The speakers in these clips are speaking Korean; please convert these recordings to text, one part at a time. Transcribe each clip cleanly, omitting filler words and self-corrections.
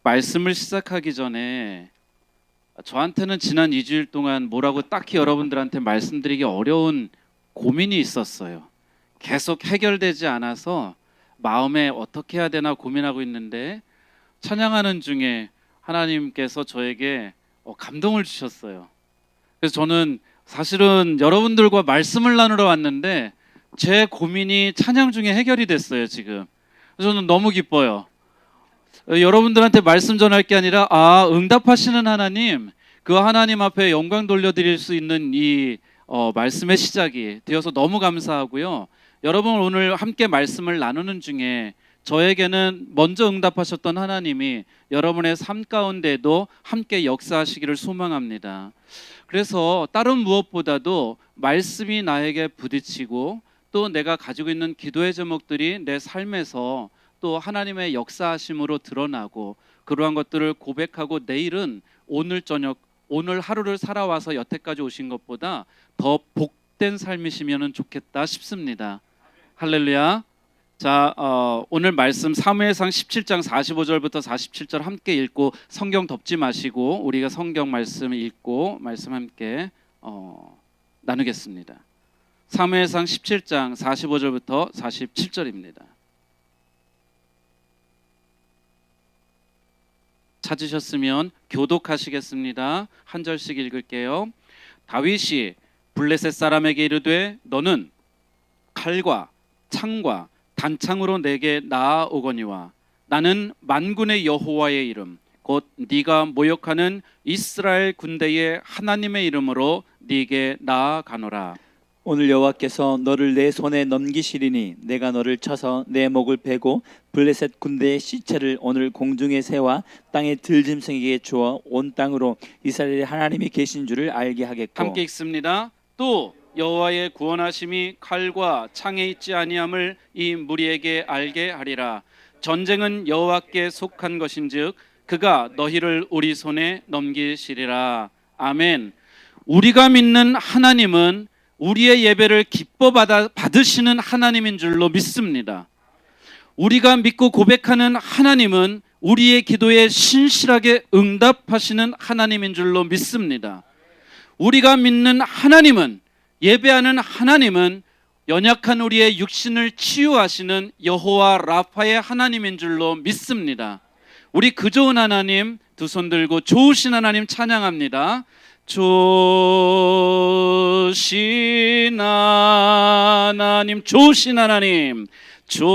말씀을 시작하기 전에 저한테는 지난 2주일 동안 뭐라고 딱히 여러분들한테 말씀드리기 어려운 고민이 있었어요. 계속 해결되지 않아서 마음에 어떻게 해야 되나 고민하고 있는데 찬양하는 중에 하나님께서 저에게 감동을 주셨어요. 그래서 저는 사실은 여러분들과 말씀을 나누러 왔는데 제 고민이 찬양 중에 해결이 됐어요, 지금. 그래서 저는 너무 기뻐요. 여러분들한테 말씀 전할 게 아니라 응답하시는 하나님, 그 하나님 앞에 영광 돌려드릴 수 있는 이 말씀의 시작이 되어서 너무 감사하고요. 여러분 오늘 함께 말씀을 나누는 중에 저에게는 먼저 응답하셨던 하나님이 여러분의 삶 가운데도 함께 역사하시기를 소망합니다. 그래서 다른 무엇보다도 말씀이 나에게 부딪히고 또 내가 가지고 있는 기도의 제목들이 내 삶에서 또 하나님의 역사하심으로 드러나고 그러한 것들을 고백하고 내일은 오늘 저녁 오늘 하루를 살아와서 여태까지 오신 것보다 더 복된 삶이시면 좋겠다 싶습니다. 할렐루야. 자, 오늘 말씀 사무엘상 17장 45절부터 47절 함께 읽고 성경 덮지 마시고 우리가 성경 말씀 읽고 말씀 함께 나누겠습니다. 사무엘상 17장 45절부터 47절입니다. 찾으셨으면 교독하시겠습니다. 한 절씩 읽을게요. 다윗이 블레셋 사람에게 이르되 너는 칼과 창과 단창으로 내게 나아오거니와 나는 만군의 여호와의 이름 곧 네가 모욕하는 이스라엘 군대의 하나님의 이름으로 네게 나아가노라. 오늘 여호와께서 너를 내 손에 넘기시리니 내가 너를 쳐서 내 목을 베고 블레셋 군대의 시체를 오늘 공중의 새와 땅의 들짐승에게 주어 온 땅으로 이스라엘의 하나님이 계신 줄을 알게 하겠고. 함께 읽습니다. 또 여호와의 구원하심이 칼과 창에 있지 아니함을 이 무리에게 알게 하리라. 전쟁은 여호와께 속한 것인즉 그가 너희를 우리 손에 넘기시리라. 아멘. 우리가 믿는 하나님은 우리의 예배를 기뻐 받으시는 하나님인 줄로 믿습니다. 우리가 믿고 고백하는 하나님은 우리의 기도에 신실하게 응답하시는 하나님인 줄로 믿습니다. 우리가 믿는 하나님은 예배하는 하나님은 연약한 우리의 육신을 치유하시는 여호와 라파의 하나님인 줄로 믿습니다. 우리 그 좋은 하나님 두 손 들고 좋으신 하나님 찬양합니다. 좋으신 하나님, 좋으신 하나님, 좋으신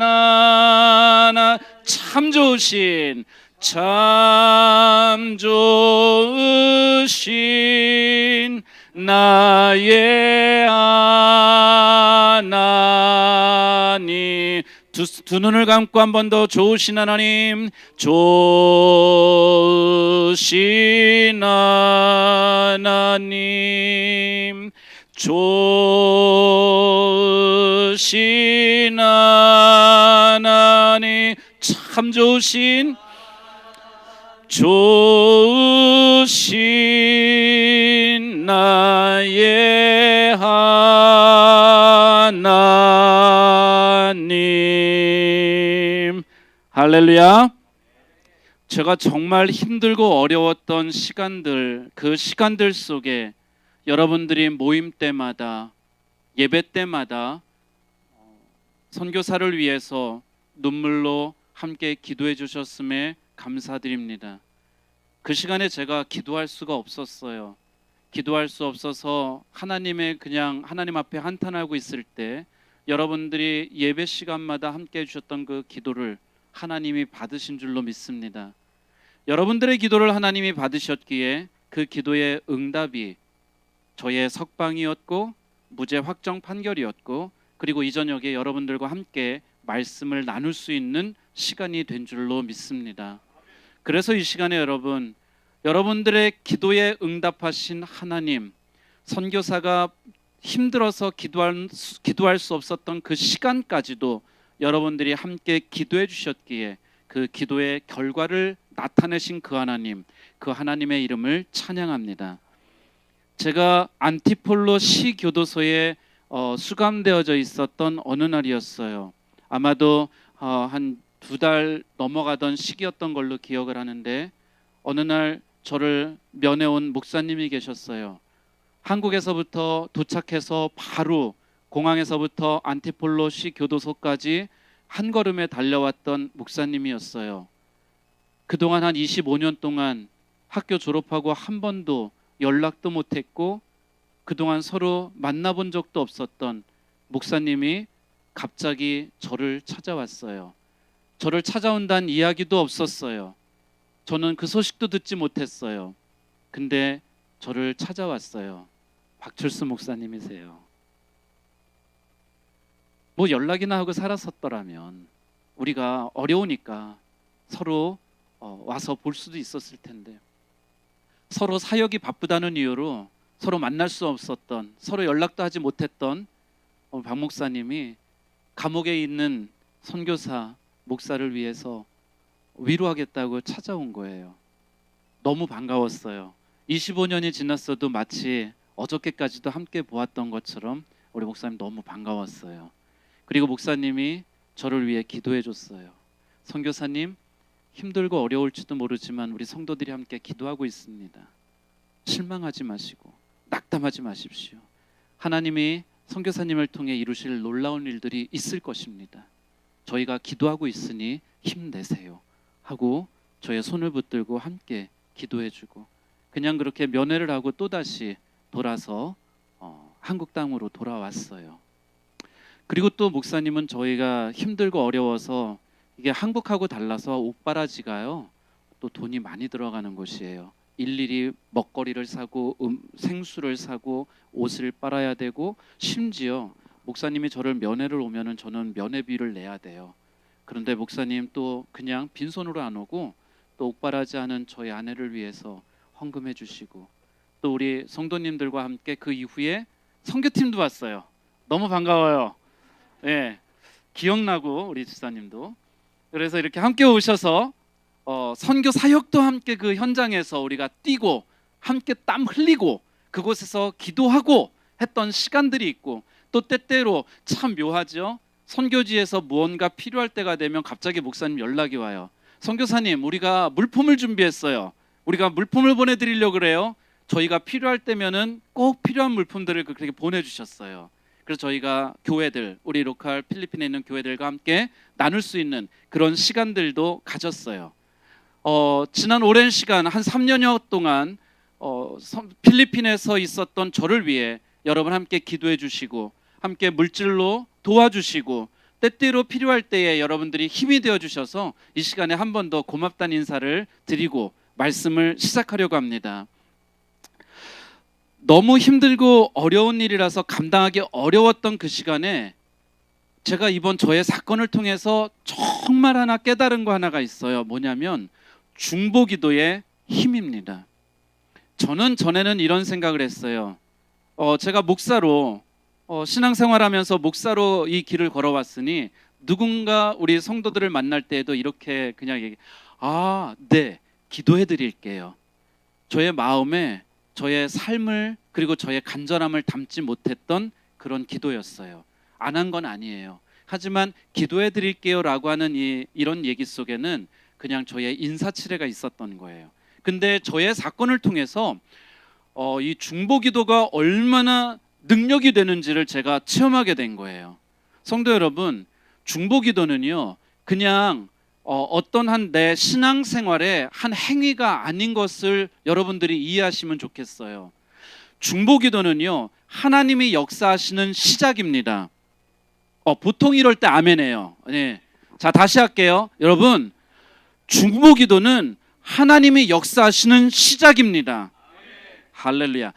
하나님, 참 좋으신, 참 좋으신 나의 하나님. 두 눈을 감고 한 번 더 좋으신 하나님, 좋으신 하나님, 좋으신 하나님, 참 좋으신 나의 하나님. 할렐루야. 제가 정말 힘들고 어려웠던 시간들, 그 시간들 속에 여러분들이 모임 때마다 예배 때마다 선교사를 위해서 눈물로 함께 기도해 주셨음에 감사드립니다. 그 시간에 제가 기도할 수가 없었어요. 기도할 수 없어서 하나님 앞에 한탄하고 있을 때 여러분들이 예배 시간마다 함께 해주셨던 그 기도를 하나님이 받으신 줄로 믿습니다. 여러분들의 기도를 하나님이 받으셨기에 그 기도의 응답이 저의 석방이었고 무죄 확정 판결이었고 그리고 이 저녁에 여러분들과 함께 말씀을 나눌 수 있는 시간이 된 줄로 믿습니다. 그래서 이 시간에 여러분들의 기도에 응답하신 하나님, 선교사가 힘들어서 기도할 수 없었던 그 시간까지도 여러분들이 함께 기도해 주셨기에 그 기도의 결과를 나타내신 그 하나님, 그 하나님의 이름을 찬양합니다. 제가 안티폴로 시교도소에 수감되어져 있었던 어느 날이었어요. 아마도 한 2달 넘어가던 시기였던 걸로 기억을 하는데 어느 날 저를 면회온 목사님이 계셨어요. 한국에서부터 도착해서 바로 공항에서부터 안티폴로시 교도소까지 한 걸음에 달려왔던 목사님이었어요. 그동안 한 25년 동안 학교 졸업하고 한 번도 연락도 못했고 그동안 서로 만나본 적도 없었던 목사님이 갑자기 저를 찾아왔어요. 저를 찾아온다는 이야기도 없었어요. 저는 그 소식도 듣지 못했어요. 근데 저를 찾아왔어요. 박철수 목사님이세요. 뭐 연락이나 하고 살았었더라면 우리가 어려우니까 서로 와서 볼 수도 있었을 텐데 서로 사역이 바쁘다는 이유로 서로 만날 수 없었던, 서로 연락도 하지 못했던 박 목사님이 감옥에 있는 선교사 목사를 위해서 위로하겠다고 찾아온 거예요. 너무 반가웠어요. 25년이 지났어도 마치 어저께까지도 함께 보았던 것처럼 우리 목사님 너무 반가웠어요. 그리고 목사님이 저를 위해 기도해 줬어요. 선교사님, 힘들고 어려울지도 모르지만 우리 성도들이 함께 기도하고 있습니다. 실망하지 마시고 낙담하지 마십시오. 하나님이 선교사님을 통해 이루실 놀라운 일들이 있을 것입니다. 저희가 기도하고 있으니 힘내세요 하고 저의 손을 붙들고 함께 기도해주고 그냥 그렇게 면회를 하고 또다시 돌아서 한국 땅으로 돌아왔어요. 그리고 또 목사님은 저희가 힘들고 어려워서 이게 한국하고 달라서 옥바라지가요 또 돈이 많이 들어가는 곳이에요. 일일이 먹거리를 사고 생수를 사고 옷을 빨아야 되고 심지어 목사님이 저를 면회를 오면은 저는 면회비를 내야 돼요. 그런데 목사님 또 그냥 빈손으로 안 오고 또 옥바라지 하는 저희 아내를 위해서 헌금해 주시고 또 우리 성도님들과 함께 그 이후에 선교팀도 왔어요. 너무 반가워요. 예, 기억나고 우리 집사님도 그래서 이렇게 함께 오셔서 선교 사역도 함께 그 현장에서 우리가 뛰고 함께 땀 흘리고 그곳에서 기도하고 했던 시간들이 있고 또 때때로 참 묘하죠. 선교지에서 무언가 필요할 때가 되면 갑자기 목사님 연락이 와요. 선교사님, 우리가 물품을 준비했어요. 우리가 물품을 보내드리려고 그래요. 저희가 필요할 때면은 꼭 필요한 물품들을 그렇게 보내주셨어요. 그래서 저희가 교회들, 우리 로컬 필리핀에 있는 교회들과 함께 나눌 수 있는 그런 시간들도 가졌어요. 지난 오랜 시간 한 3년여 동안 필리핀에서 있었던 저를 위해 여러분 함께 기도해 주시고 함께 물질로 도와주시고 때때로 필요할 때에 여러분들이 힘이 되어 주셔서 이 시간에 한 번 더 고맙다는 인사를 드리고 말씀을 시작하려고 합니다. 너무 힘들고 어려운 일이라서 감당하기 어려웠던 그 시간에 제가 이번 저의 사건을 통해서 정말 하나 깨달은 거 하나가 있어요. 뭐냐면 중보기도의 힘입니다. 저는 전에는 이런 생각을 했어요. 제가 목사로 신앙생활하면서 목사로 이 길을 걸어왔으니 누군가 우리 성도들을 만날 때에도 이렇게 그냥 네, 기도해 드릴게요. 저의 마음에 저의 삶을 그리고 저의 간절함을 담지 못했던 그런 기도였어요. 안 한 건 아니에요. 하지만 기도해 드릴게요 라고 하는 이런 얘기 속에는 그냥 저의 인사치레가 있었던 거예요. 근데 저의 사건을 통해서 이 중보기도가 얼마나 능력이 되는지를 제가 체험하게 된 거예요. 성도 여러분, 중보기도는요 그냥 어떤 한 내 신앙생활의 한 행위가 아닌 것을 여러분들이 이해하시면 좋겠어요. 중보기도는요 하나님이 역사하시는 시작입니다. 보통 이럴 때 아멘해요. 네. 자, 다시 할게요. 여러분, 중보기도는 하나님이 역사하시는 시작입니다. 할렐루야.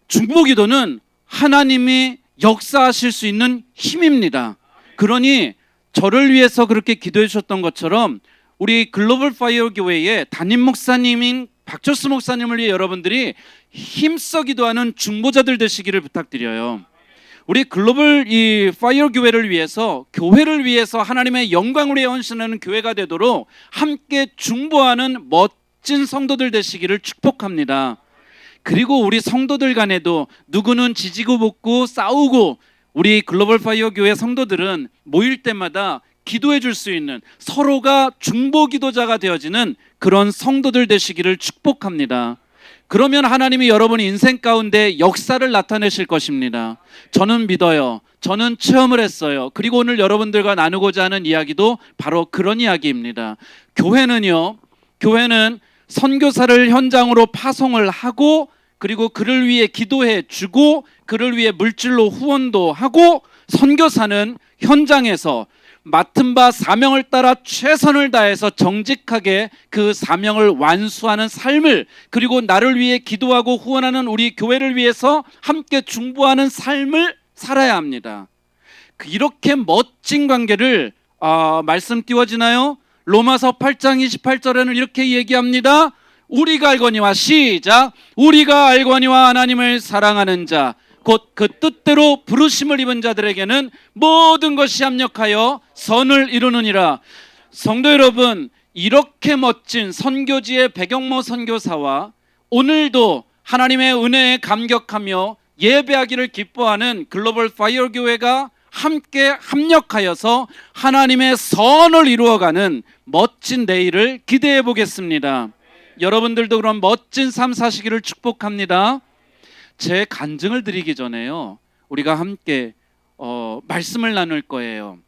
중보기도는 하나님이 역사하실 수 있는 힘입니다. 그러니 저를 위해서 그렇게 기도해 주셨던 것처럼 우리 글로벌 파이어 교회의 담임 목사님인 박철수 목사님을 위해 여러분들이 힘써 기도하는 중보자들 되시기를 부탁드려요. 우리 글로벌 이 파이어 교회를 위해서, 교회를 위해서 하나님의 영광을 위해 헌신하는 교회가 되도록 함께 중보하는 멋진 성도들 되시기를 축복합니다. 그리고 우리 성도들 간에도 누구는 지지고 볶고 싸우고 우리 글로벌 파이어 교회 성도들은 모일 때마다 기도해 줄 수 있는, 서로가 중보 기도자가 되어지는 그런 성도들 되시기를 축복합니다. 그러면 하나님이 여러분 인생 가운데 역사를 나타내실 것입니다. 저는 믿어요. 저는 체험을 했어요. 그리고 오늘 여러분들과 나누고자 하는 이야기도 바로 그런 이야기입니다. 교회는 선교사를 현장으로 파송을 하고, 그리고 그를 위해 기도해 주고, 그를 위해 물질로 후원도 하고, 선교사는 현장에서 맡은 바 사명을 따라 최선을 다해서 정직하게 그 사명을 완수하는 삶을, 그리고 나를 위해 기도하고 후원하는 우리 교회를 위해서 함께 중보하는 삶을 살아야 합니다. 이렇게 멋진 관계를 말씀 띄워지나요? 로마서 8장 28절에는 이렇게 얘기합니다. 우리가 알거니와, 시작, 우리가 알거니와 하나님을 사랑하는 자 곧 그 뜻대로 부르심을 입은 자들에게는 모든 것이 합력하여 선을 이루느니라. 성도 여러분, 이렇게 멋진 선교지의 백영모 선교사와 오늘도 하나님의 은혜에 감격하며 예배하기를 기뻐하는 글로벌 파이어 교회가 함께 합력하여서 하나님의 선을 이루어가는 멋진 내일을 기대해 보겠습니다. 여러분들도 그런 멋진 삶 사시기를 축복합니다. 제 간증을 드리기 전에요, 우리가 함께 말씀을 나눌 거예요.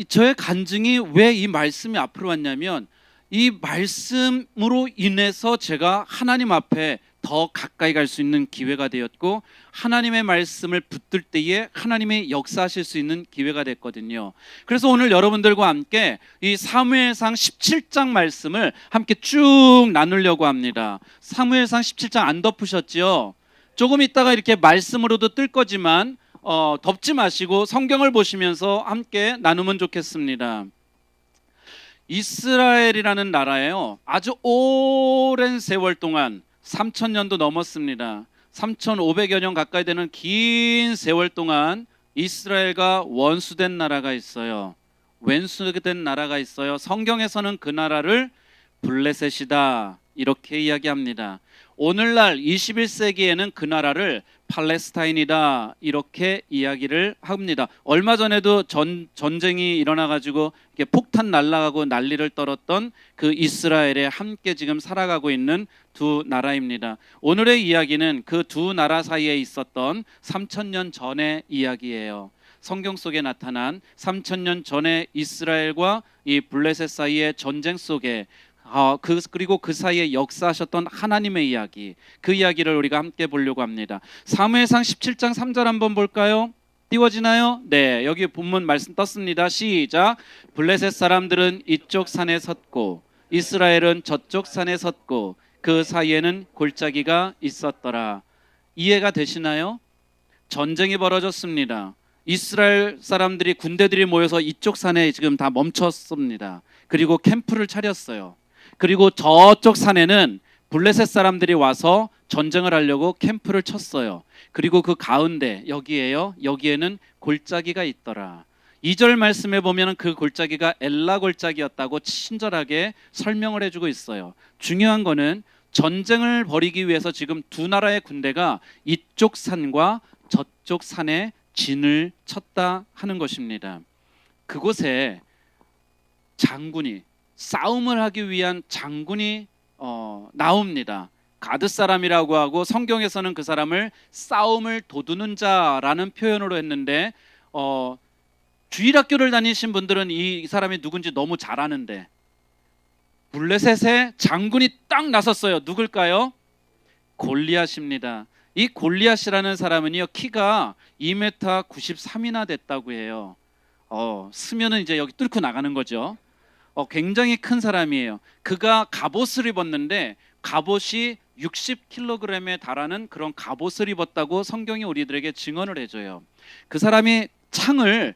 저의 간증이 왜 이 말씀이 앞으로 왔냐면, 이 말씀으로 인해서 제가 하나님 앞에 더 가까이 갈 수 있는 기회가 되었고, 하나님의 말씀을 붙들 때에 하나님의 역사하실 수 있는 기회가 됐거든요. 그래서 오늘 여러분들과 함께 이 사무엘상 17장 말씀을 함께 쭉 나누려고 합니다. 사무엘상 17장 안 덮으셨죠? 조금 있다가 이렇게 말씀으로도 뜰 거지만 덮지 마시고 성경을 보시면서 함께 나누면 좋겠습니다. 이스라엘이라는 나라에요, 아주 오랜 세월 동안 3,000년도 넘었습니다. 3,500여 년 가까이 되는 긴 세월 동안 이스라엘과 원수된 나라가 있어요. 왼수된 나라가 있어요. 성경에서는 그 나라를 블레셋이다 이렇게 이야기합니다. 오늘날 21세기에는 그 나라를 팔레스타인이다 이렇게 이야기를 합니다. 얼마 전에도 전쟁이 일어나가지고 폭탄 날아가고 난리를 떨었던 그 이스라엘에 함께 지금 살아가고 있는 두 나라입니다. 오늘의 이야기는 그 두 나라 사이에 있었던 3,000년 전의 이야기예요. 성경 속에 나타난 3,000년 전의 이스라엘과 이 블레셋 사이의 전쟁 속에 그리고 그 사이에 역사하셨던 하나님의 이야기, 그 이야기를 우리가 함께 보려고 합니다. 사무엘상 17장 3절 한번 볼까요? 띄워지나요? 네, 여기 본문 말씀 떴습니다. 시작. 블레셋 사람들은 이쪽 산에 섰고 이스라엘은 저쪽 산에 섰고 그 사이에는 골짜기가 있었더라. 이해가 되시나요? 전쟁이 벌어졌습니다. 이스라엘 사람들이, 군대들이 모여서 이쪽 산에 지금 다 멈췄습니다. 그리고 캠프를 차렸어요. 그리고 저쪽 산에는 블레셋 사람들이 와서 전쟁을 하려고 캠프를 쳤어요. 그리고 그 가운데 여기에는 골짜기가 있더라. 2절 말씀에 보면 그 골짜기가 엘라 골짜기였다고 친절하게 설명을 해주고 있어요. 중요한 거는 전쟁을 벌이기 위해서 지금 두 나라의 군대가 이쪽 산과 저쪽 산에 진을 쳤다 하는 것입니다. 그곳에 장군이, 싸움을 하기 위한 장군이 나옵니다. 가드 사람이라고 하고, 성경에서는 그 사람을 싸움을 도두는 자라는 표현으로 했는데 주일학교를 다니신 분들은 이 사람이 누군지 너무 잘 아는데, 블레셋의 장군이 딱 나섰어요. 누굴까요? 골리앗입니다. 이 골리앗이라는 사람은요, 키가 2m 93이나 됐다고 해요. 스면은 이제 여기 뚫고 나가는 거죠. 굉장히 큰 사람이에요. 그가 갑옷을 입었는데 갑옷이 60kg에 달하는 그런 갑옷을 입었다고 성경이 우리들에게 증언을 해줘요. 그 사람이 창을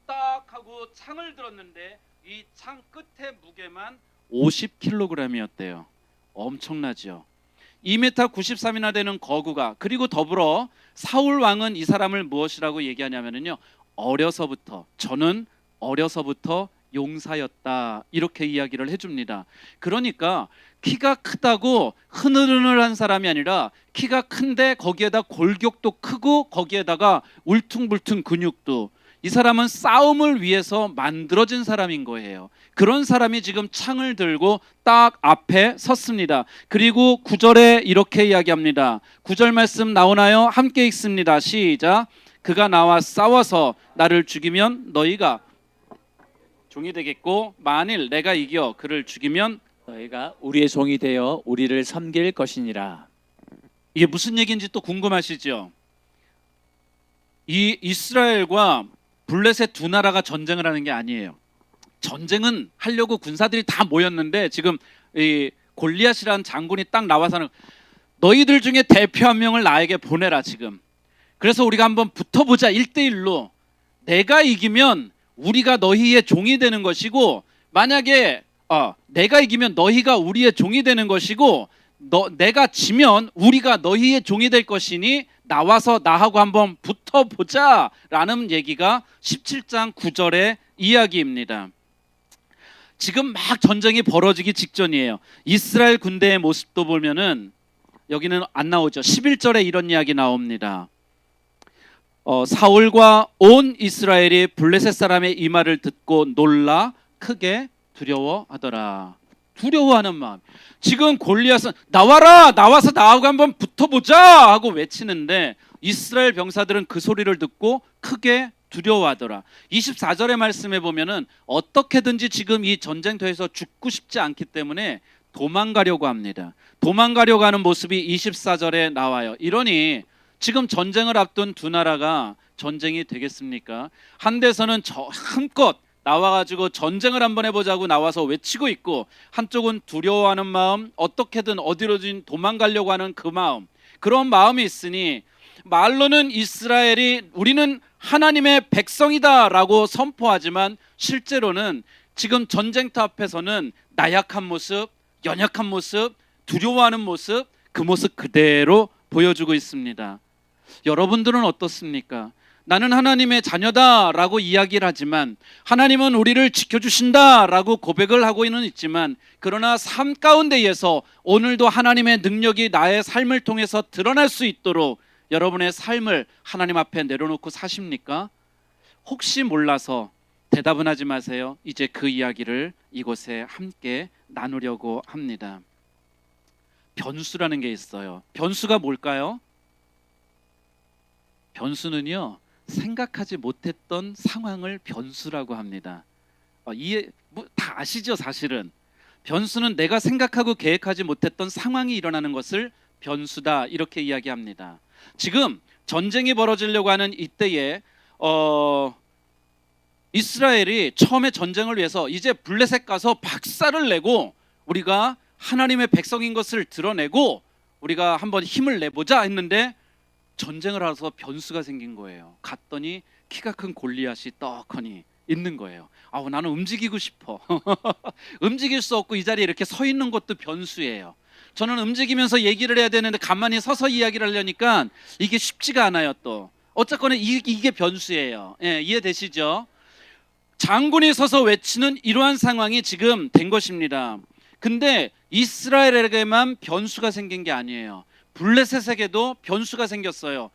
딱 하고 창을 들었는데 이 창 끝의 무게만 50kg이었대요. 엄청나죠. 2m 93이나 되는 거구가, 그리고 더불어 사울 왕은 이 사람을 무엇이라고 얘기하냐면요, 저는 어려서부터 용사였다 이렇게 이야기를 해줍니다. 그러니까 키가 크다고 흐느흐느한 사람이 아니라 키가 큰데 거기에다 골격도 크고 거기에다가 울퉁불퉁 근육도, 이 사람은 싸움을 위해서 만들어진 사람인 거예요. 그런 사람이 지금 창을 들고 딱 앞에 섰습니다. 그리고 9절에 이렇게 이야기합니다. 9절 말씀 나오나요? 함께 읽습니다. 시작. 그가 나와 싸워서 나를 죽이면 너희가 종이 되겠고, 만일 내가 이겨 그를 죽이면 너희가 우리의 종이 되어 우리를 섬길 것이니라. 이게 무슨 얘기인지 또 궁금하시죠? 이 이스라엘과 블레셋 두 나라가 전쟁을 하는 게 아니에요. 전쟁은 하려고 군사들이 다 모였는데 지금 이 골리앗이라는 장군이 딱 나와서는 너희들 중에 대표 한 명을 나에게 보내라 지금. 그래서 우리가 한번 붙어보자 1대1로. 내가 이기면 우리가 너희의 종이 되는 것이고, 만약에 내가 이기면 너희가 우리의 종이 되는 것이고, 내가 지면 우리가 너희의 종이 될 것이니 나와서 나하고 한번 붙어보자 라는 얘기가 17장 9절의 이야기입니다. 지금 막 전쟁이 벌어지기 직전이에요. 이스라엘 군대의 모습도 보면은 여기는 안 나오죠. 11절에 이런 이야기 나옵니다. 사울과 온 이스라엘이 블레셋 사람의 이 말을 듣고 놀라 크게 두려워하더라. 두려워하는 마음. 지금 골리앗은 나와라, 나와서 나하고 한번 붙어보자 하고 외치는데 이스라엘 병사들은 그 소리를 듣고 크게 두려워하더라. 24절의 말씀에 보면은 어떻게든지 지금 이 전쟁터에서 죽고 싶지 않기 때문에 도망가려고 합니다. 도망가려고 하는 모습이 24절에 나와요. 이러니 지금 전쟁을 앞둔 두 나라가 전쟁이 되겠습니까? 한 데서는 한껏 나와가지고 전쟁을 한번 해보자고 나와서 외치고 있고, 한쪽은 두려워하는 마음, 어떻게든 어디로든 도망가려고 하는 그 마음, 그런 마음이 있으니 말로는 이스라엘이 우리는 하나님의 백성이다라고 선포하지만 실제로는 지금 전쟁터 앞에서는 나약한 모습, 연약한 모습, 두려워하는 모습, 그 모습 그대로 보여주고 있습니다. 여러분들은 어떻습니까? 나는 하나님의 자녀다라고 이야기를 하지만, 하나님은 우리를 지켜주신다라고 고백을 하고는 있지만, 그러나 삶 가운데에서 오늘도 하나님의 능력이 나의 삶을 통해서 드러날 수 있도록 여러분의 삶을 하나님 앞에 내려놓고 사십니까? 혹시 몰라서 대답은 하지 마세요. 이제 그 이야기를 이곳에 함께 나누려고 합니다. 변수라는 게 있어요. 변수가 뭘까요? 변수는요, 생각하지 못했던 상황을 변수라고 합니다. 다 아시죠? 사실은 변수는 내가 생각하고 계획하지 못했던 상황이 일어나는 것을 변수다 이렇게 이야기합니다. 지금 전쟁이 벌어지려고 하는 이때에 이스라엘이 처음에 전쟁을 위해서 이제 블레셋 가서 박살을 내고 우리가 하나님의 백성인 것을 드러내고 우리가 한번 힘을 내보자 했는데 전쟁을 하면서 변수가 생긴 거예요. 갔더니 키가 큰 골리앗이 떡하니 있는 거예요. 나는 움직이고 싶어. 움직일 수 없고 이 자리에 이렇게 서 있는 것도 변수예요. 저는 움직이면서 얘기를 해야 되는데 가만히 서서 이야기를 하려니까 이게 쉽지가 않아요. 또 어쨌거나 이게 변수예요. 예, 이해되시죠? 장군이 서서 외치는 이러한 상황이 지금 된 것입니다. 근데 이스라엘에게만 변수가 생긴 게 아니에요. 블레셋에게도 변수가 생겼어요.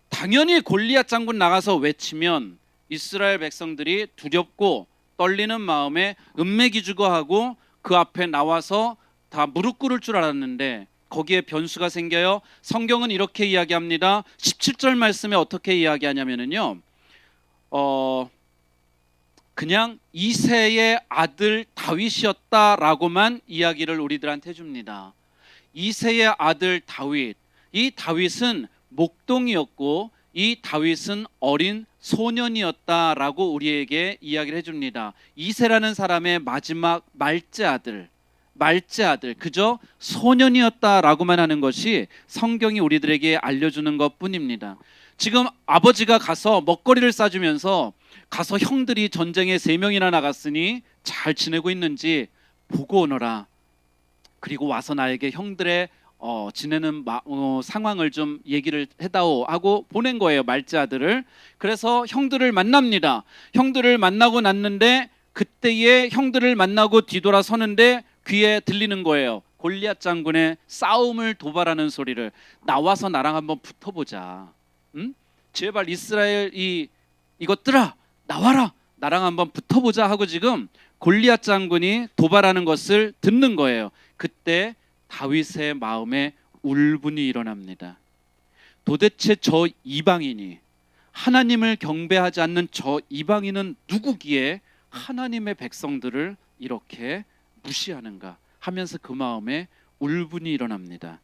당연히 골리앗 장군 나가서 외치면 이스라엘 백성들이 두렵고 떨리는 마음에 은매기주거하고 그 앞에 나와서 다 무릎 꿇을 줄 알았는데 거기에 변수가 생겨요. 성경은 이렇게 이야기합니다. 17절 말씀에 어떻게 이야기하냐면요, 그냥 이새의 아들 다윗이었다라고만 이야기를 우리들한테 해줍니다. 이새의 아들 다윗, 이 다윗은 목동이었고 이 다윗은 어린 소년이었다라고 우리에게 이야기를 해줍니다. 이새라는 사람의 마지막 말째 아들, 그저 소년이었다라고만 하는 것이 성경이 우리들에게 알려주는 것뿐입니다. 지금 아버지가 가서 먹거리를 싸주면서 가서 형들이 전쟁에 3명이나 나갔으니 잘 지내고 있는지 보고 오너라. 그리고 와서 나에게 형들의 지내는 상황을 좀 얘기를 해다오 하고 보낸 거예요, 말째 아들을. 그래서 형들을 만납니다. 형들을 만나고 났는데 그때에 형들을 만나고 뒤돌아서는데 귀에 들리는 거예요. 골리앗 장군의 싸움을 도발하는 소리를. 나와서 나랑 한번 붙어보자. 응? 제발 이스라엘 이것들아, 나와라, 나랑 한번 붙어보자 하고 지금 골리앗 장군이 도발하는 것을 듣는 거예요. 그때 다윗의 마음에 울분이 일어납니다. 도대체 저 이방인이, 하나님을 경배하지 않는 저 이방인은 누구기에 하나님의 백성들을 이렇게 무시하는가 하면서 그 마음에 울분이 일어납니다.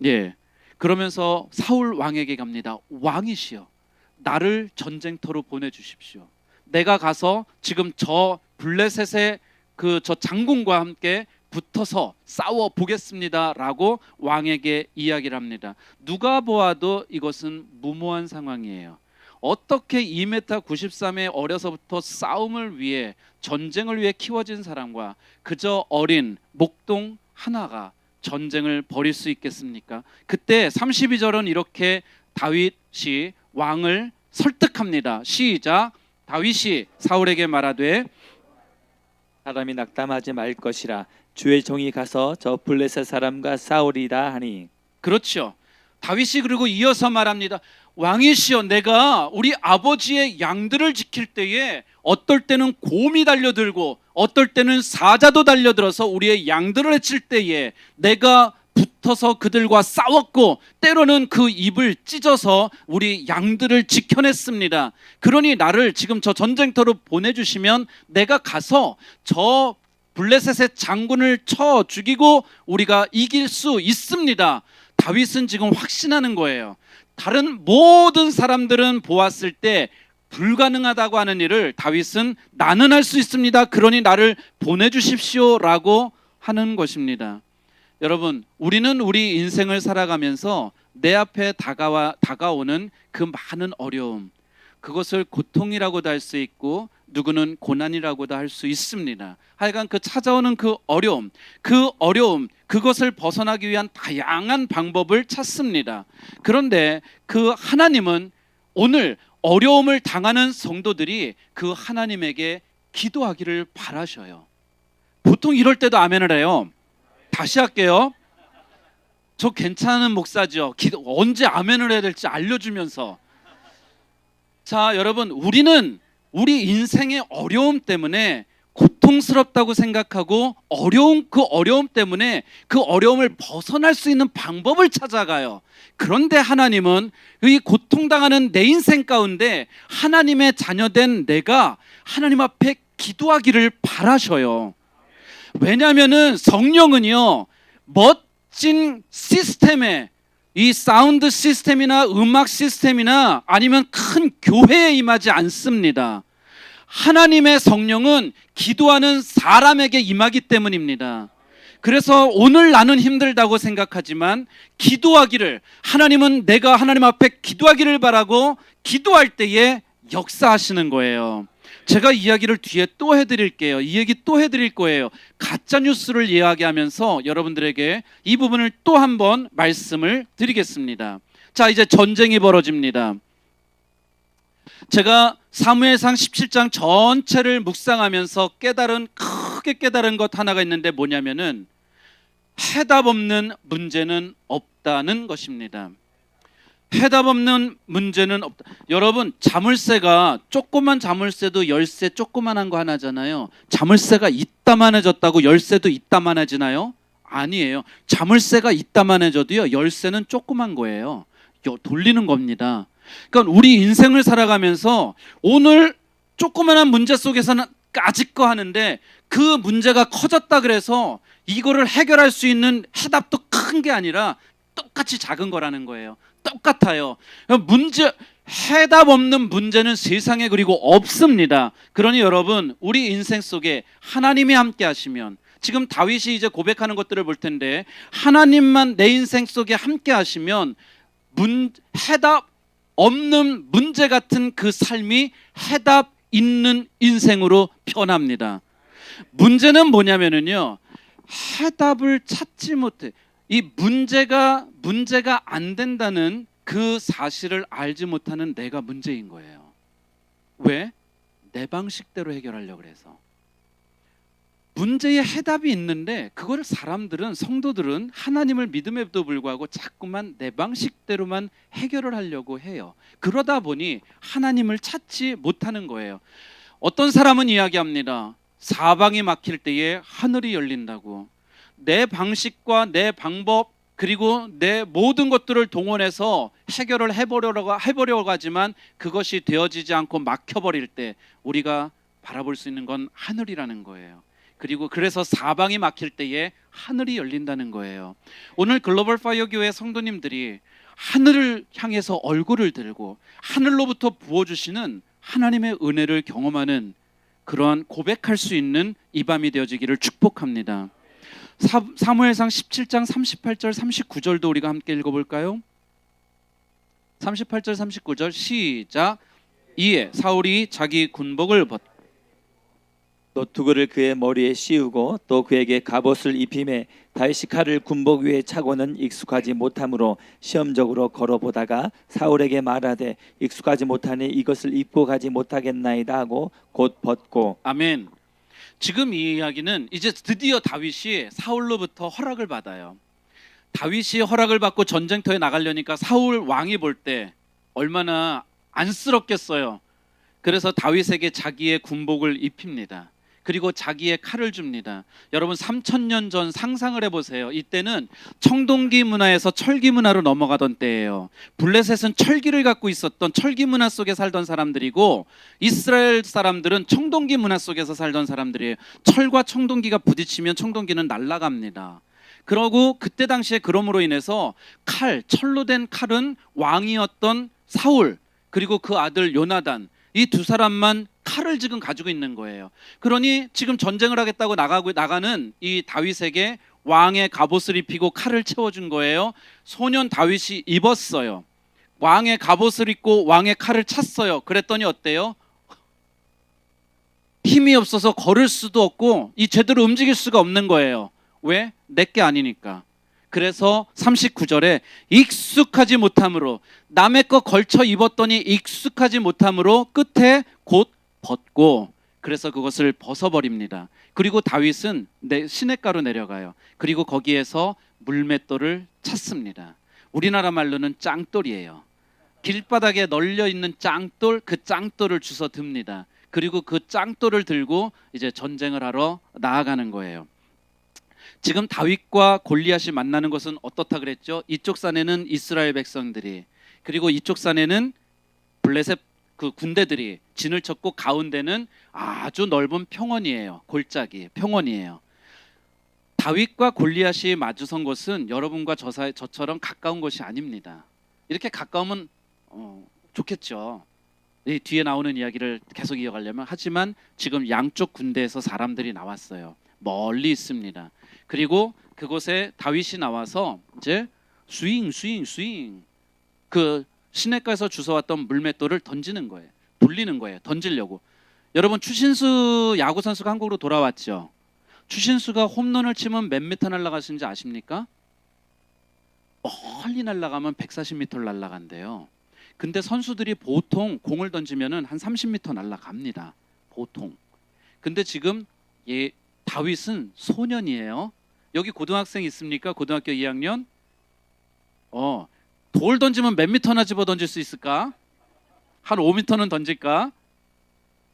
예. 그러면서 사울 왕에게 갑니다. 왕이시여, 나를 전쟁터로 보내주십시오. 내가 가서 지금 저 블레셋의 저 장군과 함께 붙어서 싸워 보겠습니다라고 왕에게 이야기를 합니다. 누가 보아도 이것은 무모한 상황이에요. 어떻게 2m 93의 어려서부터 싸움을 위해, 전쟁을 위해 키워진 사람과 그저 어린 목동 하나가 전쟁을 벌일 수 있겠습니까? 그때 32절은 이렇게 다윗이 왕을 설득합니다. 시작. 다윗이 사울에게 말하되 사람이 낙담하지 말 것이라. 주의 종이 가서 저 블레셋 사람과 싸우리다 하니. 그렇죠. 다윗이 그리고 이어서 말합니다. 왕이시여, 내가 우리 아버지의 양들을 지킬 때에 어떨 때는 곰이 달려들고 어떨 때는 사자도 달려들어서 우리의 양들을 해칠 때에 내가 붙어서 그들과 싸웠고 때로는 그 입을 찢어서 우리 양들을 지켜냈습니다. 그러니 나를 지금 저 전쟁터로 보내주시면 내가 가서 저 블레셋의 장군을 쳐 죽이고 우리가 이길 수 있습니다. 다윗은 지금 확신하는 거예요. 다른 모든 사람들은 보았을 때 불가능하다고 하는 일을 다윗은 나는 할 수 있습니다. 그러니 나를 보내주십시오라고 하는 것입니다. 여러분, 우리는 우리 인생을 살아가면서 내 앞에 다가오는 그 많은 어려움, 그것을 고통이라고도 할 수 있고 누구는 고난이라고도 할 수 있습니다. 하여간 그 찾아오는 그 어려움, 그것을 벗어나기 위한 다양한 방법을 찾습니다. 그런데 그 하나님은 오늘 어려움을 당하는 성도들이 그 하나님에게 기도하기를 바라셔요. 보통 이럴 때도 아멘을 해요. 다시 할게요. 저 괜찮은 목사죠. 언제 아멘을 해야 될지 알려주면서. 자, 여러분, 우리는 우리 인생의 어려움 때문에 고통스럽다고 생각하고 그 어려움 때문에 그 어려움을 벗어날 수 있는 방법을 찾아가요. 그런데 하나님은 이 고통당하는 내 인생 가운데 하나님의 자녀된 내가 하나님 앞에 기도하기를 바라셔요. 왜냐하면은 성령은요, 멋진 시스템에, 이 사운드 시스템이나 음악 시스템이나 아니면 큰 교회에 임하지 않습니다. 하나님의 성령은 기도하는 사람에게 임하기 때문입니다. 그래서 오늘 나는 힘들다고 생각하지만 기도하기를, 하나님은 내가 하나님 앞에 기도하기를 바라고 기도할 때에 역사하시는 거예요. 제가 이야기를 뒤에 또 해드릴게요. 이 얘기 또 해드릴 거예요. 가짜뉴스를 이야기하면서 여러분들에게 이 부분을 또 한번 말씀을 드리겠습니다. 자, 이제 전쟁이 벌어집니다. 제가 사무엘상 17장 전체를 묵상하면서 크게 깨달은 것 하나가 있는데 뭐냐면은 해답 없는 문제는 없다는 것입니다. 해답 없는 문제는 없다. 여러분, 자물쇠가, 조그만 자물쇠도 열쇠 조그만한 거 하나잖아요. 자물쇠가 이따만해졌다고 열쇠도 이따만해지나요? 아니에요. 자물쇠가 이따만해져도요, 열쇠는 조그만 거예요. 돌리는 겁니다. 그러니까 우리 인생을 살아가면서 오늘 조그만한 문제 속에서는 아직 거 하는데 그 문제가 커졌다 그래서 이거를 해결할 수 있는 해답도 큰 게 아니라 똑같이 작은 거라는 거예요. 똑같아요. 해답 없는 문제는 세상에 그리고 없습니다. 그러니 여러분, 우리 인생 속에 하나님이 함께 하시면, 지금 다윗이 이제 고백하는 것들을 볼 텐데 하나님만 내 인생 속에 함께 하시면 해답 없는 문제 같은 그 삶이 해답 있는 인생으로 변합니다. 문제는 뭐냐면은요, 해답을 찾지 못해. 이 문제가 안 된다는 그 사실을 알지 못하는 내가 문제인 거예요. 왜? 내 방식대로 해결하려고 해서. 문제의 해답이 있는데 그걸 사람들은, 성도들은 하나님을 믿음에도 불구하고 자꾸만 내 방식대로만 해결을 하려고 해요. 그러다 보니 하나님을 찾지 못하는 거예요. 어떤 사람은 이야기합니다. 사방이 막힐 때에 하늘이 열린다고. 내 방식과 내 방법 그리고 내 모든 것들을 동원해서 해결을 해보려고 하지만 그것이 되어지지 않고 막혀버릴 때 우리가 바라볼 수 있는 건 하늘이라는 거예요. 그리고 그래서 사방이 막힐 때에 하늘이 열린다는 거예요. 오늘 글로벌 파이어 교회 성도님들이 하늘을 향해서 얼굴을 들고 하늘로부터 부어주시는 하나님의 은혜를 경험하는 그러한 고백할 수 있는 이 밤이 되어지기를 축복합니다. 사무엘상 17장 38절 39절도 우리가 함께 읽어볼까요? 38절 39절 시작. 이에 사울이 자기 군복을 벗고 노투구를 그의 머리에 씌우고 또 그에게 갑옷을 입히매 다윗이 칼을 군복 위에 차고는 익숙하지 못하므로 시험적으로 걸어보다가 사울에게 말하되 익숙하지 못하니 이것을 입고 가지 못하겠나이다 하고 곧 벗고. 아멘. 지금 이 이야기는 이제 드디어 다윗이 사울로부터 허락을 받아요. 다윗이 허락을 받고 전쟁터에 나가려니까 사울 왕이 볼 때 얼마나 안쓰럽겠어요. 그래서 다윗에게 자기의 군복을 입힙니다. 그리고 자기의 칼을 줍니다. 여러분 3000년 전 상상을 해보세요. 이때는 청동기 문화에서 철기 문화로 넘어가던 때예요. 블레셋은 철기를 갖고 있었던 철기 문화 속에 살던 사람들이고 이스라엘 사람들은 청동기 문화 속에서 살던 사람들이에요. 철과 청동기가 부딪히면 청동기는 날아갑니다. 그러고 그때 당시에 그럼으로 인해서 철로 된 칼은 왕이었던 사울 그리고 그 아들 요나단 이 두 사람만 칼을 지금 가지고 있는 거예요. 그러니 지금 전쟁을 하겠다고 나가는 이 다윗에게 왕의 갑옷을 입히고 칼을 채워준 거예요. 소년 다윗이 입었어요. 왕의 갑옷을 입고 왕의 칼을 찼어요. 그랬더니 어때요? 힘이 없어서 걸을 수도 없고 이 제대로 움직일 수가 없는 거예요. 왜? 내게 아니니까. 그래서 39절에 익숙하지 못함으로 남의 거 걸쳐 입었더니 익숙하지 못함으로 끝에 곧 벗고 그래서 그것을 벗어버립니다. 그리고 다윗은 시냇가로 내려가요. 그리고 거기에서 물맷돌을 찾습니다. 우리나라 말로는 짱돌이에요. 길바닥에 널려 있는 짱돌, 그 짱돌을 주워 듭니다. 그리고 그 짱돌을 들고 이제 전쟁을 하러 나아가는 거예요. 지금 다윗과 골리앗이 만나는 것은 어떻다 그랬죠? 이쪽 산에는 이스라엘 백성들이 그리고 이쪽 산에는 블레셋 그 군대들이 진을 쳤고 가운데는 아주 넓은 평원이에요. 골짜기 평원이에요. 다윗과 골리앗이 마주선 곳은 여러분과 저처럼 가까운 것이 아닙니다. 이렇게 가까우면 좋겠죠. 이 뒤에 나오는 이야기를 계속 이어가려면 하지만 지금 양쪽 군대에서 사람들이 나왔어요. 멀리 있습니다. 그리고 그곳에 다윗이 나와서 이제 스윙 그 시냇가에서 주워왔던 물맷돌을 던지는 거예요. 돌리는 거예요. 던지려고. 여러분 추신수 야구 선수가 한국으로 돌아왔죠. 추신수가 홈런을 치면 몇 미터 날아가시는지 아십니까? 멀리 날아가면 140m 날아간대요. 근데 선수들이 보통 공을 던지면은 한 30m 날아갑니다. 보통. 근데 지금 다윗은 소년이에요. 여기 고등학생 있습니까? 고등학교 2학년? 돌 던지면 몇 미터나 집어 던질 수 있을까? 한 5미터는 던질까?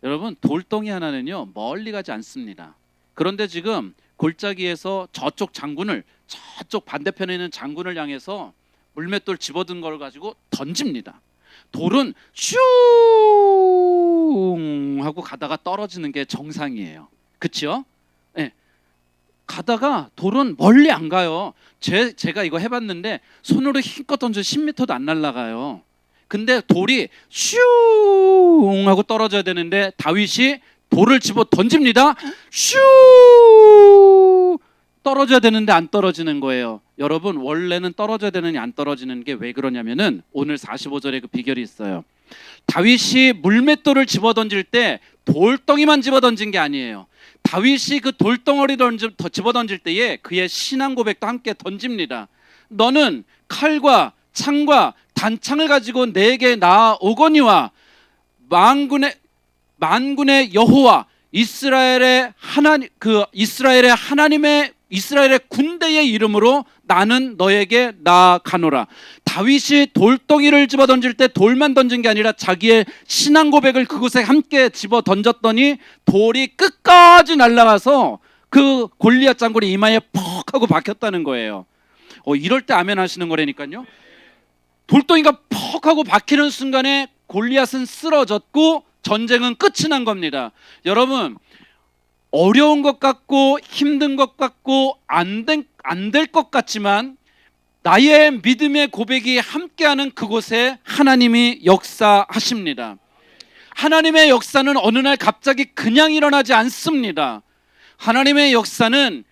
여러분 돌덩이 하나는요 멀리 가지 않습니다. 그런데 지금 골짜기에서 저쪽 반대편에 있는 장군을 향해서 물맷돌 집어든 걸 가지고 던집니다. 돌은 슝 하고 가다가 떨어지는 게 정상이에요. 그렇죠? 네. 가다가 돌은 멀리 안 가요. 제가 이거 해봤는데 손으로 힘껏 던져 10m도 안 날아가요. 근데 돌이 슝 하고 떨어져야 되는데 다윗이 돌을 집어 던집니다. 슈 떨어져야 되는데 안 떨어지는 거예요. 여러분 원래는 떨어져야 되느니 안 떨어지는 게 왜 그러냐면은 오늘 45절에 그 비결이 있어요. 다윗이 물맷돌을 집어 던질 때 돌덩이만 집어 던진 게 아니에요. 다윗이 그 돌덩어리를 집어 던질 때에 그의 신앙 고백도 함께 던집니다. 너는 칼과 창과 단창을 가지고 내게 나아오거니와 만군의 여호와 이스라엘의 이스라엘의 군대의 이름으로 나는 너에게 나아가노라. 다윗이 돌덩이를 집어 던질 때 돌만 던진 게 아니라 자기의 신앙 고백을 그곳에 함께 집어 던졌더니 돌이 끝까지 날아가서 그 골리앗 장군의 이마에 퍽 하고 박혔다는 거예요. 이럴 때 아멘 하시는 거라니까요. 돌덩이가 퍽 하고 박히는 순간에 골리앗은 쓰러졌고 전쟁은 끝이 난 겁니다. 여러분, 어려운 것 같고 힘든 것 같고 안 될 것 같지만 나의 믿음의 고백이 함께하는 그곳에 하나님이 역사하십니다. 하나님의 역사는 어느 날 갑자기 그냥 일어나지 않습니다. 하나님의 역사는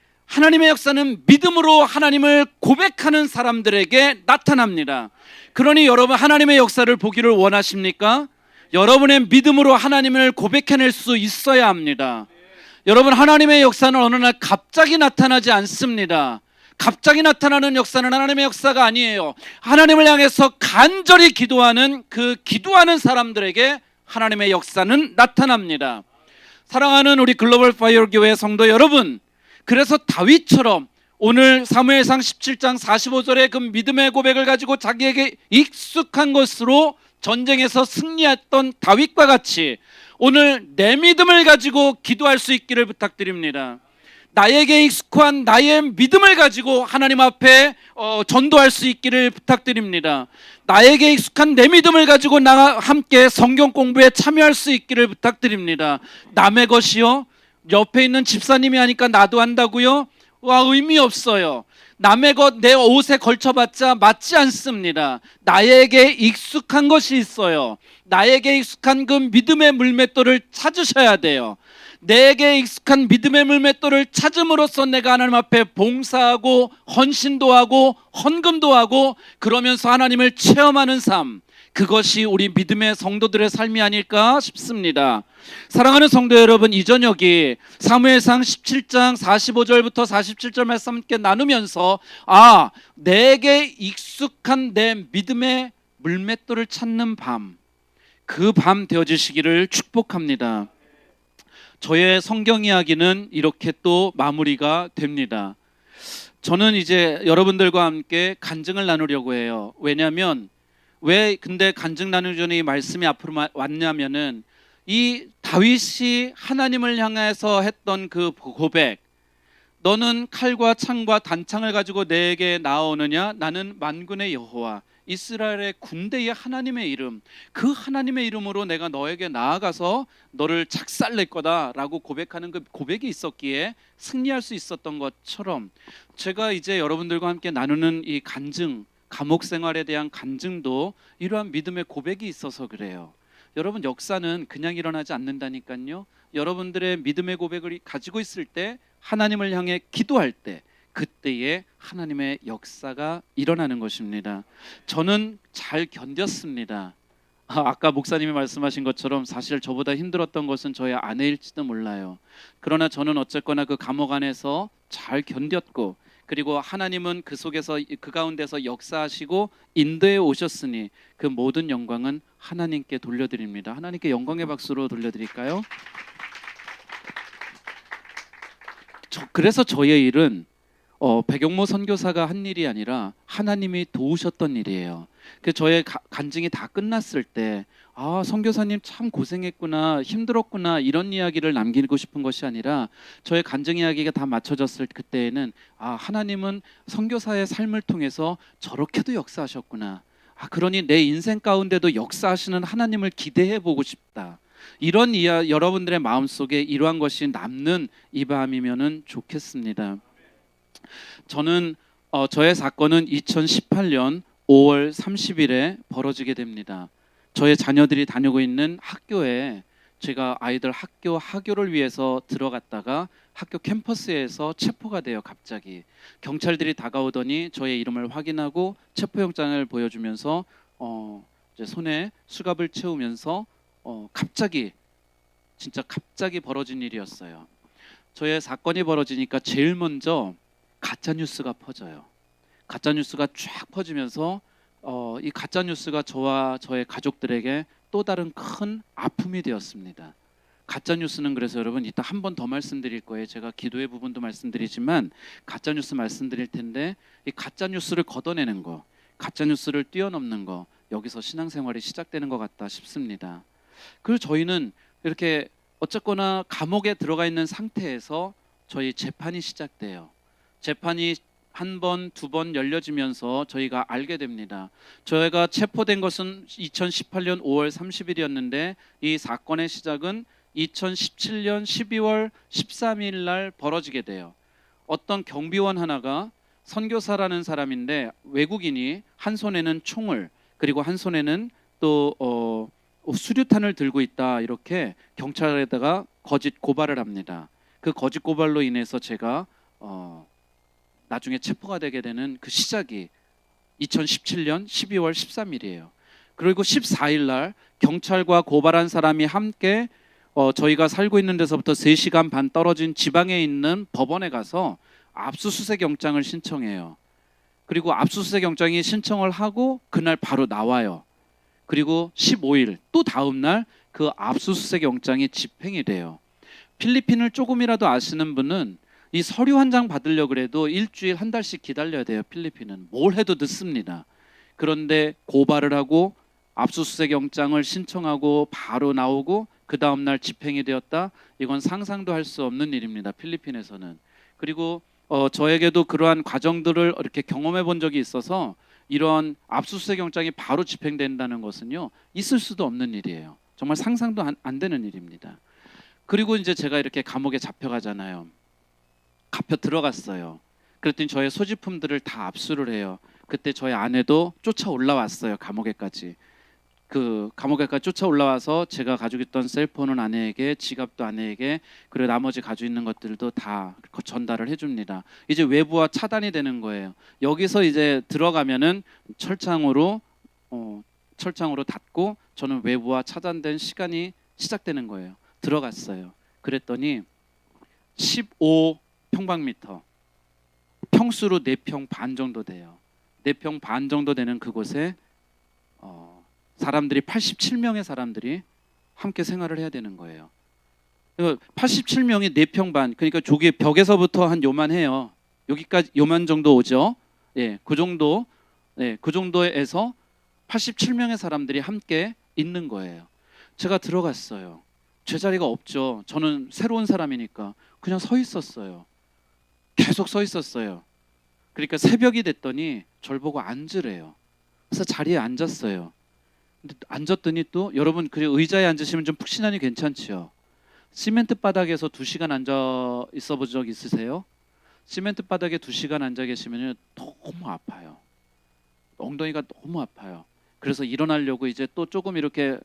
믿음으로 하나님을 고백하는 사람들에게 나타납니다. 그러니 여러분, 하나님의 역사를 보기를 원하십니까? 여러분의 믿음으로 하나님을 고백해낼 수 있어야 합니다. 여러분, 하나님의 역사는 어느 날 갑자기 나타나지 않습니다. 갑자기 나타나는 역사는 하나님의 역사가 아니에요. 하나님을 향해서 간절히 기도하는 그 기도하는 사람들에게 하나님의 역사는 나타납니다. 사랑하는 우리 글로벌 파이어 교회 성도 여러분, 그래서 다윗처럼 오늘 사무엘상 17장 45절의 그 믿음의 고백을 가지고 자기에게 익숙한 것으로 전쟁에서 승리했던 다윗과 같이 오늘 내 믿음을 가지고 기도할 수 있기를 부탁드립니다. 나에게 익숙한 나의 믿음을 가지고 하나님 앞에 전도할 수 있기를 부탁드립니다. 나에게 익숙한 내 믿음을 가지고 나와 함께 성경 공부에 참여할 수 있기를 부탁드립니다. 남의 것이요? 옆에 있는 집사님이 하니까 나도 한다고요? 의미 없어요. 남의 것 내 옷에 걸쳐봤자 맞지 않습니다. 나에게 익숙한 것이 있어요. 나에게 익숙한 그 믿음의 물맷돌을 찾으셔야 돼요. 내게 익숙한 믿음의 물맷돌을 찾음으로써 내가 하나님 앞에 봉사하고 헌신도 하고 헌금도 하고 그러면서 하나님을 체험하는 삶, 그것이 우리 믿음의 성도들의 삶이 아닐까 싶습니다. 사랑하는 성도 여러분, 이 저녁이 사무엘상 17장 45절부터 47절 말씀 함께 나누면서 내게 익숙한 내 믿음의 물맷돌을 찾는 밤, 그 밤 되어지시기를 축복합니다. 저의 성경 이야기는 이렇게 또 마무리가 됩니다. 저는 이제 여러분들과 함께 간증을 나누려고 해요. 왜냐하면 왜 근데 간증 나누기 전에 이 말씀이 앞으로 왔냐면은 이 다윗이 하나님을 향해서 했던 그 고백, 너는 칼과 창과 단창을 가지고 내게 나오느냐? 나는 만군의 여호와 이스라엘의 군대의 하나님의 이름, 그 하나님의 이름으로 내가 너에게 나아가서 너를 작살낼 거다라고 고백하는 그 고백이 있었기에 승리할 수 있었던 것처럼, 제가 이제 여러분들과 함께 나누는 이 간증, 감옥 생활에 대한 간증도 이러한 믿음의 고백이 있어서 그래요. 여러분, 역사는 그냥 일어나지 않는다니까요. 여러분들의 믿음의 고백을 가지고 있을 때, 하나님을 향해 기도할 때, 그때에 하나님의 역사가 일어나는 것입니다. 저는 잘 견뎠습니다. 아까 목사님이 말씀하신 것처럼 사실 저보다 힘들었던 것은 저의 아내일지도 몰라요. 그러나 저는 어쨌거나 그 감옥 안에서 잘 견뎠고, 그리고 하나님은 그 속에서 그 가운데서 역사하시고 인도해 오셨으니 그 모든 영광은 하나님께 돌려드립니다. 하나님께 영광의 박수로 돌려드릴까요? 그래서 저의 일은 백용모 선교사가 한 일이 아니라 하나님이 도우셨던 일이에요. 그 저의 간증이 다 끝났을 때 선교사님 참 고생했구나, 힘들었구나, 이런 이야기를 남기고 싶은 것이 아니라 저의 간증 이야기가 다 맞춰졌을 그때에는 하나님은 선교사의 삶을 통해서 저렇게도 역사하셨구나, 그러니 내 인생 가운데도 역사하시는 하나님을 기대해 보고 싶다, 이런 여러분들의 마음속에 이러한 것이 남는 이 밤이면은 좋겠습니다. 저는 저의 사건은 2018년 5월 30일에 벌어지게 됩니다. 저의 자녀들이 다니고 있는 학교에 제가 아이들 하교를 위해서 들어갔다가 학교 캠퍼스에서 체포가 돼요. 갑자기 경찰들이 다가오더니 저의 이름을 확인하고 체포영장을 보여주면서 이제 손에 수갑을 채우면서 진짜 갑자기 벌어진 일이었어요. 저의 사건이 벌어지니까 제일 먼저 가짜 뉴스가 퍼져요. 가짜 뉴스가 쫙 퍼지면서 이 가짜 뉴스가 저와 저의 가족들에게 또 다른 큰 아픔이 되었습니다. 가짜 뉴스는 그래서 여러분 이따 한 번 더 말씀드릴 거예요. 제가 기도의 부분도 말씀드리지만 가짜 뉴스 말씀드릴 텐데 이 가짜 뉴스를 걷어내는 거, 가짜 뉴스를 뛰어넘는 거, 여기서 신앙생활이 시작되는 것 같다 싶습니다. 그리고 저희는 이렇게 어쨌거나 감옥에 들어가 있는 상태에서 저희 재판이 시작돼요. 재판이 한 번, 두 번 열려지면서 저희가 알게 됩니다. 저희가 체포된 것은 2018년 5월 30일이었는데 이 사건의 시작은 2017년 12월 13일 날 벌어지게 돼요. 어떤 경비원 하나가 선교사라는 사람인데 외국인이 한 손에는 총을 그리고 한 손에는 또 수류탄을 들고 있다 이렇게 경찰에다가 거짓 고발을 합니다. 그 거짓 고발로 인해서 제가 나중에 체포가 되게 되는 그 시작이 2017년 12월 13일이에요. 그리고 14일 날 경찰과 고발한 사람이 함께 저희가 살고 있는 데서부터 3시간 반 떨어진 지방에 있는 법원에 가서 압수수색 영장을 신청해요. 그리고 압수수색 영장이 신청을 하고 그날 바로 나와요. 그리고 15일 또 다음 날 그 압수수색 영장이 집행이 돼요. 필리핀을 조금이라도 아시는 분은 이 서류 한 장 받으려고 그래도 일주일 한 달씩 기다려야 돼요. 필리핀은 뭘 해도 늦습니다. 그런데 고발을 하고 압수수색 영장을 신청하고 바로 나오고 그 다음 날 집행이 되었다. 이건 상상도 할 수 없는 일입니다. 필리핀에서는. 그리고 저에게도 그러한 과정들을 이렇게 경험해 본 적이 있어서 이런 압수수색 영장이 바로 집행된다는 것은요 있을 수도 없는 일이에요. 정말 상상도 안 되는 일입니다. 그리고 이제 제가 이렇게 감옥에 잡혀가잖아요. 잡혀 들어갔어요. 그랬더니 저의 소지품들을 다 압수를 해요. 그때 저희 아내도 쫓아 올라왔어요. 감옥에까지. 그 감옥에까지 쫓아 올라와서 제가 가지고 있던 셀폰은 아내에게, 지갑도 아내에게, 그리고 나머지 가지고 있는 것들도 다 전달을 해줍니다. 이제 외부와 차단이 되는 거예요. 여기서 이제 들어가면은 철창으로 닫고 저는 외부와 차단된 시간이 시작되는 거예요. 들어갔어요. 그랬더니 15평방미터, 평수로 4평 반 정도 돼요. 4평 반 정도 되는 그곳에 사람들이 87명의 사람들이 함께 생활을 해야 되는 거예요. 87명이 4평 반, 그러니까 저기 벽에서부터 한 요만해요. 여기까지 요만 정도 오죠. 예, 그 정도, 그 정도에서 87명의 사람들이 함께 있는 거예요. 제가 들어갔어요. 제 자리가 없죠. 저는 새로운 사람이니까 그냥 서 있었어요. 계속 서 있었어요. 그러니까 새벽이 됐더니 절 보고 앉으래요. 그래서 자리에 앉았어요. 근데 앉았더니 또 여러분 그 의자에 앉으시면 좀 푹신하니 괜찮지요. 시멘트 바닥에서 2시간 앉아 있어 본 적 있으세요? 시멘트 바닥에 2시간 앉아 계시면 너무 아파요. 엉덩이가 너무 아파요. 그래서 일어나려고 이제 또 조금 이렇게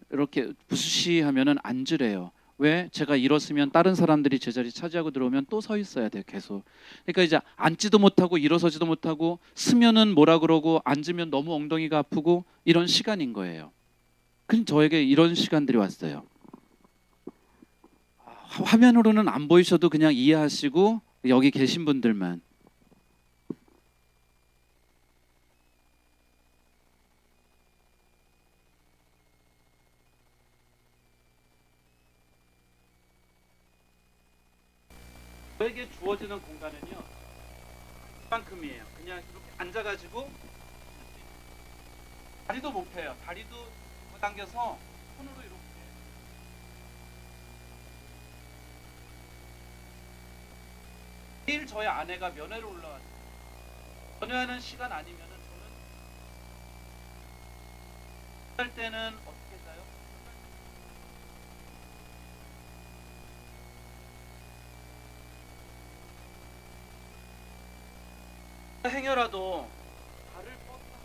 부스시 하면은 앉으래요. 왜? 제가 일었으면 다른 사람들이 제 자리 차지하고 들어오면 또 서 있어야 돼요. 계속. 그러니까 이제 앉지도 못하고 일어서지도 못하고 쓰면은 뭐라 그러고 앉으면 너무 엉덩이가 아프고 이런 시간인 거예요. 근데 저에게 이런 시간들이 왔어요. 화면으로는 안 보이셔도 그냥 이해하시고 여기 계신 분들만. 저에게 주어지는 공간은요 이만큼이에요. 그냥 이렇게 앉아가지고 다리도 못 펴요. 다리도 당겨서 손으로 이렇게. 내일 저희 아내가 면회를 올라왔어요. 면회하는 시간 아니면은 저는 할 때는 어떻게 자요? 행여라도 발을 뻗다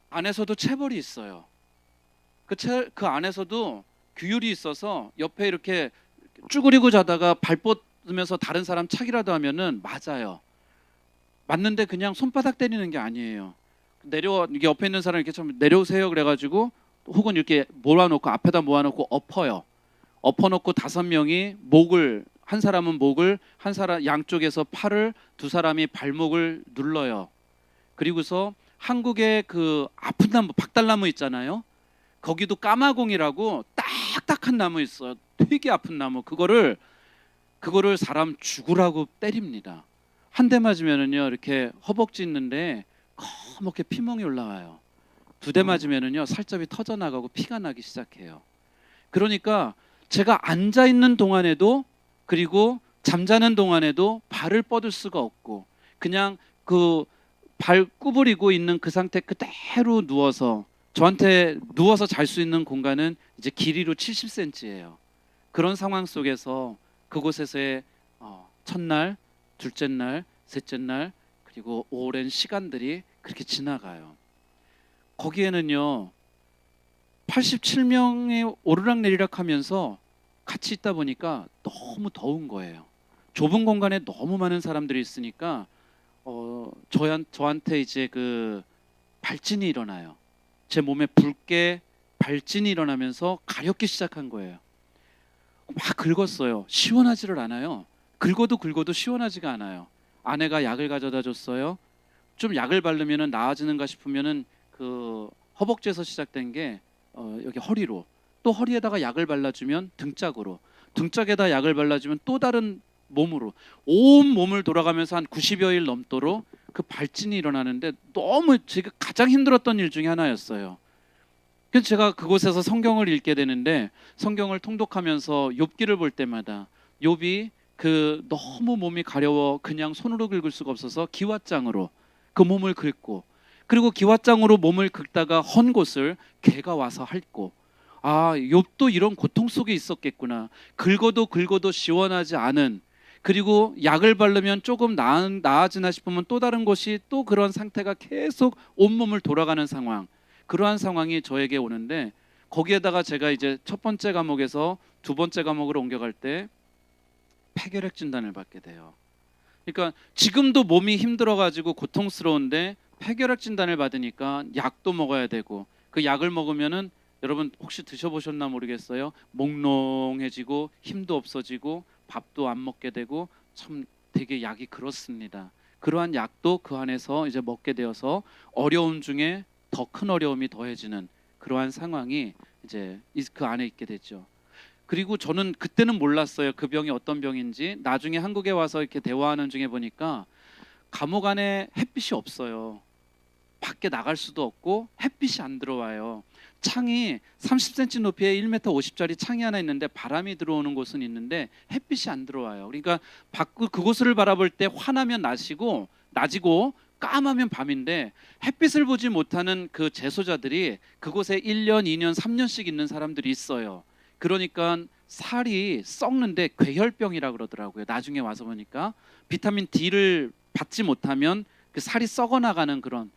안에서도 체벌이 있어요. 그 안에서도 규율이 있어서 옆에 이렇게 쭈그리고 자다가 발 뻗으면서 다른 사람 차기라도 하면은 맞아요. 맞는데 그냥 손바닥 때리는 게 아니에요. 이게 옆에 있는 사람 이렇게 좀 내려오세요 그래가지고 혹은 이렇게 몰아놓고 앞에다 모아놓고 엎어요. 엎어놓고 5명이 목을, 한 사람은 목을, 한 사람 양쪽에서 팔을, 2사람이 발목을 눌러요. 그리고서 한국의 그 아픈 나무, 박달나무 있잖아요. 거기도 까마공이라고 딱딱한 나무 있어요. 되게 아픈 나무. 그거를 사람 죽으라고 때립니다. 한 대 맞으면은요 이렇게 허벅지 있는데 검게 피멍이 올라와요. 두 대 맞으면은요 살점이 터져 나가고 피가 나기 시작해요. 그러니까 제가 앉아 있는 동안에도 그리고 잠자는 동안에도 발을 뻗을 수가 없고 그냥 그 발 구부리고 있는 그 상태 그대로 누워서 저한테 누워서 잘 수 있는 공간은 이제 길이로 70cm예요. 그런 상황 속에서 그곳에서의 첫날, 둘째 날, 셋째 날 그리고 오랜 시간들이 그렇게 지나가요. 거기에는요 87명이 오르락내리락 하면서 같이 있다 보니까 너무 더운 거예요. 좁은 공간에 너무 많은 사람들이 있으니까 저한테 이제 그 발진이 일어나요. 제 몸에 붉게 발진이 일어나면서 가렵기 시작한 거예요. 막 긁었어요. 시원하지를 않아요. 긁어도 시원하지가 않아요. 아내가 약을 가져다 줬어요. 좀 약을 바르면은 나아지는가 싶으면은 그 허벅지에서 시작된 게 여기 허리로, 또 허리에다가 약을 발라주면 등짝에다 약을 발라주면 또 다른 몸으로, 온 몸을 돌아가면서 한 90여일 넘도록 그 발진이 일어나는데 너무 제가 가장 힘들었던 일 중에 하나였어요. 그래서 제가 그곳에서 성경을 읽게 되는데 성경을 통독하면서 욥기를 볼 때마다 욥이 그 너무 몸이 가려워 그냥 손으로 긁을 수가 없어서 기왓장으로 그 몸을 긁고, 그리고 기왓장으로 몸을 긁다가 헌 곳을 개가 와서 핥고, 아 욥도 이런 고통 속에 있었겠구나. 긁어도 시원하지 않은, 그리고 약을 바르면 조금 나아지나 싶으면 또 다른 곳이 또 그런 상태가 계속 온몸을 돌아가는 상황, 그러한 상황이 저에게 오는데 거기에다가 제가 이제 첫 번째 과목에서 두 번째 과목으로 옮겨갈 때 폐결핵 진단을 받게 돼요. 그러니까 지금도 몸이 힘들어가지고 고통스러운데 폐결핵 진단을 받으니까 약도 먹어야 되고, 그 약을 먹으면은 여러분 혹시 드셔보셨나 모르겠어요. 몽롱해지고 힘도 없어지고 밥도 안 먹게 되고 참 되게 약이 그렇습니다. 그러한 약도 그 안에서 이제 먹게 되어서 어려움 중에 더 큰 어려움이 더해지는 그러한 상황이 이제 그 안에 있게 됐죠. 그리고 저는 그때는 몰랐어요. 그 병이 어떤 병인지. 나중에 한국에 와서 이렇게 대화하는 중에 보니까 감옥 안에 햇빛이 없어요. 밖에 나갈 수도 없고 햇빛이 안 들어와요. 창이 30cm 높이의 1m 50짜리 창이 하나 있는데 바람이 들어오는 곳은 있는데 햇빛이 안 들어와요. 그러니까 그곳을 바라볼 때 환하면 낮이고 까마면 밤인데 햇빛을 보지 못하는 그 재소자들이 그곳에 1년, 2년, 3년씩 있는 사람들이 있어요. 그러니까 살이 썩는데 괴혈병이라 그러더라고요. 나중에 와서 보니까 비타민 D를 받지 못하면 그 살이 썩어나가는, 그런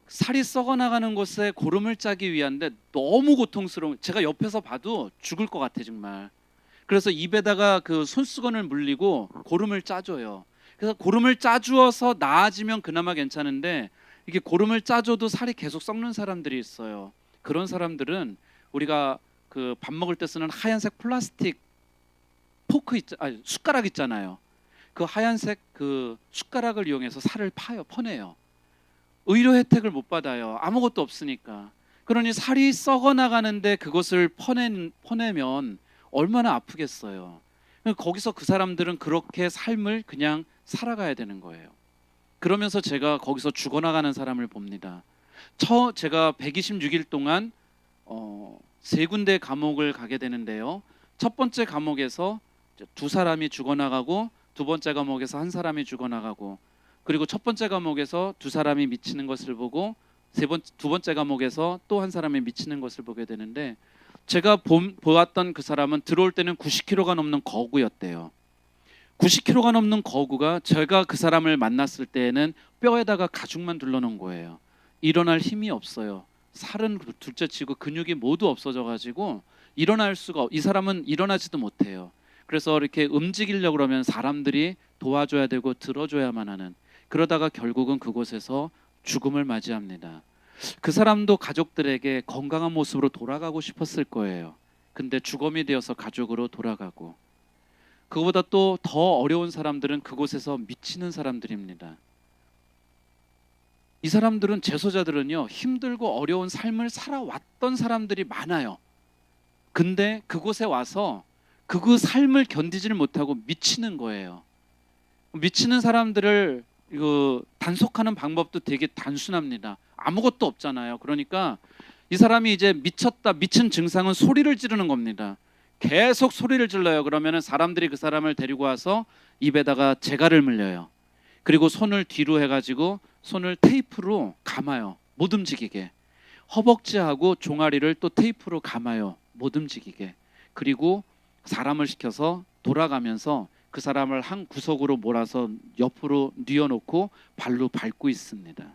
살이 썩어나가는 곳에 고름을 짜기 위한데 너무 고통스러운, 제가 옆에서 봐도 죽을 것 같아 정말. 그래서 입에다가 그 손수건을 물리고 고름을 짜줘요. 그래서 고름을 짜주어서 나아지면 그나마 괜찮은데 이게 고름을 짜줘도 살이 계속 썩는 사람들이 있어요. 그런 사람들은 우리가 그 밥 먹을 때 쓰는 하얀색 플라스틱 숟가락 있잖아요. 그 하얀색 그 숟가락을 이용해서 살을 퍼내요. 의료 혜택을 못 받아요. 아무것도 없으니까. 그러니 살이 썩어 나가는데 그것을 퍼내면 얼마나 아프겠어요. 거기서 그 사람들은 그렇게 삶을 그냥 살아가야 되는 거예요. 그러면서 제가 거기서 죽어나가는 사람을 봅니다. 제가 126일 동안 세 군데 감옥을 가게 되는데요. 첫 번째 감옥에서 두 사람이 죽어나가고, 두 번째 감옥에서 한 사람이 죽어나가고, 그리고 첫 번째 감옥에서 두 사람이 미치는 것을 보고 두 번째 감옥에서 또 한 사람이 미치는 것을 보게 되는데, 제가 보았던 그 사람은 들어올 때는 90kg가 넘는 거구였대요. 90kg가 넘는 거구가 제가 그 사람을 만났을 때에는 뼈에다가 가죽만 둘러놓은 거예요. 일어날 힘이 없어요. 살은 둘째치고 근육이 모두 없어져 가지고 이 사람은 일어나지도 못해요. 그래서 이렇게 움직이려고 그러면 사람들이 도와줘야 되고 들어줘야만 하는, 그러다가 결국은 그곳에서 죽음을 맞이합니다. 그 사람도 가족들에게 건강한 모습으로 돌아가고 싶었을 거예요. 근데 죽음이 되어서 가족으로 돌아가고, 그거보다 또 더 어려운 사람들은 그곳에서 미치는 사람들입니다. 이 이 사람들은 재소자들은요 힘들고 어려운 삶을 살아왔던 사람들이 많아요. 근데 그곳에 와서 그 삶을 견디지를 못하고 미치는 거예요. 미치는 사람들을 단속하는 방법도 되게 단순합니다. 아무것도 없잖아요. 그러니까 이 사람이 이제 미쳤다, 미친 증상은 소리를 지르는 겁니다. 계속 소리를 질러요. 그러면은 사람들이 그 사람을 데리고 와서 입에다가 재갈을 물려요. 그리고 손을 뒤로 해가지고 손을 테이프로 감아요. 못 움직이게. 허벅지하고 종아리를 또 테이프로 감아요. 못 움직이게. 그리고 사람을 시켜서 돌아가면서 그 사람을 한 구석으로 몰아서 옆으로 뉘어놓고 발로 밟고 있습니다.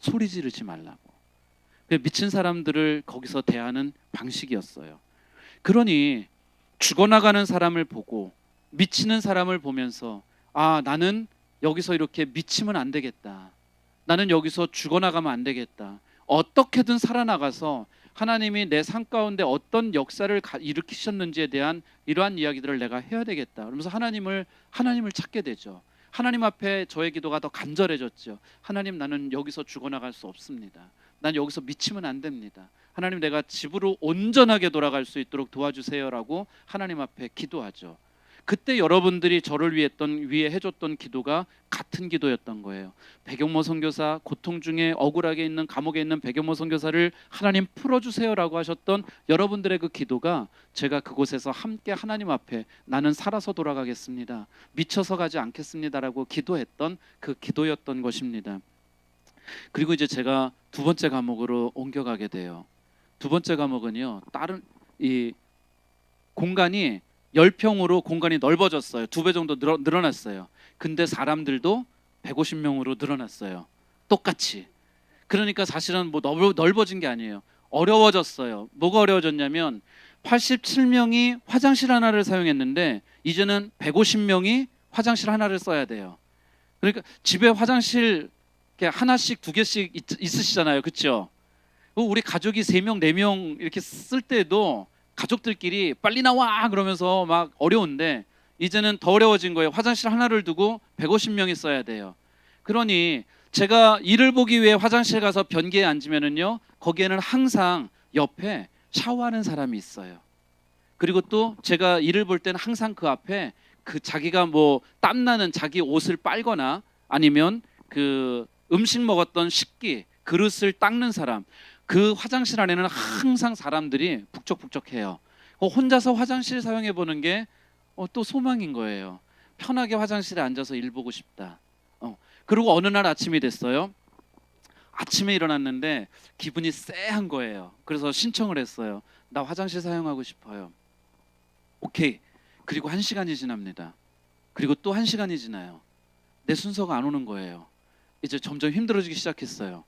소리 지르지 말라고. 미친 사람들을 거기서 대하는 방식이었어요. 그러니 죽어나가는 사람을 보고 미치는 사람을 보면서 아, 나는 여기서 이렇게 미치면 안 되겠다. 나는 여기서 죽어나가면 안 되겠다. 어떻게든 살아나가서 하나님이 내 삶 가운데 어떤 역사를 일으키셨는지에 대한 이러한 이야기들을 내가 해야 되겠다. 그러면서 하나님을 찾게 되죠. 하나님 앞에 저의 기도가 더 간절해졌죠. 하나님, 나는 여기서 죽어나갈 수 없습니다. 난 여기서 미치면 안 됩니다. 하나님, 내가 집으로 온전하게 돌아갈 수 있도록 도와주세요라고 하나님 앞에 기도하죠. 그때 여러분들이 저를 위해 해줬던 기도가 같은 기도였던 거예요. 백영모 선교사, 고통 중에 억울하게 있는 감옥에 있는 백영모 선교사를 하나님 풀어주세요라고 하셨던 여러분들의 그 기도가 제가 그곳에서 함께 하나님 앞에 나는 살아서 돌아가겠습니다, 미쳐서 가지 않겠습니다라고 기도했던 그 기도였던 것입니다. 그리고 이제 제가 두 번째 감옥으로 옮겨가게 돼요. 두 번째 감옥은요, 다른 이 공간이 10평으로 공간이 넓어졌어요. 2배 정도 늘어났어요. 근데 사람들도 150명으로 늘어났어요. 똑같이. 그러니까 사실은 뭐 넓어진 게 아니에요. 어려워졌어요. 뭐가 어려워졌냐면 87명이 화장실 하나를 사용했는데 이제는 150명이 화장실 하나를 써야 돼요. 그러니까 집에 화장실 이렇게 하나씩 2개씩 있으시잖아요. 그렇죠? 우리 가족이 3명, 4명 이렇게 쓸 때도 가족들끼리 빨리 나와 그러면서 막 어려운데 이제는 더 어려워진 거예요. 화장실 하나를 두고 150명이 써야 돼요. 그러니 제가 일을 보기 위해 화장실 가서 변기에 앉으면은요, 거기에는 항상 옆에 샤워하는 사람이 있어요. 그리고 또 제가 일을 볼 때는 항상 그 앞에 그 자기가 뭐 땀나는 자기 옷을 빨거나 아니면 그 음식 먹었던 식기, 그릇을 닦는 사람, 그 화장실 안에는 항상 사람들이 북적북적해요. 혼자서 화장실 사용해 보는 게 또 소망인 거예요. 편하게 화장실에 앉아서 일 보고 싶다. 그리고 어느 날 아침이 됐어요. 아침에 일어났는데 기분이 쎄한 거예요. 그래서 신청을 했어요. 나 화장실 사용하고 싶어요. 오케이. 그리고 1시간이 지납니다. 그리고 또 1시간이 지나요. 내 순서가 안 오는 거예요. 이제 점점 힘들어지기 시작했어요.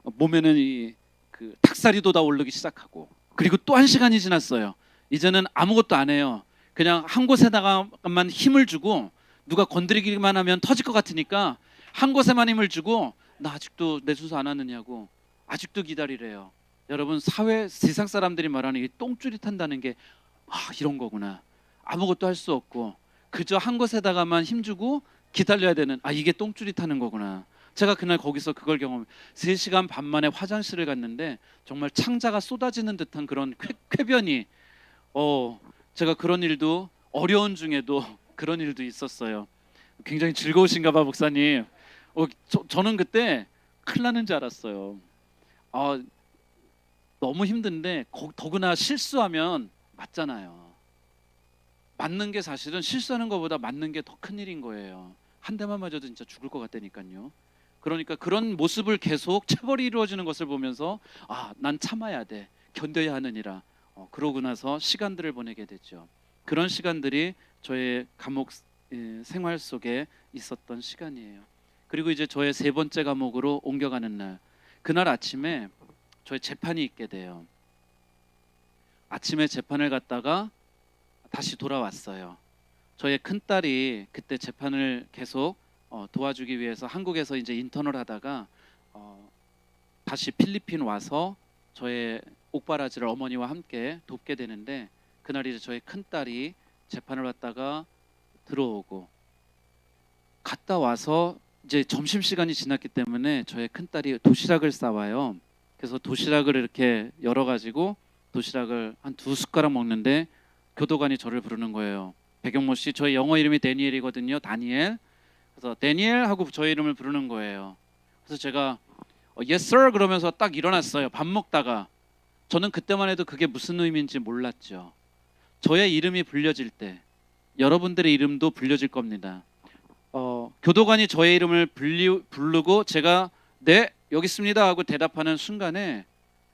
몸에는 그 닭살이 돋아오르기 시작하고, 그리고 또 1시간이 지났어요. 이제는 아무것도 안 해요. 그냥 한 곳에다가만 힘을 주고 누가 건드리기만 하면 터질 것 같으니까 한 곳에만 힘을 주고 나 아직도 내 순서 안 왔느냐고 아직도 기다리래요. 여러분, 세상 사람들이 말하는 이 똥줄이 탄다는 게 이런 거구나. 아무것도 할 수 없고 그저 한 곳에다가만 힘주고 기다려야 되는 이게 똥줄이 타는 거구나. 제가 그날 거기서 그걸 3시간 반 만에 화장실을 갔는데 정말 창자가 쏟아지는 듯한 그런 쾌변이 제가 그런 일도, 어려운 중에도 그런 일도 있었어요. 굉장히 즐거우신가 봐, 목사님. 저는 그때 큰일 나는 줄 알았어요. 너무 힘든데 더구나 실수하면 맞잖아요. 맞는 게 사실은 실수하는 것보다 맞는 게 더 큰일인 거예요. 한 대만 맞아도 진짜 죽을 것 같다니까요. 그러니까 그런 모습을 계속 체벌이 이루어지는 것을 보면서 난 참아야 돼, 견뎌야 하느니라. 그러고 나서 시간들을 보내게 됐죠. 그런 시간들이 저의 감옥 생활 속에 있었던 시간이에요. 그리고 이제 저의 3번째 감옥으로 옮겨가는 날, 그날 아침에 저의 재판이 있게 돼요. 아침에 재판을 갔다가 다시 돌아왔어요. 저의 큰딸이 그때 재판을 계속 도와주기 위해서 한국에서 이제 인턴을 하다가 다시 필리핀 와서 저의 옥바라지를 어머니와 함께 돕게 되는데, 그날 이제 저의 큰딸이 재판을 왔다가 들어오고, 갔다 와서 이제 점심 시간이 지났기 때문에 저의 큰 딸이 도시락을 싸와요. 그래서 도시락을 이렇게 열어 가지고 도시락을 한 두 숟가락 먹는데 교도관이 저를 부르는 거예요. 백영모 씨, 저의 영어 이름이 데니엘이거든요. 다니엘. 그래서 데니엘 하고 저의 이름을 부르는 거예요. 그래서 제가 yes sir 그러면서 딱 일어났어요. 밥 먹다가. 저는 그때만 해도 그게 무슨 의미인지 몰랐죠. 저의 이름이 불려질 때 여러분들의 이름도 불려질 겁니다. 교도관이 저의 이름을 부르고 제가 네 여기 있습니다 하고 대답하는 순간에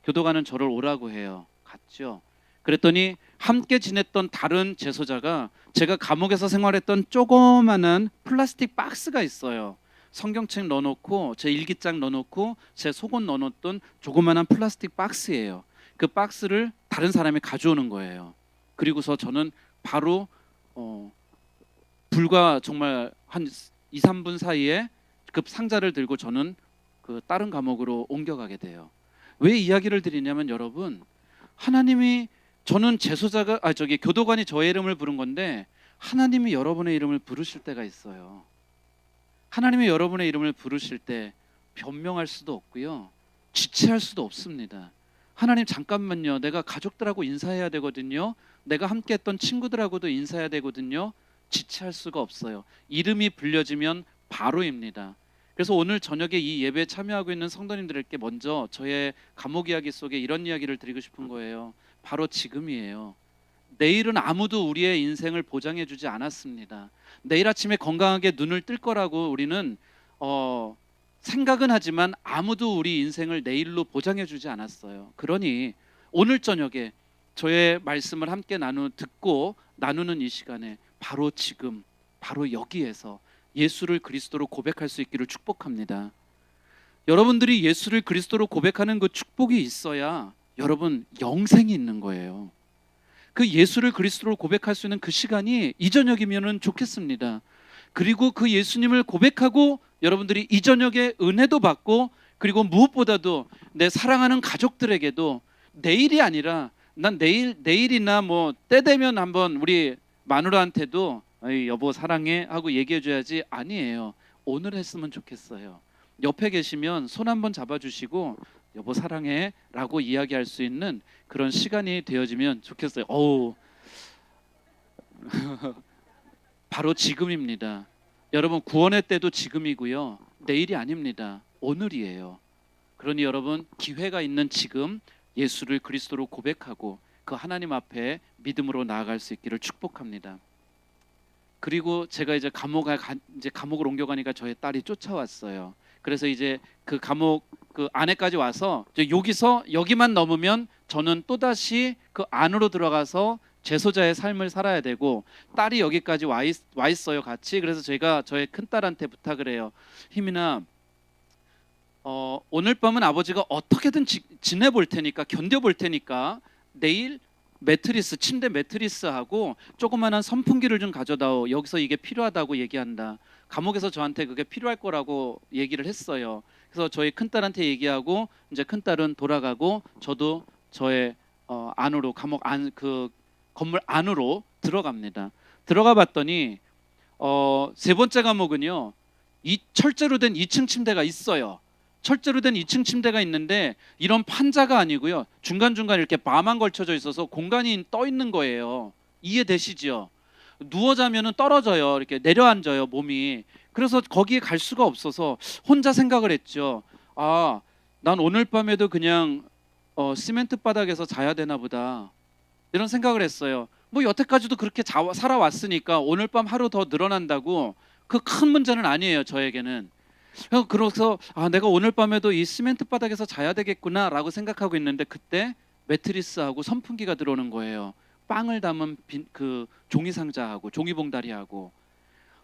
교도관은 저를 오라고 해요. 갔죠. 그랬더니 함께 지냈던 다른 재소자가 제가 감옥에서 생활했던 조그만한 플라스틱 박스가 있어요. 성경책 넣어놓고 제 일기장 넣어놓고 제 속옷 넣어놓던 조그만한 플라스틱 박스예요. 그 박스를 다른 사람이 가져오는 거예요. 그리고서 저는 바로 불과 정말 한 2, 3분 사이에 그 상자를 들고 저는 그 다른 감옥으로 옮겨가게 돼요. 왜 이야기를 드리냐면 여러분, 하나님이 저는 재소자가 교도관이 저의 이름을 부른 건데 하나님이 여러분의 이름을 부르실 때가 있어요. 하나님이 여러분의 이름을 부르실 때 변명할 수도 없고요. 지체할 수도 없습니다. 하나님 잠깐만요. 내가 가족들하고 인사해야 되거든요. 내가 함께했던 친구들하고도 인사해야 되거든요. 지체할 수가 없어요. 이름이 불려지면 바로입니다. 그래서 오늘 저녁에 이 예배에 참여하고 있는 성도님들에게 먼저 저의 감옥 이야기 속에 이런 이야기를 드리고 싶은 거예요. 바로 지금이에요. 내일은 아무도 우리의 인생을 보장해 주지 않았습니다. 내일 아침에 건강하게 눈을 뜰 거라고 우리는 생각은 하지만 아무도 우리 인생을 내일로 보장해 주지 않았어요. 그러니 오늘 저녁에 저의 말씀을 함께 듣고 나누는 이 시간에 바로 지금 바로 여기에서 예수를 그리스도로 고백할 수 있기를 축복합니다. 여러분들이 예수를 그리스도로 고백하는 그 축복이 있어야 여러분 영생이 있는 거예요. 그 예수를 그리스도로 고백할 수 있는 그 시간이 이 저녁이면은 좋겠습니다. 그리고 그 예수님을 고백하고 여러분들이 이 저녁에 은혜도 받고 그리고 무엇보다도 내 사랑하는 가족들에게도 내일이 아니라 난 내일이나 뭐 때 되면 한번 우리 마누라한테도 여보 사랑해 하고 얘기해 줘야지 아니에요. 오늘 했으면 좋겠어요. 옆에 계시면 손 한번 잡아주시고 여보 사랑해 라고 이야기할 수 있는 그런 시간이 되어지면 좋겠어요. 바로 지금입니다. 여러분 구원의 때도 지금이고요. 내일이 아닙니다. 오늘이에요. 그러니 여러분 기회가 있는 지금 예수를 그리스도로 고백하고 그 하나님 앞에 믿음으로 나아갈 수 있기를 축복합니다. 그리고 제가 이제 감옥을 옮겨가니까 저의 딸이 쫓아왔어요. 그래서 이제 그 감옥 그 안에까지 와서 여기만 넘으면 저는 또다시 그 안으로 들어가서 재소자의 삶을 살아야 되고 딸이 여기까지 와 있어요 같이. 그래서 제가 저의 큰딸한테 부탁을 해요. 희민아 오늘 밤은 아버지가 어떻게든 지내볼 테니까 견뎌볼 테니까 내일 침대 매트리스하고 조그만한 선풍기를 좀 가져다오. 여기서 이게 필요하다고 얘기한다. 감옥에서 저한테 그게 필요할 거라고 얘기를 했어요. 그래서 저희 큰딸한테 얘기하고 이제 큰딸은 돌아가고 저도 저의 안으로 감옥 안 그 건물 안으로 들어갑니다. 들어가 봤더니 세 번째 감옥은요. 철제로 된 2층 침대가 있어요. 철제로 된 2층 침대가 있는데 이런 판자가 아니고요. 중간중간 이렇게 바만 걸쳐져 있어서 공간이 떠 있는 거예요. 이해되시죠? 누워 자면은 떨어져요. 이렇게 내려앉아요, 몸이. 그래서 거기에 갈 수가 없어서 혼자 생각을 했죠. 난 오늘 밤에도 그냥 시멘트 바닥에서 자야 되나 보다. 이런 생각을 했어요. 뭐 여태까지도 그렇게 살아왔으니까 오늘 밤 하루 더 늘어난다고 그 큰 문제는 아니에요, 저에게는. 그래서 내가 오늘 밤에도 이 시멘트 바닥에서 자야 되겠구나라고 생각하고 있는데 그때 매트리스하고 선풍기가 들어오는 거예요. 빵을 담은 그 종이 상자하고 종이 봉다리하고.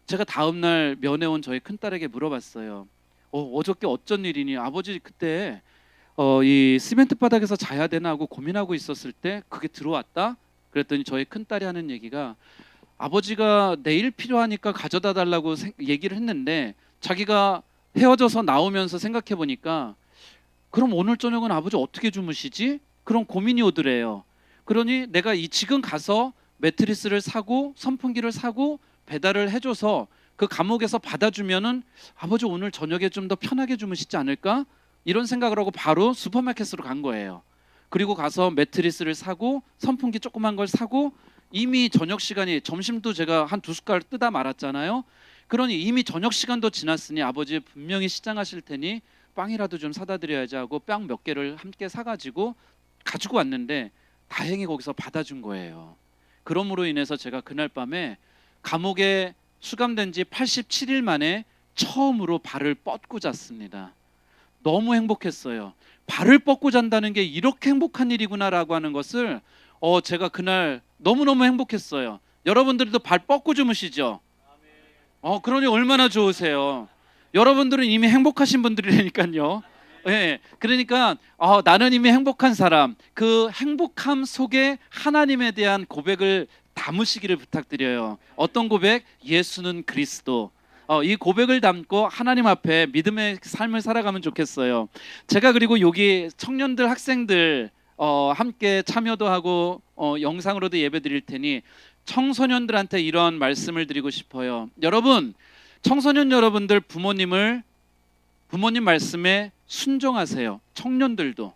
제가 다음 날 면회 온 저희 큰딸에게 물어봤어요. 어저께 어쩐 일이니? 아버지 그때 이 시멘트 바닥에서 자야 되나 하고 고민하고 있었을 때 그게 들어왔다? 그랬더니 저희 큰딸이 하는 얘기가 아버지가 내일 필요하니까 가져다 달라고 얘기를 했는데 자기가 헤어져서 나오면서 생각해 보니까 그럼 오늘 저녁은 아버지 어떻게 주무시지? 그런 고민이 오더래요. 그러니 내가 지금 가서 매트리스를 사고 선풍기를 사고 배달을 해줘서 그 감옥에서 받아주면은 아버지 오늘 저녁에 좀 더 편하게 주무시지 않을까? 이런 생각을 하고 바로 슈퍼마켓으로 간 거예요. 그리고 가서 매트리스를 사고 선풍기 조그만 걸 사고, 이미 저녁 시간이, 점심도 제가 한 두 숟갈 뜨다 말았잖아요. 그러니 이미 저녁 시간도 지났으니 아버지 분명히 시장하실 테니 빵이라도 좀 사다 드려야지 하고 빵 몇 개를 함께 사가지고 가지고 왔는데 다행히 거기서 받아준 거예요. 그러므로 인해서 제가 그날 밤에 감옥에 수감된 지 87일 만에 처음으로 발을 뻗고 잤습니다. 너무 행복했어요. 발을 뻗고 잔다는 게 이렇게 행복한 일이구나라고 하는 것을 제가 그날 너무너무 행복했어요. 여러분들도 발 뻗고 주무시죠? 그러니 얼마나 좋으세요. 여러분들은 이미 행복하신 분들이라니까요. 예, 그러니까 나는 이미 행복한 사람, 그 행복함 속에 하나님에 대한 고백을 담으시기를 부탁드려요. 어떤 고백? 예수는 그리스도. 이 고백을 담고 하나님 앞에 믿음의 삶을 살아가면 좋겠어요. 제가 그리고 여기 청년들, 학생들 함께 참여도 하고 영상으로도 예배 드릴 테니 청소년들한테 이런 말씀을 드리고 싶어요. 여러분, 청소년 여러분들 부모님 말씀에 순종하세요. 청년들도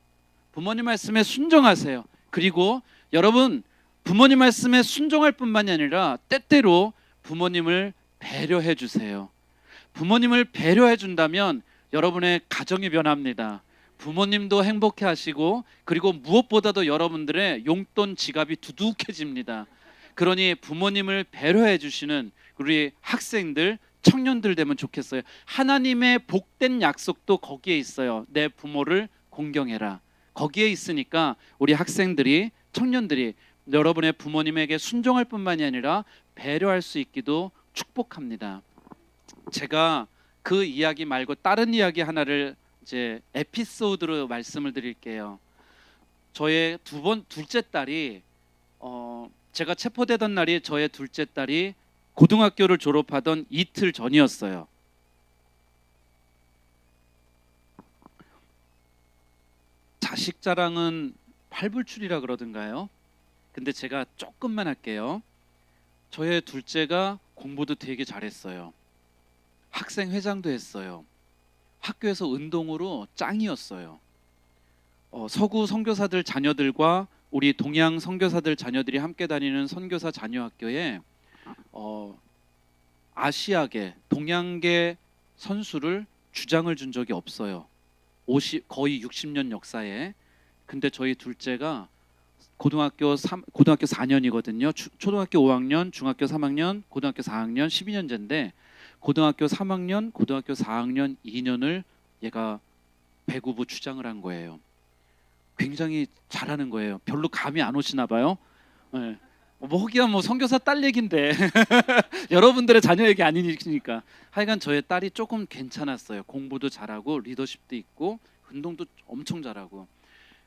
부모님 말씀에 순종하세요. 그리고 여러분, 부모님 말씀에 순종할 뿐만이 아니라 때때로 부모님을 배려해 주세요. 부모님을 배려해 준다면 여러분의 가정이 변합니다. 부모님도 행복해 하시고, 그리고 무엇보다도 여러분들의 용돈 지갑이 두둑해집니다. 그러니 부모님을 배려해 주시는 우리 학생들, 청년들 되면 좋겠어요. 하나님의 복된 약속도 거기에 있어요. 내 부모를 공경해라. 거기에 있으니까 우리 학생들이, 청년들이 여러분의 부모님에게 순종할 뿐만이 아니라 배려할 수 있기도 축복합니다. 제가 그 이야기 말고 다른 이야기 하나를 이제 에피소드로 말씀을 드릴게요. 저의 둘째 딸이 제가 체포되던 날이 저의 둘째 딸이 고등학교를 졸업하던 이틀 전이었어요. 자식 자랑은 팔불출이라 그러던가요? 근데 제가 조금만 할게요. 저의 둘째가 공부도 되게 잘했어요. 학생 회장도 했어요. 학교에서 운동으로 짱이었어요. 서구 선교사들 자녀들과 우리 동양 선교사들 자녀들이 함께 다니는 선교사 자녀학교에 아시아계, 동양계 선수를 주장을 준 적이 없어요. 거의 60년 역사에. 근데 저희 둘째가 고등학교 4년이거든요. 초등학교 5학년, 중학교 3학년, 고등학교 4학년 12년제인데 고등학교 3학년, 고등학교 4학년 2년을 얘가 배구부 주장을 한 거예요. 굉장히 잘하는 거예요. 별로 감이 안 오시나 봐요. 네. 뭐기야 뭐 선교사 딸 얘긴데 여러분들의 자녀 얘기 아니니까. 하여간 저의 딸이 조금 괜찮았어요. 공부도 잘하고 리더십도 있고 운동도 엄청 잘하고.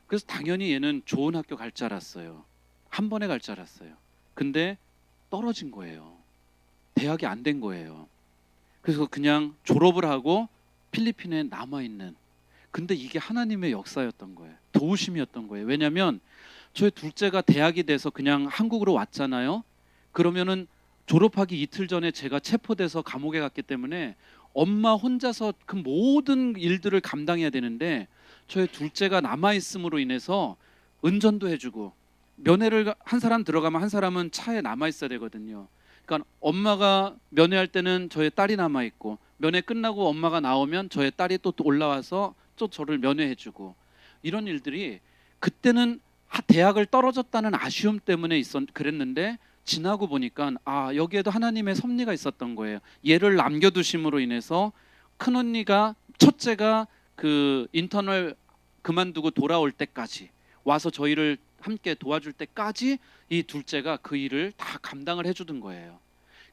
그래서 당연히 얘는 좋은 학교 갈 줄 알았어요. 한 번에 갈 줄 알았어요. 근데 떨어진 거예요. 대학이 안 된 거예요. 그래서 그냥 졸업을 하고 필리핀에 남아있는. 근데 이게 하나님의 역사였던 거예요. 도우심이었던 거예요. 왜냐하면 저희 둘째가 대학이 돼서 그냥 한국으로 왔잖아요. 그러면은 졸업하기 이틀 전에 제가 체포돼서 감옥에 갔기 때문에 엄마 혼자서 그 모든 일들을 감당해야 되는데 저희 둘째가 남아있음으로 인해서 운전도 해주고, 면회를 한 사람 들어가면 한 사람은 차에 남아있어야 되거든요. 그러니까 엄마가 면회할 때는 저희 딸이 남아있고, 면회 끝나고 엄마가 나오면 저희 딸이 또 올라와서 또 저를 면회해주고, 이런 일들이 그때는 대학을 떨어졌다는 아쉬움 때문에 그랬는데 지나고 보니까 여기에도 하나님의 섭리가 있었던 거예요. 얘를 남겨두심으로 인해서 큰언니가, 첫째가 그 인턴을 그만두고 돌아올 때까지, 와서 저희를 함께 도와줄 때까지 이 둘째가 그 일을 다 감당을 해주던 거예요.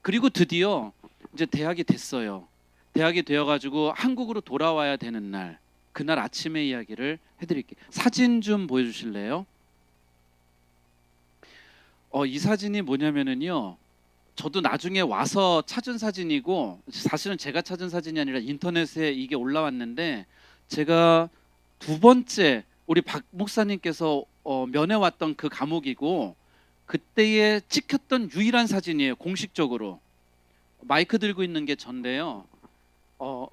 그리고 드디어 이제 대학이 됐어요. 대학이 되어가지고 한국으로 돌아와야 되는 날, 그날 아침의 이야기를 해드릴게요. 사진 좀 보여주실래요? 이 사진이 뭐냐면은요, 저도 나중에 와서 찾은 사진이고, 사실은 제가 찾은 사진이 아니라 인터넷에 이게 올라왔는데, 제가 두 번째 우리 박 목사님께서 면회 왔던 그 감옥이고, 그때에 찍혔던 유일한 사진이에요. 공식적으로. 마이크 들고 있는 게 전데요.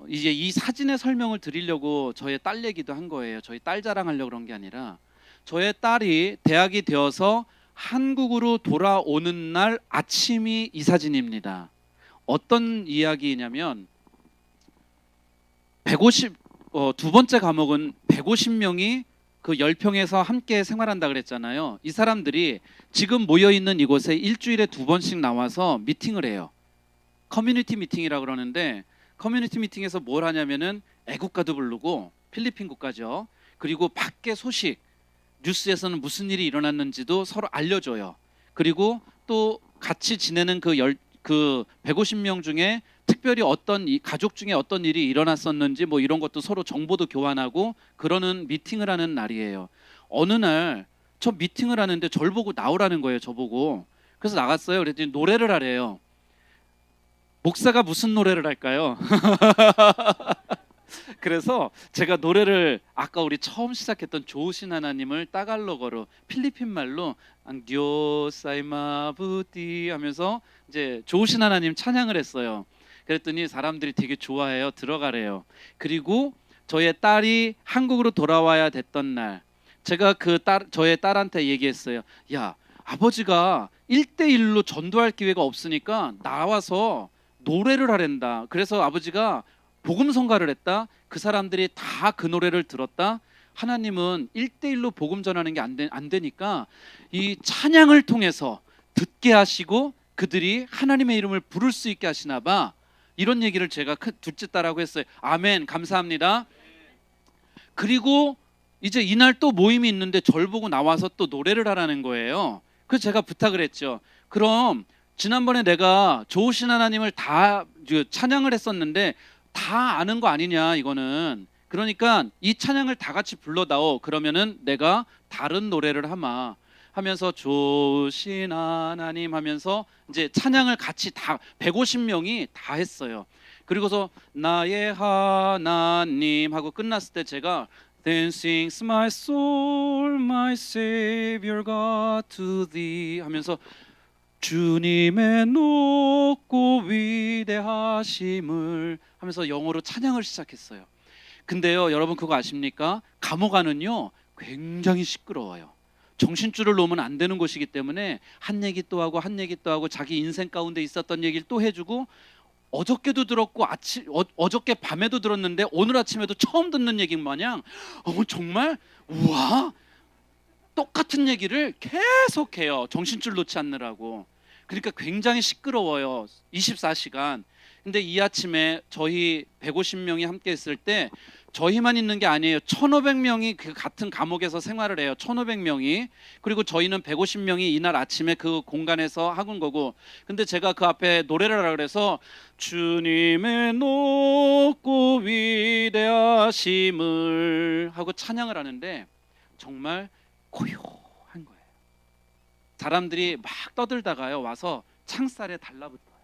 이제 이 사진의 설명을 드리려고 저의 딸 얘기도 한 거예요. 저희 딸 자랑하려고 그런 게 아니라 저의 딸이 대학이 되어서 한국으로 돌아오는 날 아침이 이 사진입니다. 어떤 이야기냐면 150 두 번째 과목은 150명이 그 10평에서 함께 생활한다 그랬잖아요. 이 사람들이 지금 모여 있는 이곳에 일주일에 2번씩 나와서 미팅을 해요. 커뮤니티 미팅이라 그러는데 커뮤니티 미팅에서 뭘 하냐면은 애국가도 부르고 필리핀 국가죠. 그리고 밖에 소식 뉴스에서는 무슨 일이 일어났는지도 서로 알려줘요. 그리고 또 같이 지내는 그 150명 중에 특별히 어떤 이 가족 중에 어떤 일이 일어났었는지 뭐 이런 것도 서로 정보도 교환하고 그러는 미팅을 하는 날이에요. 어느 날 저 미팅을 하는데 저를 보고 나오라는 거예요. 저보고. 그래서 나갔어요. 그랬더니 노래를 하래요. 목사가 무슨 노래를 할까요? 그래서 제가 노래를 아까 우리 처음 시작했던 좋으신 하나님을 따갈로거로 필리핀 말로 앙디오 사이마부디 하면서 이제 좋으신 하나님 찬양을 했어요. 그랬더니 사람들이 되게 좋아해요. 들어가래요. 그리고 저의 딸이 한국으로 돌아와야 됐던 날 제가 저의 딸한테 얘기했어요. 야, 아버지가 1대1로 전도할 기회가 없으니까 나와서 노래를 하랜다. 그래서 아버지가 복음 선가를 했다. 그 사람들이 다 그 노래를 들었다. 하나님은 1대1로 복음 전하는 게 안 되니까 이 찬양을 통해서 듣게 하시고 그들이 하나님의 이름을 부를 수 있게 하시나 봐. 이런 얘기를 제가 둘째 딸하고 했어요. 아멘, 감사합니다. 그리고 이제 이날 또 모임이 있는데 절 보고 나와서 또 노래를 하라는 거예요. 그래서 제가 부탁을 했죠. 그럼 지난번에 내가 좋으신 하나님을 다 찬양을 했었는데 다 아는 거 아니냐 이거는. 그러니까 이 찬양을 다 같이 불러다오. 그러면은 내가 다른 노래를 하면서 좋으신 하나님 하면서 이제 찬양을 같이 다 150명이 다 했어요. 그리고서 나의 하나님 하고 끝났을 때 제가 Then sings my soul, my Savior God to thee 하면서 주님의 높고 위대하심을 하면서 영어로 찬양을 시작했어요. 근데요, 여러분 그거 아십니까? 감옥안은요 굉장히 시끄러워요. 정신줄을 놓으면 안 되는 곳이기 때문에 한 얘기 또 하고 한 얘기 또 하고 자기 인생 가운데 있었던 얘기를 또 해주고 어저께도 들었고 어저께 밤에도 들었는데 오늘 아침에도 처음 듣는 얘기 마냥 정말 우와 똑같은 얘기를 계속해요. 정신줄 놓지 않느라고. 그러니까 굉장히 시끄러워요. 24시간. 근데 이 아침에 저희 150명이 함께 있을 때 저희만 있는 게 아니에요. 1,500명이 그 같은 감옥에서 생활을 해요. 1,500명이. 그리고 저희는 150명이 이날 아침에 그 공간에서 하는 거고. 근데 제가 그 앞에 노래를 하라 그래서 주님의 높고 위대하심을 하고 찬양을 하는데 정말 고요한 거예요. 사람들이 막 떠들다가요 와서 창살에 달라붙어요.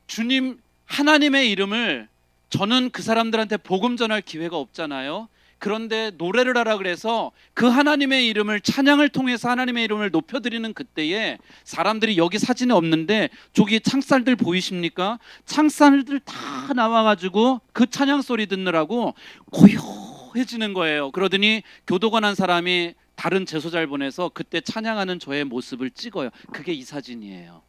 주님 하나님의 이름을 저는 그 사람들한테 복음 전할 기회가 없잖아요. 그런데 노래를 하라 그래서 그 하나님의 이름을 찬양을 통해서 하나님의 이름을 높여드리는 그때에 사람들이 여기 사진에 없는데 저기 창살들 보이십니까? 창살들 다 나와가지고 그 찬양 소리 듣느라고 고요해지는 거예요. 그러더니 교도관 한 사람이 다른 제소자를 보내서 그때 찬양하는 저의 모습을 찍어요. 그게 이 사진이에요.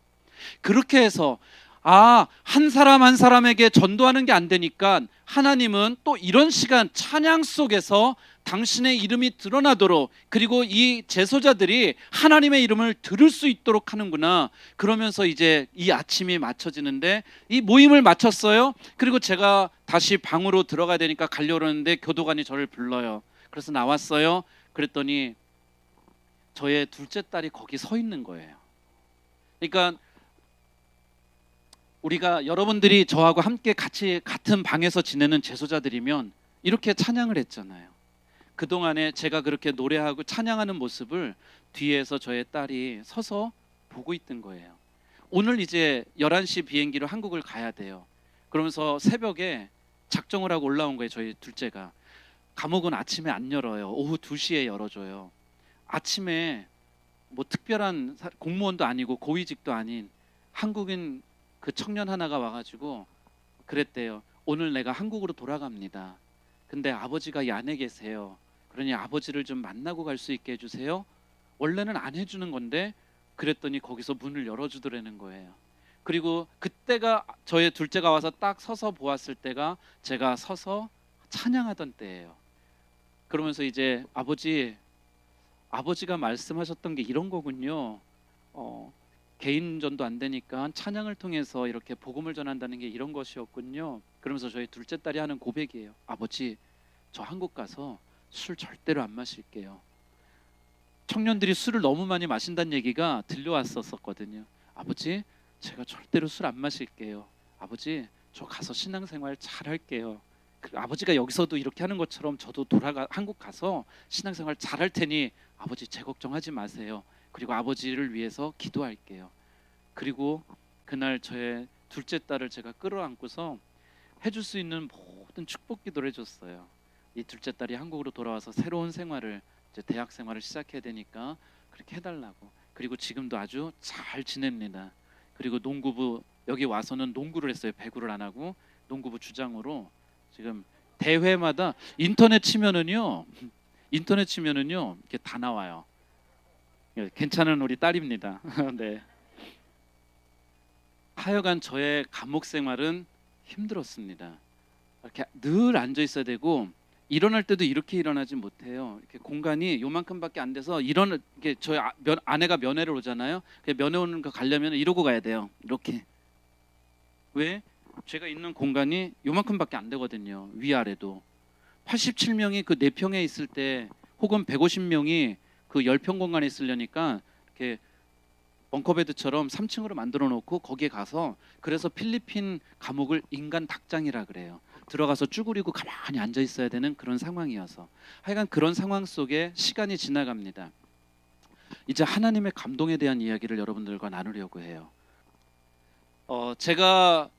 그렇게 해서 한 사람 한 사람에게 전도하는 게 안 되니까 하나님은 또 이런 시간 찬양 속에서 당신의 이름이 드러나도록 그리고 이 제소자들이 하나님의 이름을 들을 수 있도록 하는구나. 그러면서 이제 이 아침이 맞춰지는데 이 모임을 마쳤어요. 그리고 제가 다시 방으로 들어가야 되니까 가려고 그러는데 교도관이 저를 불러요. 그래서 나왔어요. 그랬더니 저의 둘째 딸이 거기 서 있는 거예요. 그러니까 우리가 여러분들이 저하고 함께 같이 같은 방에서 지내는 제소자들이면 이렇게 찬양을 했잖아요. 그동안에 제가 그렇게 노래하고 찬양하는 모습을 뒤에서 저의 딸이 서서 보고 있던 거예요. 오늘 이제 11시 비행기로 한국을 가야 돼요. 그러면서 새벽에 작정을 하고 올라온 거예요. 저희 둘째가. 감옥은 아침에 안 열어요. 오후 2시에 열어줘요. 아침에 뭐 특별한 공무원도 아니고 고위직도 아닌 한국인 그 청년 하나가 와가지고 그랬대요. 오늘 내가 한국으로 돌아갑니다. 근데 아버지가 이 안에 계세요. 그러니 아버지를 좀 만나고 갈 수 있게 해주세요. 원래는 안 해주는 건데 그랬더니 거기서 문을 열어주더라는 거예요. 그리고 그때가 저의 둘째가 와서 딱 서서 보았을 때가 제가 서서 찬양하던 때예요. 그러면서 이제 아버지가 말씀하셨던 게 이런 거군요. 개인전도 안 되니까 찬양을 통해서 이렇게 복음을 전한다는 게 이런 것이었군요. 그러면서 저희 둘째 딸이 하는 고백이에요. 아버지, 저 한국 가서 술 절대로 안 마실게요. 청년들이 술을 너무 많이 마신다는 얘기가 들려왔었거든요. 아버지, 제가 절대로 술 안 마실게요. 아버지, 저 가서 신앙생활 잘 할게요. 아버지가 여기서도 이렇게 하는 것처럼 저도 한국 가서 신앙생활 잘 할 테니 아버지 제 걱정하지 마세요. 그리고 아버지를 위해서 기도할게요. 그리고 그날 저의 둘째 딸을 제가 끌어안고서 해줄 수 있는 모든 축복 기도를 해줬어요. 이 둘째 딸이 한국으로 돌아와서 새로운 생활을, 이제 대학 생활을 시작해야 되니까 그렇게 해달라고. 그리고 지금도 아주 잘 지냅니다. 그리고 농구부, 여기 와서는 농구를 했어요. 배구를 안 하고 농구부 주장으로 지금 대회마다 인터넷 치면은요 이렇게 다 나와요. 괜찮은 우리 딸입니다. 네. 하여간 저의 감옥 생활은 힘들었습니다. 이렇게 늘 앉아 있어야 되고 일어날 때도 이렇게 일어나지 못해요. 이렇게 공간이 요만큼밖에 안 돼서 이게 저희 아내가 면회를 오잖아요. 면회 오는 거 가려면 이러고 가야 돼요. 이렇게. 왜? 제가 있는 공간이 요만큼밖에 안 되거든요. 위아래도. 87명이 그 4평에 있을 때 혹은 150명이 그 10평 공간에 있으려니까 이렇게 벙커베드처럼 3층으로 만들어 놓고 거기에 가서, 그래서 필리핀 감옥을 인간 닭장이라 그래요. 들어가서 쭈그리고 가만히 앉아 있어야 되는 그런 상황이어서, 하여간 그런 상황 속에 시간이 지나갑니다. 이제 하나님의 감동에 대한 이야기를 여러분들과 나누려고 해요. 제가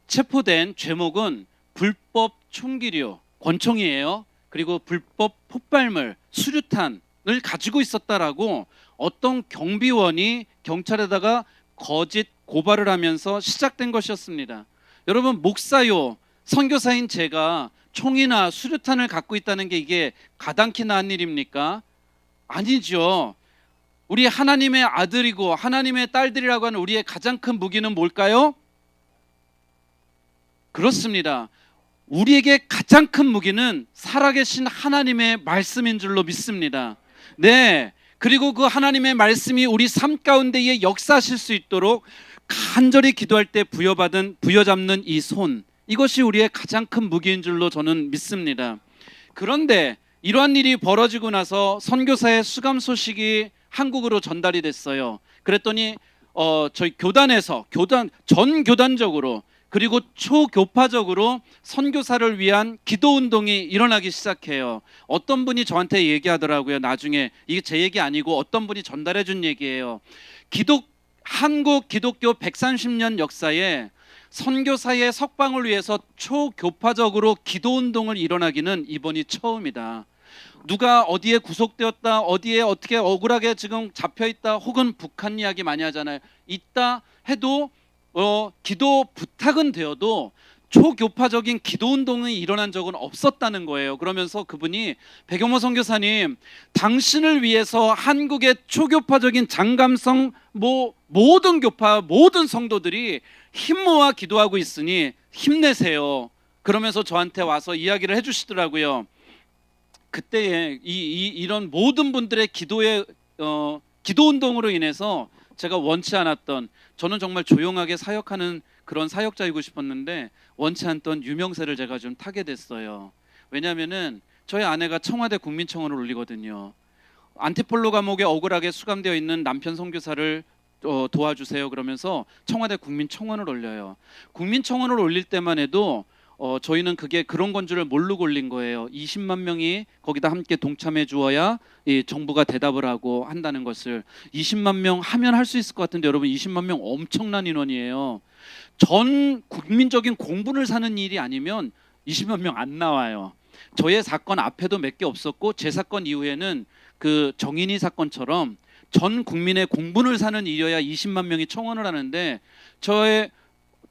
체포된 죄목은 불법 총기류, 권총이에요. 그리고 불법 폭발물, 수류탄을 가지고 있었다라고 어떤 경비원이 경찰에다가 거짓 고발을 하면서 시작된 것이었습니다. 여러분, 목사요, 선교사인 제가 총이나 수류탄을 갖고 있다는 게 이게 가당키나 한 일입니까? 아니죠. 우리 하나님의 아들이고 하나님의 딸들이라고 하는 우리의 가장 큰 무기는 뭘까요? 그렇습니다. 우리에게 가장 큰 무기는 살아계신 하나님의 말씀인 줄로 믿습니다. 네. 그리고 그 하나님의 말씀이 우리 삶 가운데에 역사하실 수 있도록 간절히 기도할 때 부여잡는 이 손, 이것이 우리의 가장 큰 무기인 줄로 저는 믿습니다. 그런데 이러한 일이 벌어지고 나서 선교사의 수감 소식이 한국으로 전달이 됐어요. 그랬더니 저희 교단에서 전 교단적으로 그리고 초교파적으로 선교사를 위한 기도운동이 일어나기 시작해요. 어떤 분이 저한테 얘기하더라고요. 나중에 이게 제 얘기 아니고 어떤 분이 전달해 준 얘기예요. 한국 기독교 130년 역사에 선교사의 석방을 위해서 초교파적으로 기도운동을 일어나기는 이번이 처음이다. 누가 어디에 구속되었다, 어디에 어떻게 억울하게 지금 잡혀있다, 혹은 북한 이야기 많이 하잖아요. 있다 해도 기도 부탁은 되어도 초교파적인 기도운동이 일어난 적은 없었다는 거예요. 그러면서 그분이, 백영모 선교사님, 당신을 위해서 한국의 초교파적인 장감성 모든 교파, 모든 성도들이 힘 모아 기도하고 있으니 힘내세요. 그러면서 저한테 와서 이야기를 해주시더라고요. 그때에 이런 모든 분들의 기도운동으로 인해서 제가 원치 않았던, 저는 정말 조용하게 사역하는 그런 사역자이고 싶었는데 원치 않던 유명세를 제가 좀 타게 됐어요. 왜냐하면은 저희 아내가 청와대 국민청원을 올리거든요. 안티폴로 감옥에 억울하게 수감되어 있는 남편 선교사를 도와주세요 그러면서 청와대 국민청원을 올려요. 국민청원을 올릴 때만 해도 저희는 그게 그런 건 줄을 모르고 올린 거예요. 20만 명이 거기다 함께 동참해 주어야 이 정부가 대답을 하고 한다는 것을. 20만 명 하면 할 수 있을 것 같은데 여러분, 20만 명 엄청난 인원이에요. 전 국민적인 공분을 사는 일이 아니면 20만 명 안 나와요. 저의 사건 앞에도 몇 개 없었고 제 사건 이후에는 그 정인이 사건처럼 전 국민의 공분을 사는 일이어야 20만 명이 청원을 하는데 저의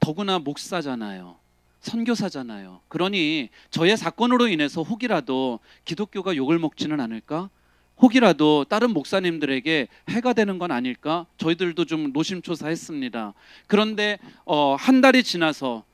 더구나 목사잖아요. 선교사잖아요. 그러니 저의 사건으로 인해서 혹이라도 기독교가 욕을 먹지는 않을까? 혹이라도 다른 목사님들에게 해가 되는 건 아닐까? 저희들도 좀 노심초사했습니다. 그런데 한 달이 지나서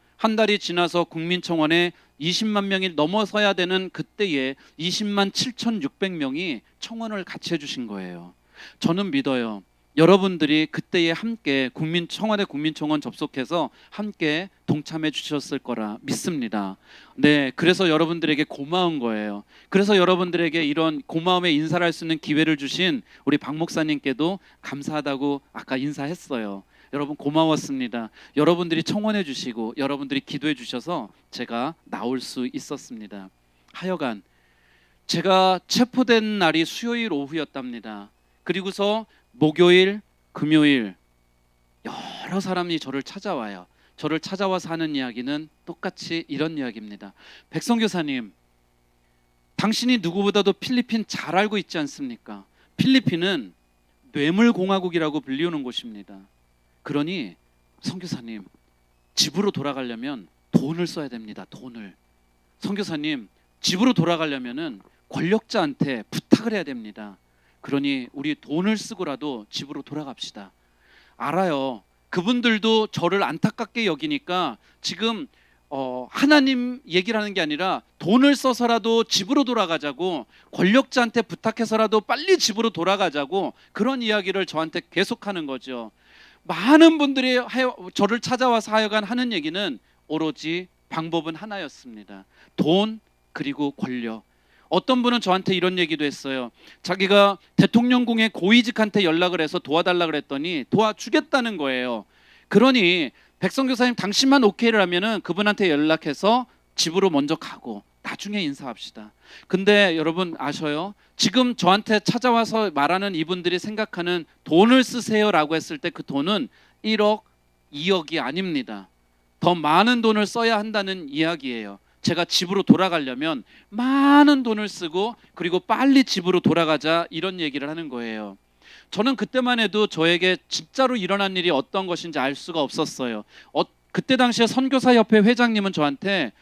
국민청원에 20만 명이 넘어서야 되는 그때에 20만 7,600명이 청원을 같이 해주신 거예요. 저는 믿어요. 여러분들이 그때에 함께 국민청원 접속해서 함께 동참해 주셨을 거라 믿습니다. 네, 그래서 여러분들에게 고마운 거예요. 그래서 여러분들에게 이런 고마움의 인사를 할 수 있는 기회를 주신 우리 박 목사님께도 감사하다고 아까 인사했어요. 여러분 고마웠습니다. 여러분들이 청원해 주시고 여러분들이 기도해 주셔서 제가 나올 수 있었습니다. 하여간 제가 체포된 날이 수요일 오후였답니다. 그리고서 목요일, 금요일 여러 사람이 저를 찾아와요. 저를 찾아와서 하는 이야기는 똑같이 이런 이야기입니다. 백성교사님, 당신이 누구보다도 필리핀 잘 알고 있지 않습니까? 필리핀은 뇌물공화국이라고 불리우는 곳입니다. 그러니 선교사님, 집으로 돌아가려면 돈을 써야 됩니다. 돈을. 선교사님, 집으로 돌아가려면은 권력자한테 부탁을 해야 됩니다. 그러니 우리 돈을 쓰고라도 집으로 돌아갑시다. 알아요. 그분들도 저를 안타깝게 여기니까 지금 하나님 얘기를 하는 게 아니라 돈을 써서라도 집으로 돌아가자고, 권력자한테 부탁해서라도 빨리 집으로 돌아가자고 그런 이야기를 저한테 계속하는 거죠. 많은 분들이 저를 찾아와서 하여간 하는 얘기는 오로지 방법은 하나였습니다. 돈 그리고 권력. 어떤 분은 저한테 이런 얘기도 했어요. 자기가 대통령궁의 고위직한테 연락을 해서 도와달라 그랬더니 도와주겠다는 거예요. 그러니 백성교사님 당신만 오케이를 하면은 그분한테 연락해서 집으로 먼저 가고 나중에 인사합시다. 근데 여러분 아셔요? 지금 저한테 찾아와서 말하는 이분들이 생각하는 돈을 쓰세요라고 했을 때 그 돈은 1억, 2억이 아닙니다. 더 많은 돈을 써야 한다는 이야기예요. 제가 집으로 돌아가려면 많은 돈을 쓰고 그리고 빨리 집으로 돌아가자 이런 얘기를 하는 거예요. 저는 그때만 해도 저에게 진짜로 일어난 일이 어떤 것인지 알 수가 없었어요. 그때 당시에 선교사협회 회장님은 저한테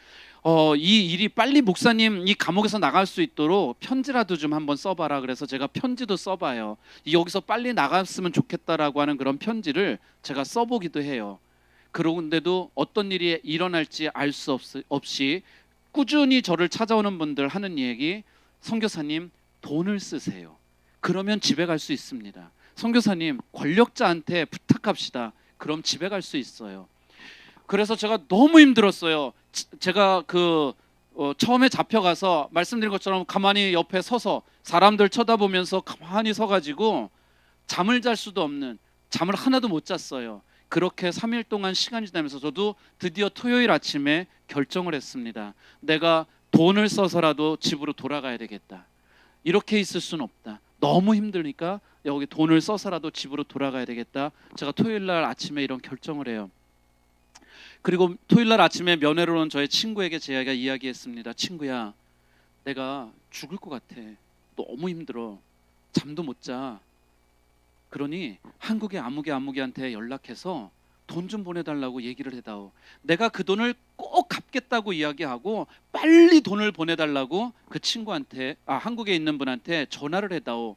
이 일이 빨리 목사님 이 감옥에서 나갈 수 있도록 편지라도 좀 한번 써봐라. 그래서 제가 편지도 써봐요. 여기서 빨리 나갔으면 좋겠다라고 하는 그런 편지를 제가 써보기도 해요. 그런데도 어떤 일이 일어날지 알 수 없이 꾸준히 저를 찾아오는 분들 하는 얘기, 선교사님 돈을 쓰세요. 그러면 집에 갈 수 있습니다. 선교사님 권력자한테 부탁합시다. 그럼 집에 갈 수 있어요. 그래서 제가 너무 힘들었어요. 제가 처음에 잡혀가서 말씀드린 것처럼 가만히 옆에 서서 사람들 쳐다보면서 가만히 서가지고 잠을 잘 수도 없는, 잠을 하나도 못 잤어요. 그렇게 3일 동안 시간이 지나면서 저도 드디어 토요일 아침에 결정을 했습니다. 내가 돈을 써서라도 집으로 돌아가야 되겠다. 이렇게 있을 수는 없다. 너무 힘드니까 여기 돈을 써서라도 집으로 돌아가야 되겠다. 제가 토요일 날 아침에 이런 결정을 해요. 그리고 토요일 날 아침에 면회로 온 저의 친구에게 제가 이야기했습니다. 친구야, 내가 죽을 것 같아. 너무 힘들어. 잠도 못 자. 그러니 한국의 아무개한테 연락해서 돈 좀 보내달라고 얘기를 해다오. 내가 그 돈을 꼭 갚겠다고 이야기하고 빨리 돈을 보내달라고 그 친구한테, 한국에 있는 분한테 전화를 해다오.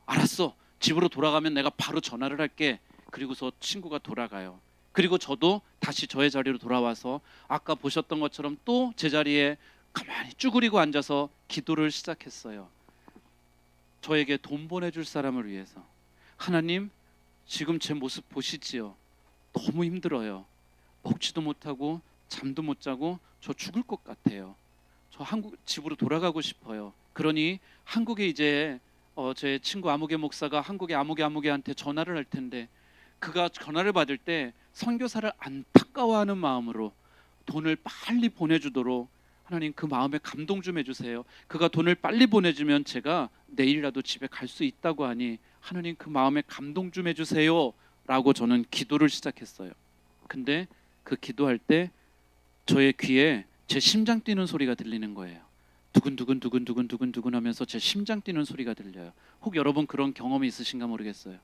알았어. 집으로 돌아가면 내가 바로 전화를 할게. 그리고서 친구가 돌아가요. 그리고 저도 다시 저의 자리로 돌아와서 아까 보셨던 것처럼 또 제 자리에 가만히 쭈그리고 앉아서 기도를 시작했어요. 저에게 돈 보내줄 사람을 위해서. 하나님, 지금 제 모습 보시지요? 너무 힘들어요. 먹지도 못하고 잠도 못 자고 저 죽을 것 같아요. 저 한국 집으로 돌아가고 싶어요. 그러니 한국에 이제 제 친구 아무개 목사가 한국의 아무개한테 전화를 할 텐데, 그가 전화를 받을 때 선교사를 안타까워하는 마음으로 돈을 빨리 보내주도록 하나님 그 마음에 감동 좀 해주세요. 그가 돈을 빨리 보내주면 제가 내일이라도 집에 갈 수 있다고 하니 하나님 그 마음에 감동 좀 해주세요 라고 저는 기도를 시작했어요. 근데 그 기도할 때 저의 귀에 제 심장 뛰는 소리가 들리는 거예요. 두근두근 두근두근 두근두근 하면서 제 심장 뛰는 소리가 들려요. 혹 여러분 그런 경험이 있으신가 모르겠어요.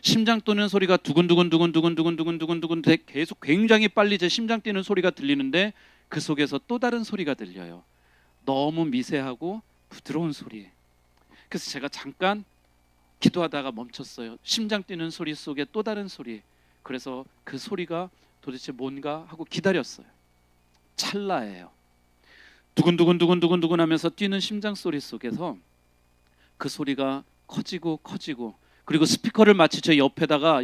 심장 뛰는 소리가 두근두근 두근두근 두근두근 두근두근 계속 굉장히 빨리 제 심장 뛰는 소리가 들리는데 그 속에서 또 다른 소리가 들려요. 너무 미세하고 부드러운 소리. 그래서 제가 잠깐 기도하다가 멈췄어요. 심장 뛰는 소리 속에 또 다른 소리. 그래서 그 소리가 도대체 뭔가 하고 기다렸어요. 찰나예요. 두근두근 두근두근 두근 하면서 뛰는 심장 소리 속에서 그 소리가 커지고 커지고, 그리고 스피커를 마치 제 옆에다가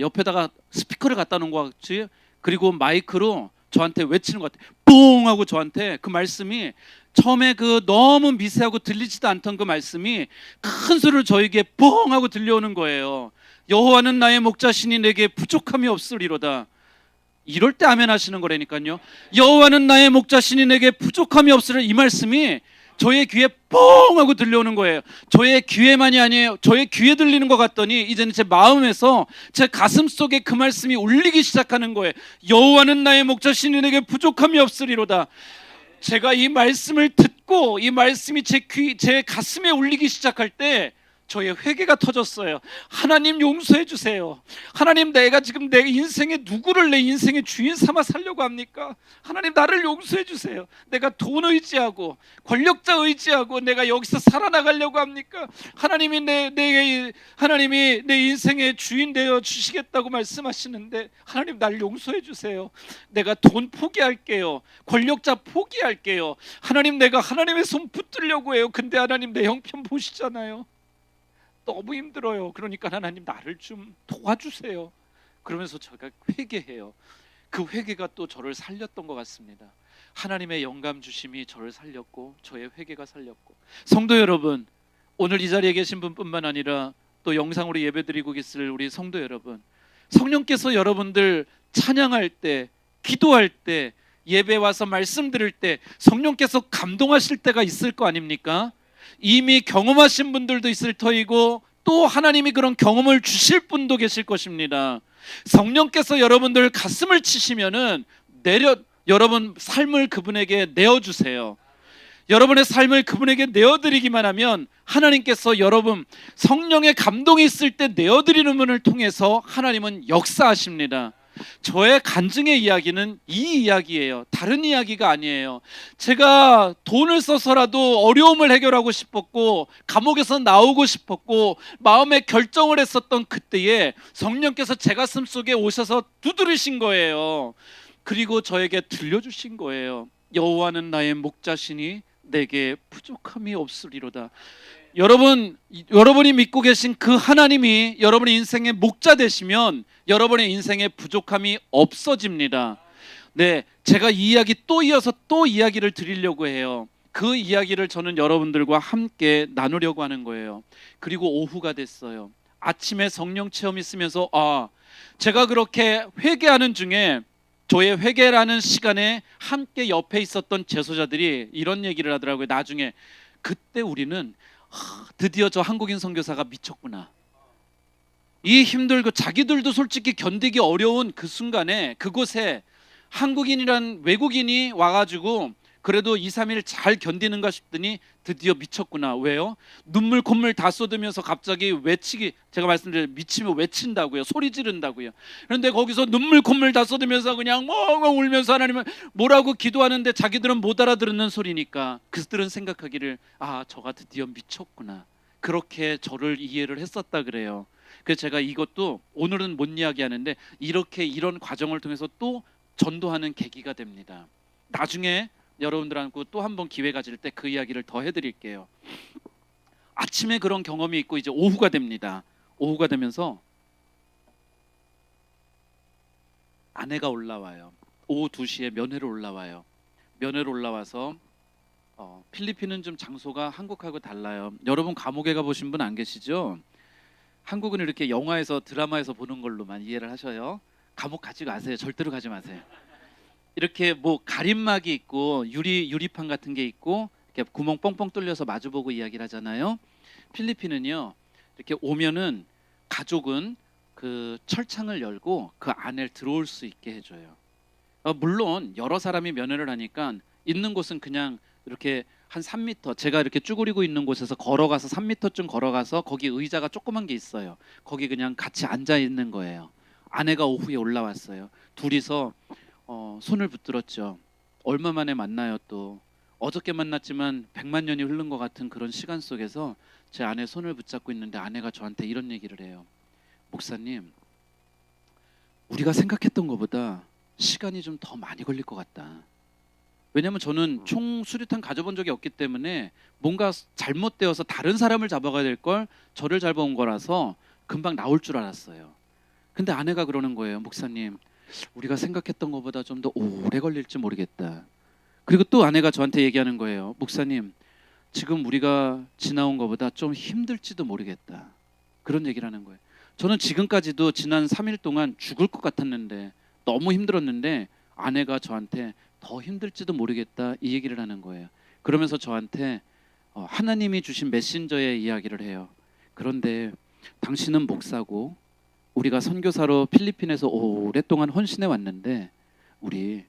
스피커를 갖다 놓은 것 같이, 그리고 마이크로 저한테 외치는 것 같아요. 뽕 하고 저한테 그 말씀이, 처음에 그 너무 미세하고 들리지도 않던 그 말씀이 큰 소리로 저에게 뽕 하고 들려오는 거예요. 여호와는 나의 목자시니 내게 부족함이 없으리로다. 이럴 때 아멘 하시는 거라니까요. 여호와는 나의 목자시니 내게 부족함이 없으리라. 이 말씀이 저의 귀에 뻥 하고 들려오는 거예요. 저의 귀에만이 아니에요. 저의 귀에 들리는 것 같더니 이제는 제 마음에서, 제 가슴 속에 그 말씀이 울리기 시작하는 거예요. 여호와는 나의 목자시니 내게 부족함이 없으리로다. 제가 이 말씀을 듣고 이 말씀이 제 가슴에 울리기 시작할 때 저의 회개가 터졌어요. 하나님 용서해 주세요. 하나님, 내가 지금 내 인생에 누구를 내 인생의 주인 삼아 살려고 합니까? 하나님, 나를 용서해 주세요. 내가 돈 의지하고 권력자 의지하고 내가 여기서 살아나가려고 합니까? 하나님이 하나님이 내 인생의 주인 되어 주시겠다고 말씀하시는데, 하나님 날 용서해 주세요. 내가 돈 포기할게요. 권력자 포기할게요. 하나님, 내가 하나님의 손 붙들려고 해요. 근데 하나님, 내 형편 보시잖아요. 너무 힘들어요. 그러니까 하나님, 나를 좀 도와주세요. 그러면서 제가 회개해요. 그 회개가 또 저를 살렸던 것 같습니다. 하나님의 영감 주심이 저를 살렸고 저의 회개가 살렸고. 성도 여러분, 오늘 이 자리에 계신 분뿐만 아니라 또 영상으로 예배드리고 계실 우리 성도 여러분, 성령께서 여러분들 찬양할 때, 기도할 때, 예배 와서 말씀 들을 때 성령께서 감동하실 때가 있을 거 아닙니까? 이미 경험하신 분들도 있을 터이고 또 하나님이 그런 경험을 주실 분도 계실 것입니다. 성령께서 여러분들 가슴을 치시면은 여러분 삶을 그분에게 내어주세요. 여러분의 삶을 그분에게 내어드리기만 하면 하나님께서 여러분 성령의 감동이 있을 때 내어드리는 분을 통해서 하나님은 역사하십니다. 저의 간증의 이야기는 이 이야기예요. 다른 이야기가 아니에요. 제가 돈을 써서라도 어려움을 해결하고 싶었고 감옥에서 나오고 싶었고 마음에 결정을 했었던 그때에 성령께서 제 가슴 속에 오셔서 두드리신 거예요. 그리고 저에게 들려주신 거예요. 여호와는 나의 목자시니 내게 부족함이 없으리로다. 여러분이 믿고 계신 그 하나님이 여러분의 인생의 목자 되시면 여러분의 인생의 부족함이 없어집니다. 네, 제가 이 이야기 또 이어서 또 이야기를 드리려고 해요. 그 이야기를 저는 여러분들과 함께 나누려고 하는 거예요. 그리고 오후가 됐어요. 아침에 성령 체험 있으면서 제가 그렇게 회개하는 중에 저의 회개라는 시간에 함께 옆에 있었던 제소자들이 이런 얘기를 하더라고요. 나중에 그때 우리는 드디어 저 한국인 선교사가 미쳤구나. 이 힘들고 자기들도 솔직히 견디기 어려운 그 순간에 그곳에 한국인이란 외국인이 와가지고 그래도 2, 3일 잘 견디는가 싶더니 드디어 미쳤구나. 왜요? 눈물 콧물 다 쏟으면서 갑자기 제가 말씀드린 미치면 외친다고요. 소리 지른다고요. 그런데 거기서 눈물 콧물 다 쏟으면서 그냥 멍멍 울면서 하나님은 뭐라고 기도하는데 자기들은 못 알아듣는 소리니까 그들은 생각하기를 저가 드디어 미쳤구나. 그렇게 저를 이해를 했었다 그래요. 그래서 제가 이것도 오늘은 못 이야기하는데 이런 과정을 통해서 또 전도하는 계기가 됩니다. 나중에 여러분들하고 또 한 번 기회 가질 때 그 이야기를 더 해드릴게요. 아침에 그런 경험이 있고 이제 오후가 됩니다. 오후가 되면서 아내가 올라와요. 오후 2시에 면회로 올라와요. 면회로 올라와서 필리핀은 좀 장소가 한국하고 달라요. 여러분 감옥에 가보신 분 안 계시죠? 한국은 이렇게 영화에서 드라마에서 보는 걸로만 이해를 하셔요. 감옥 가지 마세요. 절대로 가지 마세요. 이렇게 뭐 가림막이 있고 유리판 같은 게 있고 이렇게 구멍 뻥뻥 뚫려서 마주보고 이야기를 하잖아요. 필리핀은요, 이렇게 오면은 가족은 그 철창을 열고 그 안에 들어올 수 있게 해줘요. 물론 여러 사람이 면회를 하니까 있는 곳은 그냥 이렇게 한 3m, 제가 이렇게 쭈그리고 있는 곳에서 걸어가서 3m쯤 걸어가서 거기 의자가 조그만 게 있어요. 거기 그냥 같이 앉아 있는 거예요. 아내가 오후에 올라왔어요. 둘이서 손을 붙들었죠. 얼마 만에 만나요 또. 어저께 만났지만 100만 년이 흐른 것 같은 그런 시간 속에서 제 아내 손을 붙잡고 있는데 아내가 저한테 이런 얘기를 해요. 목사님, 우리가 생각했던 것보다 시간이 좀 더 많이 걸릴 것 같다. 왜냐하면 저는 총 수류탄 가져본 적이 없기 때문에 뭔가 잘못되어서 다른 사람을 잡아가야 될 걸 저를 잡아온 거라서 금방 나올 줄 알았어요. 근데 아내가 그러는 거예요. 목사님, 우리가 생각했던 것보다 좀 더 오래 걸릴지 모르겠다. 그리고 또 아내가 저한테 얘기하는 거예요. 목사님, 지금 우리가 지나온 것보다 좀 힘들지도 모르겠다. 그런 얘기를 하는 거예요. 저는 지금까지도 지난 3일 동안 죽을 것 같았는데 너무 힘들었는데 아내가 저한테 더 힘들지도 모르겠다 이 얘기를 하는 거예요. 그러면서 저한테 하나님이 주신 메신저의 이야기를 해요. 그런데 당신은 목사고 우리가 선교사로 필리핀에서 오랫동안 헌신해 왔는데 우리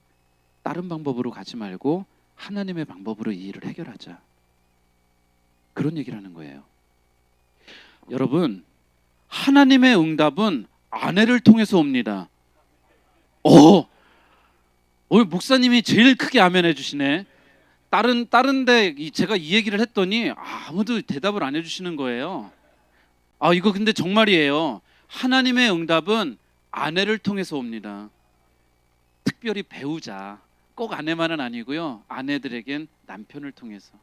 다른 방법으로 가지 말고 하나님의 방법으로 이 일을 해결하자. 그런 얘기를 하는 거예요. 여러분, 하나님의 응답은 아내를 통해서 옵니다. 오늘 목사님이 제일 크게 아멘 해주시네. 다른데 제가 이 얘기를 했더니 아무도 대답을 안 해주시는 거예요. 이거 근데 정말이에요. 하나님의 응답은 아내를 통해서 옵니다. 특별히 배우자, 꼭 아내만은 아니고요. 아내들에겐 남편을 통해서.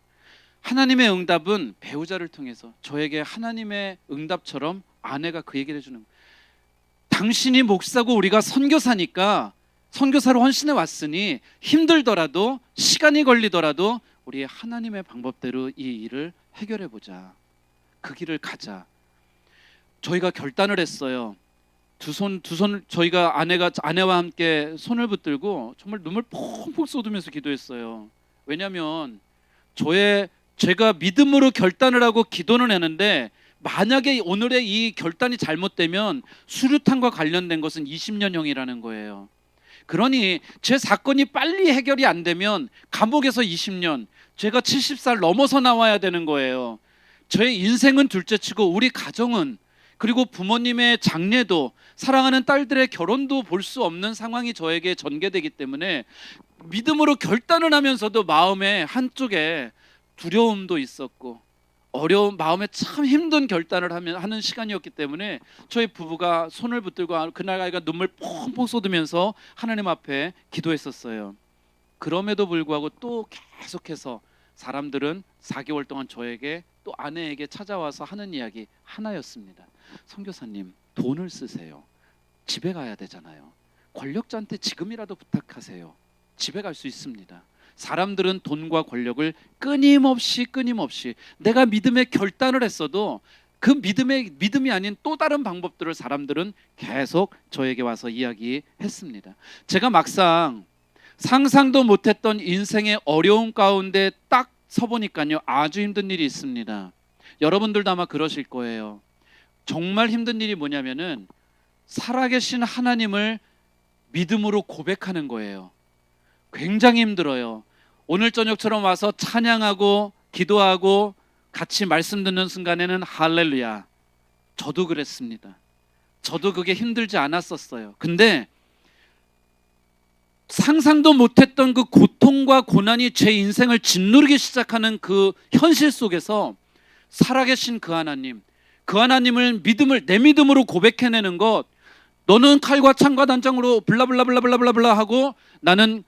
하나님의 응답은 배우자를 통해서. 저에게 하나님의 응답처럼 아내가 그 얘기를 해주는 거예요. 당신이 목사고 우리가 선교사니까 선교사로 헌신해 왔으니 힘들더라도 시간이 걸리더라도 우리 하나님의 방법대로 이 일을 해결해 보자. 그 길을 가자. 저희가 결단을 했어요. 두 손 저희가 아내와 함께 손을 붙들고 정말 눈물 펑펑 쏟으면서 기도했어요. 왜냐하면 제가 믿음으로 결단을 하고 기도는 했는데 만약에 오늘의 이 결단이 잘못되면 수류탄과 관련된 것은 20년형이라는 거예요. 그러니 제 사건이 빨리 해결이 안 되면 감옥에서 20년, 제가 70살 넘어서 나와야 되는 거예요. 저의 인생은 둘째치고 우리 가정은, 그리고 부모님의 장례도, 사랑하는 딸들의 결혼도 볼 수 없는 상황이 저에게 전개되기 때문에 믿음으로 결단을 하면서도 마음의 한쪽에 두려움도 있었고 어려운 마음에 참 힘든 결단을 하는 시간이었기 때문에 저희 부부가 손을 붙들고 그날 아이가 눈물 펑펑 쏟으면서 하나님 앞에 기도했었어요. 그럼에도 불구하고 또 계속해서 사람들은 4개월 동안 저에게 또 아내에게 찾아와서 하는 이야기 하나였습니다. 선교사님, 돈을 쓰세요. 집에 가야 되잖아요. 권력자한테 지금이라도 부탁하세요. 집에 갈 수 있습니다. 사람들은 돈과 권력을 끊임없이 내가 믿음의 결단을 했어도 그 믿음이 아닌 또 다른 방법들을 사람들은 계속 저에게 와서 이야기했습니다. 제가 막상 상상도 못했던 인생의 어려움 가운데 딱 서보니까요, 아주 힘든 일이 있습니다. 여러분들도 아마 그러실 거예요. 정말 힘든 일이 뭐냐면은 살아계신 하나님을 믿음으로 고백하는 거예요. 굉장히 힘들어요. 오늘 저녁처럼 와서 찬양하고 기도하고 같이 말씀 듣는 순간에는 할렐루야. 저도 그랬습니다. 저도 그게 힘들지 않았었어요. 근데 상상도 못했던 그 고통과 고난이 제 인생을 짓누르기 시작하는 그 현실 속에서 살아계신 그 하나님을 내 믿음으로 고백해내는 것, 너는 칼과 창과 단장으로 블라블라블라블라블라 하고 나는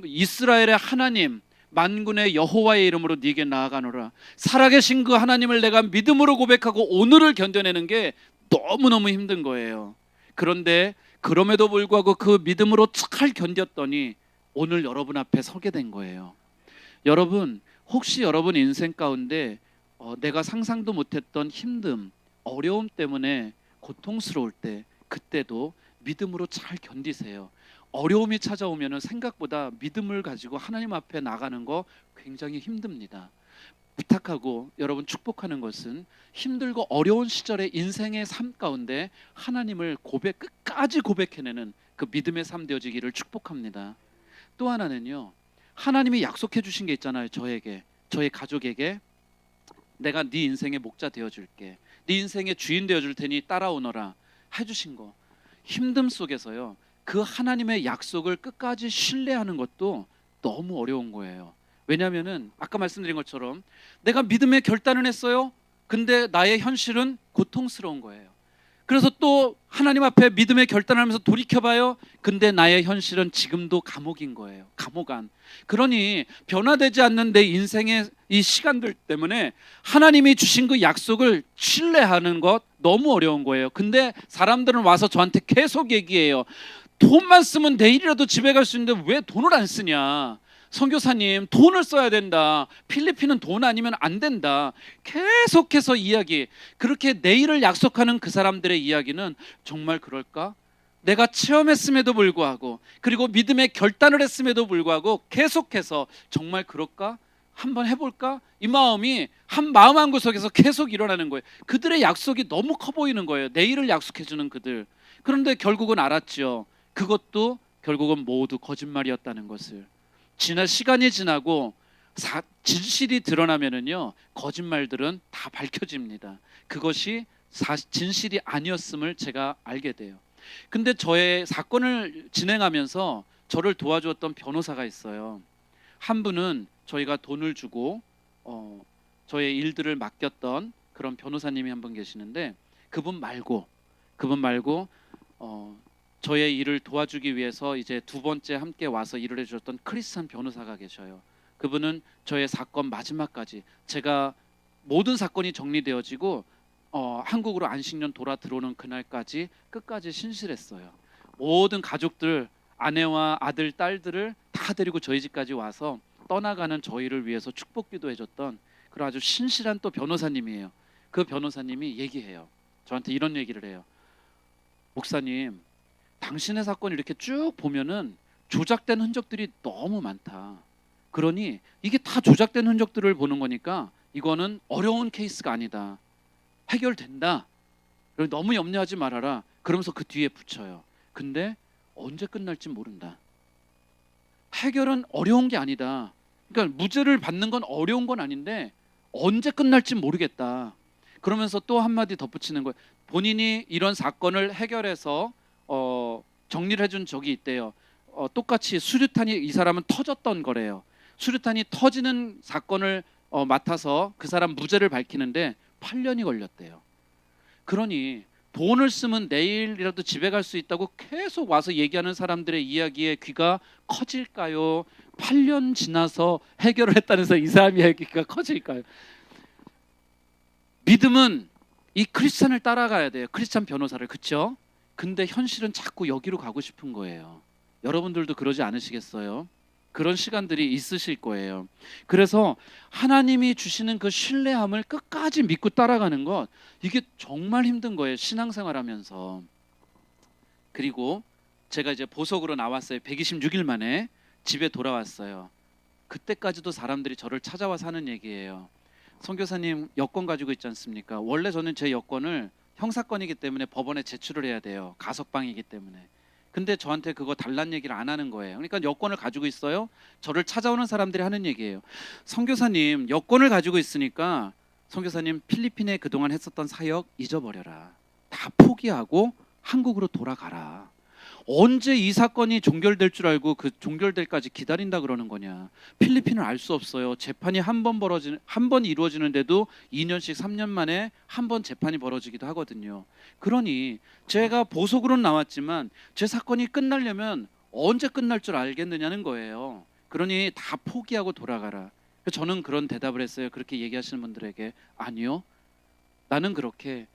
이스라엘의 하나님 만군의 여호와의 이름으로 네게 나아가노라. 살아계신 그 하나님을 내가 믿음으로 고백하고 오늘을 견뎌내는 게 너무너무 힘든 거예요. 그런데 그럼에도 불구하고 그 믿음으로 잘 견뎠더니 오늘 여러분 앞에 서게 된 거예요. 여러분, 혹시 여러분 인생 가운데 내가 상상도 못했던 힘듦, 어려움 때문에 고통스러울 때 그때도 믿음으로 잘 견디세요. 어려움이 찾아오면 생각보다 믿음을 가지고 하나님 앞에 나가는 거 굉장히 힘듭니다. 부탁하고 여러분 축복하는 것은 힘들고 어려운 시절의 인생의 삶 가운데 하나님을 끝까지 고백해내는 그 믿음의 삶 되어지기를 축복합니다. 또 하나는요, 하나님이 약속해 주신 게 있잖아요. 저희 가족에게 내가 네 인생의 목자 되어줄게, 네 인생의 주인 되어줄 테니 따라오너라 해주신 거, 힘듦 속에서요 그 하나님의 약속을 끝까지 신뢰하는 것도 너무 어려운 거예요. 왜냐하면은 아까 말씀드린 것처럼 내가 믿음의 결단을 했어요. 근데 나의 현실은 고통스러운 거예요. 그래서 또 하나님 앞에 믿음의 결단을 하면서 돌이켜봐요. 근데 나의 현실은 지금도 감옥인 거예요. 감옥 안. 그러니 변화되지 않는 내 인생의 이 시간들 때문에 하나님이 주신 그 약속을 신뢰하는 것 너무 어려운 거예요. 근데 사람들은 와서 저한테 계속 얘기해요. 돈만 쓰면 내일이라도 집에 갈 수 있는데 왜 돈을 안 쓰냐? 선교사님, 돈을 써야 된다. 필리핀은 돈 아니면 안 된다. 계속해서 이야기. 그렇게 내일을 약속하는 그 사람들의 이야기는 정말 그럴까? 내가 체험했음에도 불구하고, 그리고 믿음의 결단을 했음에도 불구하고 계속해서 정말 그럴까? 한번 해볼까? 이 마음이 한 마음 한 구석에서 계속 일어나는 거예요. 그들의 약속이 너무 커 보이는 거예요. 내일을 약속해주는 그들. 그런데 결국은 알았죠. 그것도 결국은 모두 거짓말이었다는 것을. 시간이 지나고 진실이 드러나면은요 거짓말들은 다 밝혀집니다. 그것이 진실이 아니었음을 제가 알게 돼요. 근데 저의 사건을 진행하면서 저를 도와주었던 변호사가 있어요. 한 분은 저희가 돈을 주고 저의 일들을 맡겼던 그런 변호사님이 한 분 계시는데, 그분 말고 저의 일을 도와주기 위해서 이제 두 번째 함께 와서 일을 해주셨던 크리스찬 변호사가 계셔요. 그분은 저의 사건 마지막까지, 제가 모든 사건이 정리되어지고 한국으로 안식년 돌아 들어오는 그날까지 끝까지 신실했어요. 모든 가족들, 아내와 아들, 딸들을 다 데리고 저희 집까지 와서 떠나가는 저희를 위해서 축복기도 해줬던 그런 아주 신실한 또 변호사님이에요. 그 변호사님이 얘기해요. 저한테 이런 얘기를 해요. 목사님, 당신의 사건 이렇게 쭉 보면은 조작된 흔적들이 너무 많다. 그러니 이게 다 조작된 흔적들을 보는 거니까 이거는 어려운 케이스가 아니다. 해결된다. 너무 염려하지 말아라. 그러면서 그 뒤에 붙여요. 근데 언제 끝날지 모른다. 해결은 어려운 게 아니다. 그러니까 무죄를 받는 건 어려운 건 아닌데 언제 끝날지 모르겠다. 그러면서 또 한마디 덧붙이는 거예요. 본인이 이런 사건을 해결해서 정리를 해준 적이 있대요. 똑같이 수류탄이, 이 사람은 터졌던 거래요. 수류탄이 터지는 사건을 맡아서 그 사람 무죄를 밝히는데 8년이 걸렸대요. 그러니 돈을 쓰면 내일이라도 집에 갈 수 있다고 계속 와서 얘기하는 사람들의 이야기에 귀가 커질까요? 8년 지나서 해결을 했다는 해서 이 사람의 귀가 커질까요? 믿음은 이 크리스찬을 따라가야 돼요. 크리스찬 변호사를. 그렇죠? 근데 현실은 자꾸 여기로 가고 싶은 거예요. 여러분들도 그러지 않으시겠어요? 그런 시간들이 있으실 거예요. 그래서 하나님이 주시는 그 신뢰함을 끝까지 믿고 따라가는 것, 이게 정말 힘든 거예요. 신앙생활하면서. 그리고 제가 이제 보석으로 나왔어요. 126일 만에 집에 돌아왔어요. 그때까지도 사람들이 저를 찾아와서 하는 얘기예요. 선교사님, 여권 가지고 있지 않습니까? 원래 저는 제 여권을 형사건이기 때문에 법원에 제출을 해야 돼요. 가석방이기 때문에. 근데 저한테 그거 달란 얘기를 안 하는 거예요. 그러니까 여권을 가지고 있어요. 저를 찾아오는 사람들이 하는 얘기예요. 선교사님, 여권을 가지고 있으니까 선교사님, 필리핀에 그동안 했었던 사역 잊어버려라. 다 포기하고 한국으로 돌아가라. 언제 이 사건이 종결될 줄 알고 그 종결될까지 기다린다 그러는 거냐? 필리핀은 알 수 없어요. 재판이 한 번 이루어지는데도 2년씩 3년 만에 한 번 재판이 벌어지기도 하거든요. 그러니 제가 보석으로는 나왔지만 제 사건이 끝나려면 언제 끝날 줄 알겠느냐는 거예요. 그러니 다 포기하고 돌아가라. 저는 그런 대답을 했어요. 그렇게 얘기하시는 분들에게, 아니요, 나는 그렇게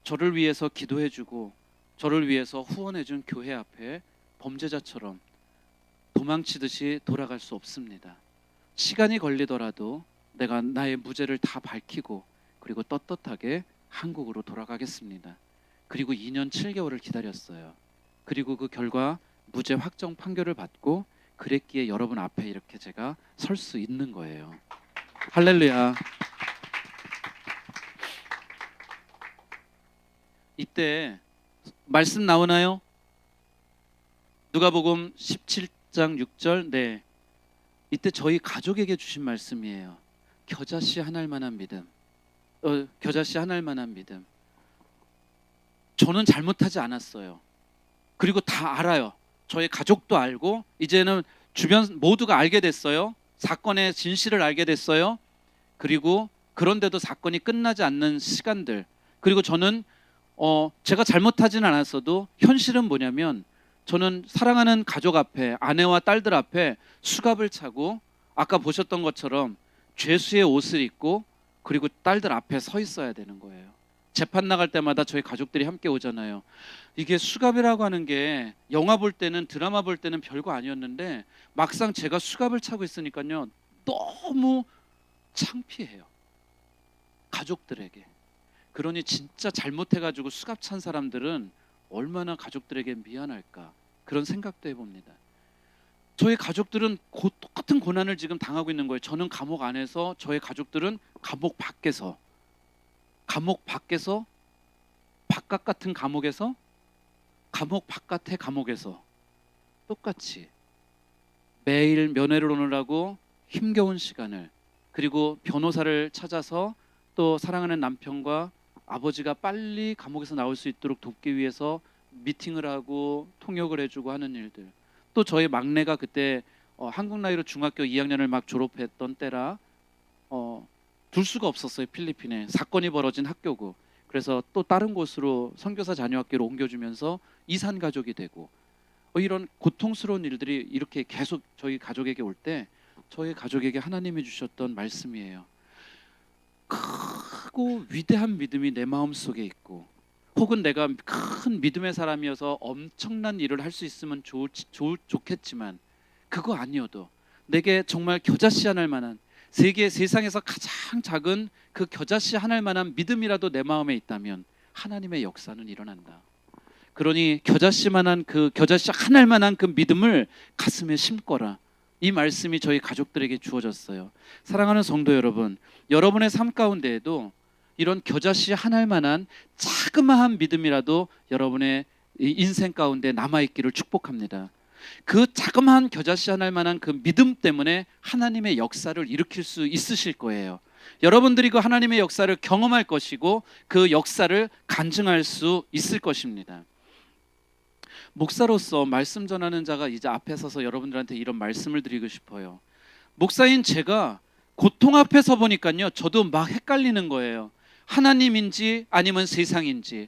저를 위해서 기도해주고 저를 위해서 후원해준 교회 앞에 범죄자처럼 도망치듯이 돌아갈 수 없습니다. 시간이 걸리더라도 내가 나의 무죄를 다 밝히고 그리고 떳떳하게 한국으로 돌아가겠습니다. 그리고 2년 7개월을 기다렸어요. 그리고 그 결과 무죄 확정 판결을 받고 그랬기에 여러분 앞에 이렇게 제가 설 수 있는 거예요. 할렐루야. 이때 말씀 나오나요? 누가복음 17장 6절. 네. 이때 저희 가족에게 주신 말씀이에요. 겨자씨 하나일 만한 믿음. 겨자씨 하나일 만한 믿음. 저는 잘못하지 않았어요. 그리고 다 알아요. 저의 가족도 알고 이제는 주변 모두가 알게 됐어요. 사건의 진실을 알게 됐어요. 그리고 그런데도 사건이 끝나지 않는 시간들. 그리고 저는 제가 잘못하지는 않았어도 현실은 뭐냐면 저는 사랑하는 가족 앞에, 아내와 딸들 앞에 수갑을 차고 아까 보셨던 것처럼 죄수의 옷을 입고 그리고 딸들 앞에 서 있어야 되는 거예요. 재판 나갈 때마다 저희 가족들이 함께 오잖아요. 이게 수갑이라고 하는 게 영화 볼 때는, 드라마 볼 때는 별거 아니었는데 막상 제가 수갑을 차고 있으니까요 너무 창피해요, 가족들에게. 그러니 진짜 잘못해가지고 수갑 찬 사람들은 얼마나 가족들에게 미안할까, 그런 생각도 해봅니다. 저희 가족들은 똑같은 고난을 지금 당하고 있는 거예요. 저는 감옥 안에서, 저희 가족들은 감옥 밖에서, 바깥 같은 감옥에서, 감옥 바깥의 감옥에서 똑같이 매일 면회를 오느라고 힘겨운 시간을, 그리고 변호사를 찾아서 또 사랑하는 남편과 아버지가 빨리 감옥에서 나올 수 있도록 돕기 위해서 미팅을 하고 통역을 해주고 하는 일들. 또 저희 막내가 그때 한국 나이로 중학교 2학년을 막 졸업했던 때라 둘 수가 없었어요. 필리핀에 사건이 벌어진 학교고. 그래서 또 다른 곳으로 선교사 자녀학교로 옮겨주면서 이산 가족이 되고, 이런 고통스러운 일들이 이렇게 계속 저희 가족에게 올 때 저희 가족에게 하나님이 주셨던 말씀이에요. 크고 위대한 믿음이 내 마음속에 있고, 혹은 내가 큰 믿음의 사람이어서 엄청난 일을 할 수 있으면 좋겠지만 그거 아니어도 내게 정말 겨자씨 하나일 만한, 세상에서 가장 작은 그 겨자씨 하나일 만한 믿음이라도 내 마음에 있다면 하나님의 역사는 일어난다. 그러니 겨자씨 하나일 만한 그 믿음을 가슴에 심거라. 이 말씀이 저희 가족들에게 주어졌어요. 사랑하는 성도 여러분, 여러분의 삶 가운데에도 이런 겨자씨 하나일 만한 자그마한 믿음이라도 여러분의 인생 가운데 남아있기를 축복합니다. 그 자그마한 겨자씨 하나일 만한 그 믿음 때문에 하나님의 역사를 일으킬 수 있으실 거예요. 여러분들이 그 하나님의 역사를 경험할 것이고 그 역사를 간증할 수 있을 것입니다. 목사로서 말씀 전하는 자가 이제 앞에 서서 여러분들한테 이런 말씀을 드리고 싶어요. 목사인 제가 고통 앞에 서 보니까요 저도 막 헷갈리는 거예요. 하나님인지 아니면 세상인지.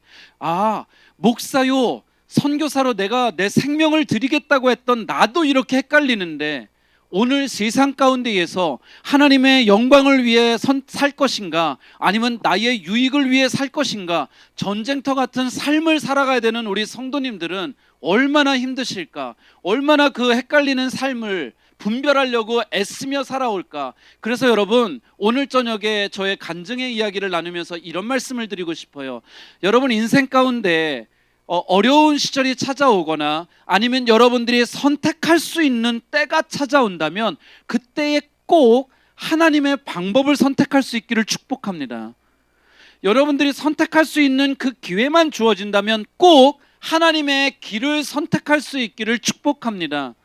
목사요, 선교사로 내가 내 생명을 드리겠다고 했던 나도 이렇게 헷갈리는데 오늘 세상 가운데에서 하나님의 영광을 위해 살 것인가, 아니면 나의 유익을 위해 살 것인가, 전쟁터 같은 삶을 살아가야 되는 우리 성도님들은 얼마나 힘드실까, 얼마나 그 헷갈리는 삶을 분별하려고 애쓰며 살아올까. 그래서 여러분, 오늘 저녁에 저의 간증의 이야기를 나누면서 이런 말씀을 드리고 싶어요. 여러분 인생 가운데 어려운 시절이 찾아오거나 아니면 여러분들이 선택할 수 있는 때가 찾아온다면 그때에 꼭 하나님의 방법을 선택할 수 있기를 축복합니다. 여러분들이 선택할 수 있는 그 기회만 주어진다면 꼭 하나님의 길을 선택할 수 있기를 축복합니다.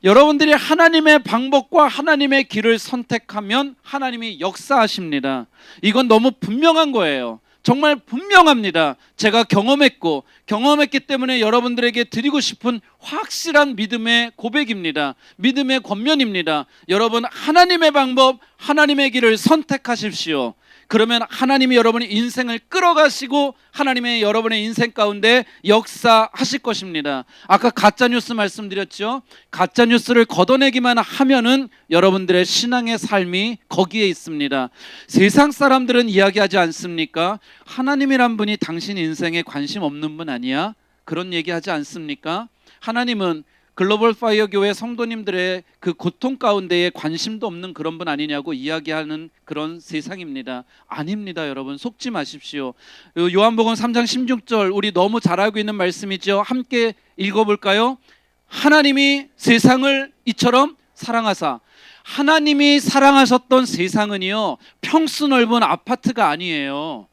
여러분들이 하나님의 방법과 하나님의 길을 선택하면 하나님이 역사하십니다. 이건 너무 분명한 거예요. 정말 분명합니다. 제가 경험했기 때문에 여러분들에게 드리고 싶은 확실한 믿음의 고백입니다. 믿음의 권면입니다. 여러분, 하나님의 방법, 하나님의 길을 선택하십시오. 그러면 하나님이 여러분의 인생을 끌어가시고 하나님의 여러분의 인생 가운데 역사하실 것입니다. 아까 가짜뉴스 말씀드렸죠. 가짜뉴스를 걷어내기만 하면은 여러분들의 신앙의 삶이 거기에 있습니다. 세상 사람들은 이야기하지 않습니까? 하나님이란 분이 당신 인생에 관심 없는 분 아니야? 그런 얘기하지 않습니까? 하나님은 글로벌 파이어 교회 성도님들의 그 고통 가운데에 관심도 없는 그런 분 아니냐고 이야기하는 그런 세상입니다. 아닙니다. 여러분, 속지 마십시오. 요한복음 3장 16절 우리 너무 잘 알고 있는 말씀이죠. 함께 읽어볼까요? 하나님이 세상을 이처럼 사랑하사. 하나님이 사랑하셨던 세상은요 평수 넓은 아파트가 아니에요.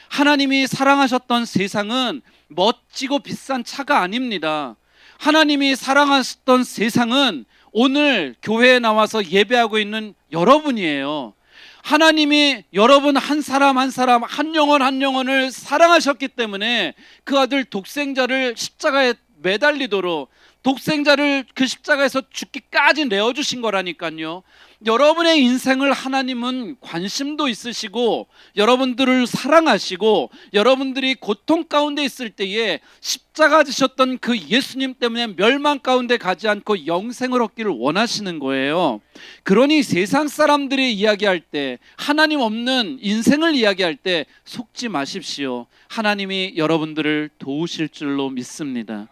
하나님이 사랑하셨던 세상은 멋지고 비싼 차가 아닙니다. 하나님이 사랑하셨던 세상은 오늘 교회에 나와서 예배하고 있는 여러분이에요. 하나님이 여러분 한 사람 한 사람, 한 영혼 한 영혼을 사랑하셨기 때문에 그 아들 독생자를 십자가에 매달리도록, 독생자를 그 십자가에서 죽기까지 내어주신 거라니까요. 여러분의 인생을 하나님은 관심도 있으시고 여러분들을 사랑하시고, 여러분들이 고통 가운데 있을 때에 십자가 지셨던 그 예수님 때문에 멸망 가운데 가지 않고 영생을 얻기를 원하시는 거예요. 그러니 세상 사람들이 이야기할 때, 하나님 없는 인생을 이야기할 때 속지 마십시오. 하나님이 여러분들을 도우실 줄로 믿습니다.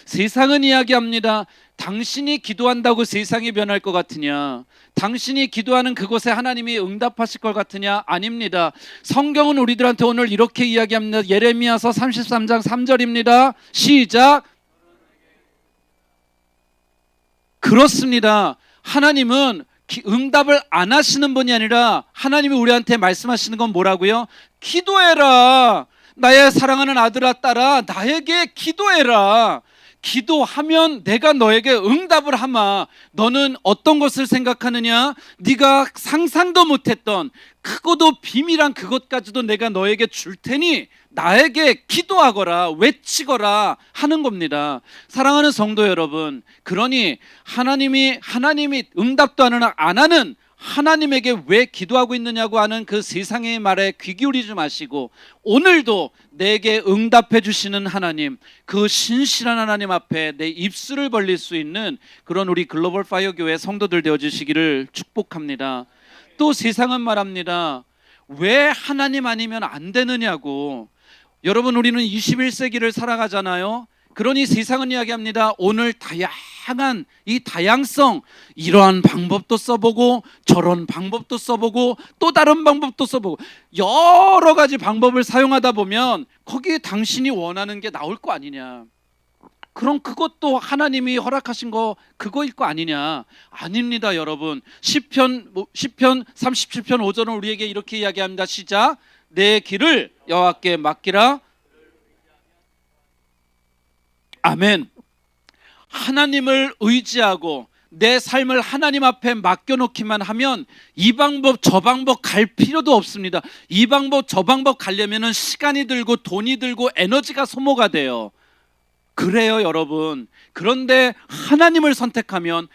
세상은 이야기합니다. 당신이 기도한다고 세상이 변할 것 같으냐? 당신이 기도하는 그곳에 하나님이 응답하실 것 같으냐? 아닙니다. 성경은 우리들한테 오늘 이렇게 이야기합니다. 예레미야서 33장 3절입니다. 시작. 그렇습니다. 하나님은 응답을 안 하시는 분이 아니라 하나님이 우리한테 말씀하시는 건 뭐라고요? 기도해라. 나의 사랑하는 아들아 딸아, 나에게 기도해라. 기도하면 내가 너에게 응답을 하마. 너는 어떤 것을 생각하느냐? 네가 상상도 못했던 크고도 비밀한 그것까지도 내가 너에게 줄 테니 나에게 기도하거라, 외치거라 하는 겁니다. 사랑하는 성도 여러분, 그러니 하나님이 응답도 안 하는 하나님에게 왜 기도하고 있느냐고 하는 그 세상의 말에 귀 기울이지 마시고, 오늘도 내게 응답해 주시는 하나님, 그 신실한 하나님 앞에 내 입술을 벌릴 수 있는 그런 우리 글로벌 파이어 교회 성도들 되어 주시기를 축복합니다. 또 세상은 말합니다. 왜 하나님 아니면 안 되느냐고. 여러분, 우리는 21세기를 살아가잖아요. 그러니 세상은 이야기합니다. 오늘 다양한 이 다양성, 이러한 방법도 써보고 저런 방법도 써보고 또 다른 방법도 써보고 여러 가지 방법을 사용하다 보면 거기에 당신이 원하는 게 나올 거 아니냐. 그럼 그것도 하나님이 허락하신 거 그거일 거 아니냐. 아닙니다, 여러분. 시편 37편 5절은 우리에게 이렇게 이야기합니다. 시작. 내 길을 여호와께 맡기라. 아멘. 하나님을 의지하고 내 삶을 하나님 앞에 맡겨놓기만 하면 이 방법 저 방법 갈 필요도 없습니다. 이 방법 저 방법 가려면 시간이 들고 돈이 들고 에너지가 소모가 돼요. 그래요, 여러분. 그런데 하나님을 선택하면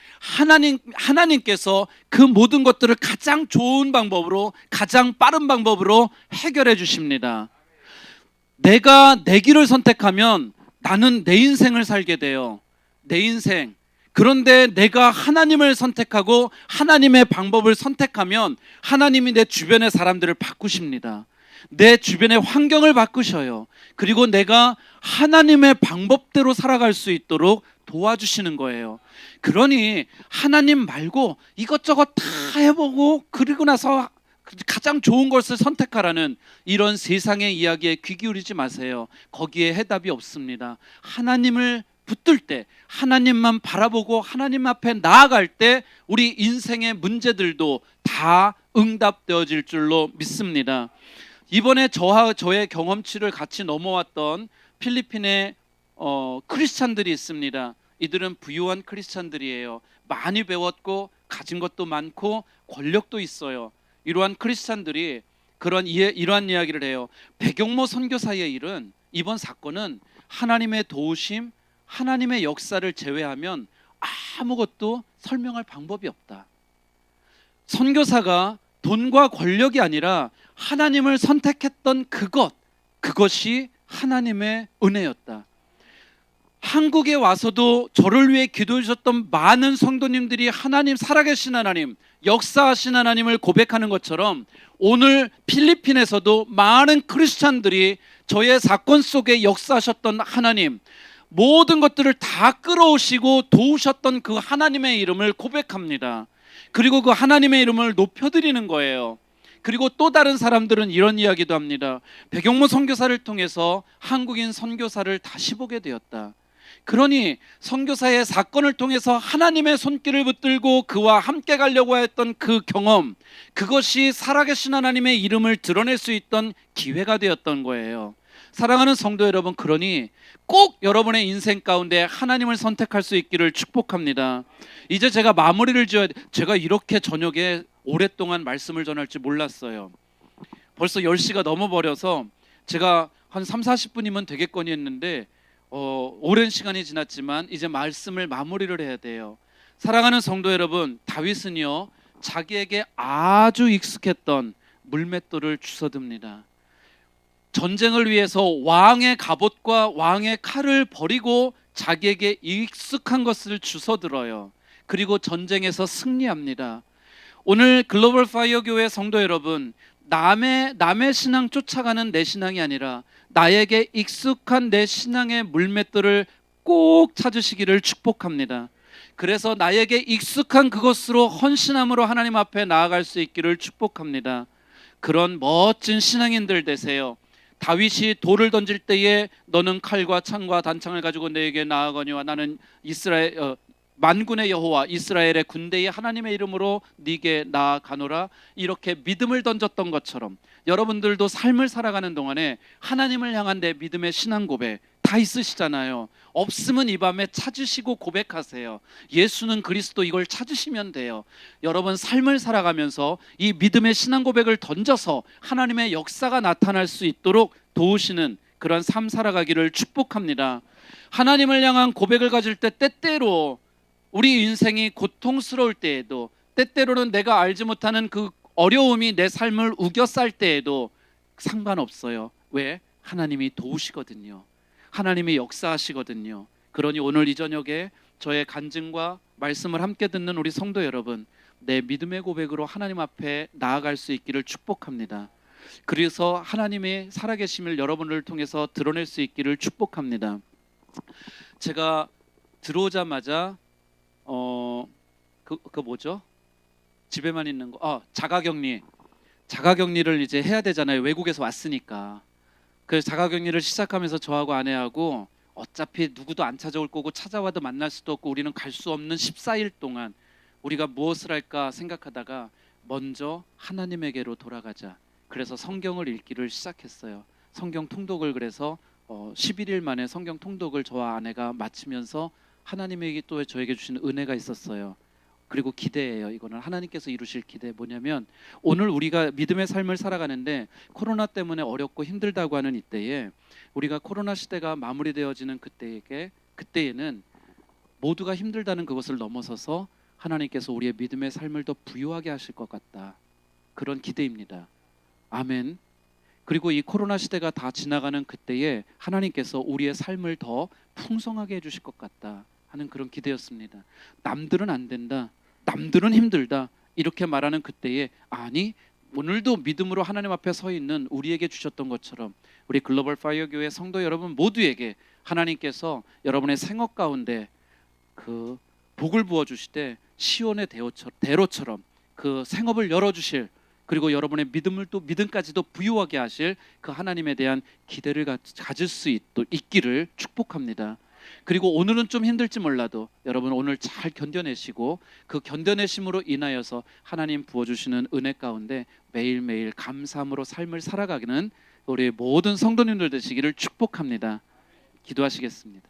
하나님께서 그 모든 것들을 가장 좋은 방법으로, 가장 빠른 방법으로 해결해 주십니다. 내가 내 길을 선택하면 나는 내 인생을 살게 돼요. 내 인생. 그런데 내가 하나님을 선택하고 하나님의 방법을 선택하면 하나님이 내 주변의 사람들을 바꾸십니다. 내 주변의 환경을 바꾸셔요. 그리고 내가 하나님의 방법대로 살아갈 수 있도록 도와주시는 거예요. 그러니 하나님 말고 이것저것 다 해보고 그리고 나서 가장 좋은 것을 선택하라는 이런 세상의 이야기에 귀 기울이지 마세요. 거기에 해답이 없습니다. 하나님을 붙들 때, 하나님만 바라보고 하나님 앞에 나아갈 때 우리 인생의 문제들도 다 응답되어질 줄로 믿습니다. 이번에 저와 저의 경험치를 같이 넘어왔던 필리핀의 크리스찬들이 있습니다. 이들은 부유한 크리스찬들이에요. 많이 배웠고 가진 것도 많고 권력도 있어요. 이러한 크리스찬들이 이러한 이야기를 해요. 백용모 선교사의 일은, 이번 사건은 하나님의 도우심, 하나님의 역사를 제외하면 아무것도 설명할 방법이 없다. 선교사가 돈과 권력이 아니라 하나님을 선택했던 그것이 하나님의 은혜였다. 한국에 와서도 저를 위해 기도해 주셨던 많은 성도님들이 하나님, 살아계신 하나님, 역사하신 하나님을 고백하는 것처럼 오늘 필리핀에서도 많은 크리스찬들이 저의 사건 속에 역사하셨던 하나님, 모든 것들을 다 끌어오시고 도우셨던 그 하나님의 이름을 고백합니다. 그리고 그 하나님의 이름을 높여드리는 거예요. 그리고 또 다른 사람들은 이런 이야기도 합니다. 백용모 선교사를 통해서 한국인 선교사를 다시 보게 되었다. 그러니 선교사의 사건을 통해서 하나님의 손길을 붙들고 그와 함께 가려고 했던 그 경험, 그것이 살아계신 하나님의 이름을 드러낼 수 있던 기회가 되었던 거예요. 사랑하는 성도 여러분, 그러니 꼭 여러분의 인생 가운데 하나님을 선택할 수 있기를 축복합니다. 이제 제가 마무리를 지어야 돼. 제가 이렇게 저녁에 오랫동안 말씀을 전할지 몰랐어요. 벌써 10시가 넘어버려서 제가 한 30-40분이면 되겠거니 했는데 오랜 시간이 지났지만 이제 말씀을 마무리를 해야 돼요. 사랑하는 성도 여러분, 다윗은요 자기에게 아주 익숙했던 물맷돌을 주워듭니다. 전쟁을 위해서 왕의 갑옷과 왕의 칼을 버리고 자기에게 익숙한 것을 주워들어요. 그리고 전쟁에서 승리합니다. 오늘 글로벌 파이어 교회 성도 여러분, 남의 신앙 쫓아가는 내 신앙이 아니라 나에게 익숙한 내 신앙의 물맷돌을 꼭 찾으시기를 축복합니다. 그래서 나에게 익숙한 그것으로 헌신함으로 하나님 앞에 나아갈 수 있기를 축복합니다. 그런 멋진 신앙인들 되세요. 다윗이 돌을 던질 때에 너는 칼과 창과 단창을 가지고 내게 나아가니와 나는 이스라엘 만군의 여호와 이스라엘의 군대의 하나님의 이름으로 네게 나아가노라, 이렇게 믿음을 던졌던 것처럼 여러분들도 삶을 살아가는 동안에 하나님을 향한 내 믿음의 신앙 고백 다 있으시잖아요. 없으면 이 밤에 찾으시고 고백하세요. 예수는 그리스도, 이걸 찾으시면 돼요. 여러분 삶을 살아가면서 이 믿음의 신앙 고백을 던져서 하나님의 역사가 나타날 수 있도록 도우시는 그런 삶 살아가기를 축복합니다. 하나님을 향한 고백을 가질 때 때때로 우리 인생이 고통스러울 때에도, 때때로는 내가 알지 못하는 그 어려움이 내 삶을 우겨쌀 때에도 상관없어요. 왜? 하나님이 도우시거든요. 하나님이 역사하시거든요. 그러니 오늘 이 저녁에 저의 간증과 말씀을 함께 듣는 우리 성도 여러분, 내 믿음의 고백으로 하나님 앞에 나아갈 수 있기를 축복합니다. 그래서 하나님의 살아계심을 여러분을 통해서 드러낼 수 있기를 축복합니다. 제가 들어오자마자 그 뭐죠? 집에만 있는 거, 자가격리를 이제 해야 되잖아요. 외국에서 왔으니까. 그래서 자가격리를 시작하면서 저하고 아내하고 어차피 누구도 안 찾아올 거고 찾아와도 만날 수도 없고 우리는 갈 수 없는 14일 동안 우리가 무엇을 할까 생각하다가 먼저 하나님에게로 돌아가자. 그래서 성경을 읽기를 시작했어요. 성경 통독을 그래서 11일 만에 성경 통독을 저와 아내가 마치면서 하나님에게 또 저에게 주신 은혜가 있었어요. 그리고 기대예요. 이거는 하나님께서 이루실 기대. 뭐냐면 오늘 우리가 믿음의 삶을 살아가는데 코로나 때문에 어렵고 힘들다고 하는 이때에, 우리가 코로나 시대가 마무리되어지는 그때에는 모두가 힘들다는 그것을 넘어서서 하나님께서 우리의 믿음의 삶을 더 부유하게 하실 것 같다. 그런 기대입니다. 아멘. 그리고 이 코로나 시대가 다 지나가는 그때에 하나님께서 우리의 삶을 더 풍성하게 해주실 것 같다 하는 그런 기대였습니다. 남들은 안 된다, 남들은 힘들다 이렇게 말하는 그때에, 아니 오늘도 믿음으로 하나님 앞에 서 있는 우리에게 주셨던 것처럼 우리 글로벌 파이어 교회 성도 여러분 모두에게 하나님께서 여러분의 생업 가운데 그 복을 부어 주시되 시온의 대로처럼 그 생업을 열어주실, 그리고 여러분의 믿음을 또 믿음까지도 부유하게 하실 그 하나님에 대한 기대를 가질 수 있기를 축복합니다. 그리고 오늘은 좀 힘들지 몰라도 여러분 오늘 잘 견뎌내시고 그 견뎌내심으로 인하여서 하나님 부어주시는 은혜 가운데 매일매일 감사함으로 삶을 살아가기는 우리 모든 성도님들 되시기를 축복합니다. 기도하시겠습니다.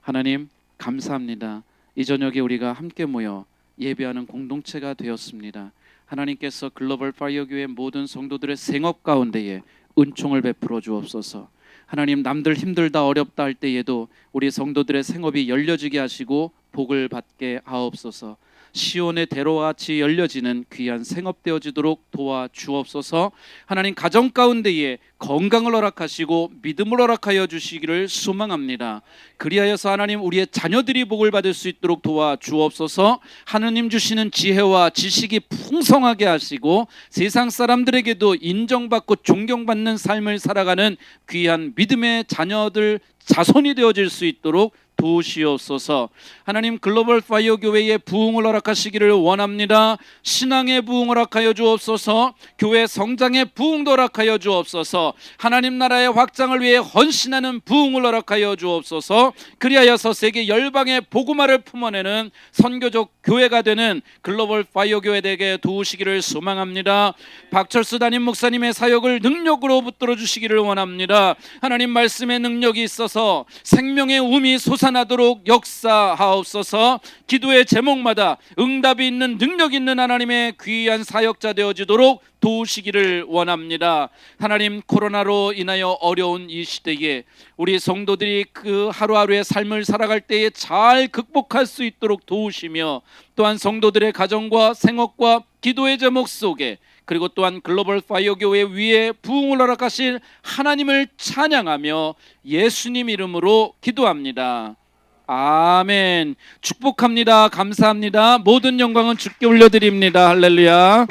하나님 감사합니다. 이 저녁에 우리가 함께 모여 예배하는 공동체가 되었습니다. 하나님께서 글로벌 파이어 교회 모든 성도들의 생업 가운데에 은총을 베풀어 주옵소서. 하나님 남들 힘들다 어렵다 할 때에도 우리 성도들의 생업이 열려지게 하시고 복을 받게 하옵소서. 시온의 대로와 같이 열려지는 귀한 생업 되어지도록 도와주옵소서. 하나님 가정 가운데에 건강을 허락하시고 믿음을 허락하여 주시기를 소망합니다. 그리하여서 하나님 우리의 자녀들이 복을 받을 수 있도록 도와주옵소서. 하나님 주시는 지혜와 지식이 풍성하게 하시고 세상 사람들에게도 인정받고 존경받는 삶을 살아가는 귀한 믿음의 자녀들 자손이 되어질 수 있도록 도우시옵소서. 하나님 글로벌 파이어 교회의 부흥을 허락하시기를 원합니다. 신앙의 부흥을 허락하여 주옵소서. 교회 성장의 부흥도 허락하여 주옵소서. 하나님 나라의 확장을 위해 헌신하는 부흥을 허락하여 주옵소서. 그리하여서 세계 열방의 복음화를 품어내는 선교적 교회가 되는 글로벌 파이어 교회에게 도우시기를 소망합니다. 박철수 담임 목사님의 사역을 능력으로 붙들어 주시기를 원합니다. 하나님 말씀의 능력이 있어서 생명의 움이 솟아 나타나도록 역사하옵소서. 기도의 제목마다 응답이 있는 능력 있는 하나님의 귀한 사역자 되어지도록 도우시기를 원합니다. 하나님, 코로나로 인하여 어려운 이 시대에 우리 성도들이 그 하루하루의 삶을 살아갈 때에 잘 극복할 수 있도록 도우시며, 또한 성도들의 가정과 생업과 기도의 제목 속에, 그리고 또한 글로벌 파이어 교회 위에 부흥을 허락하실 하나님을 찬양하며 예수님 이름으로 기도합니다. 아멘. 축복합니다. 감사합니다. 모든 영광은 주께 올려드립니다. 할렐루야.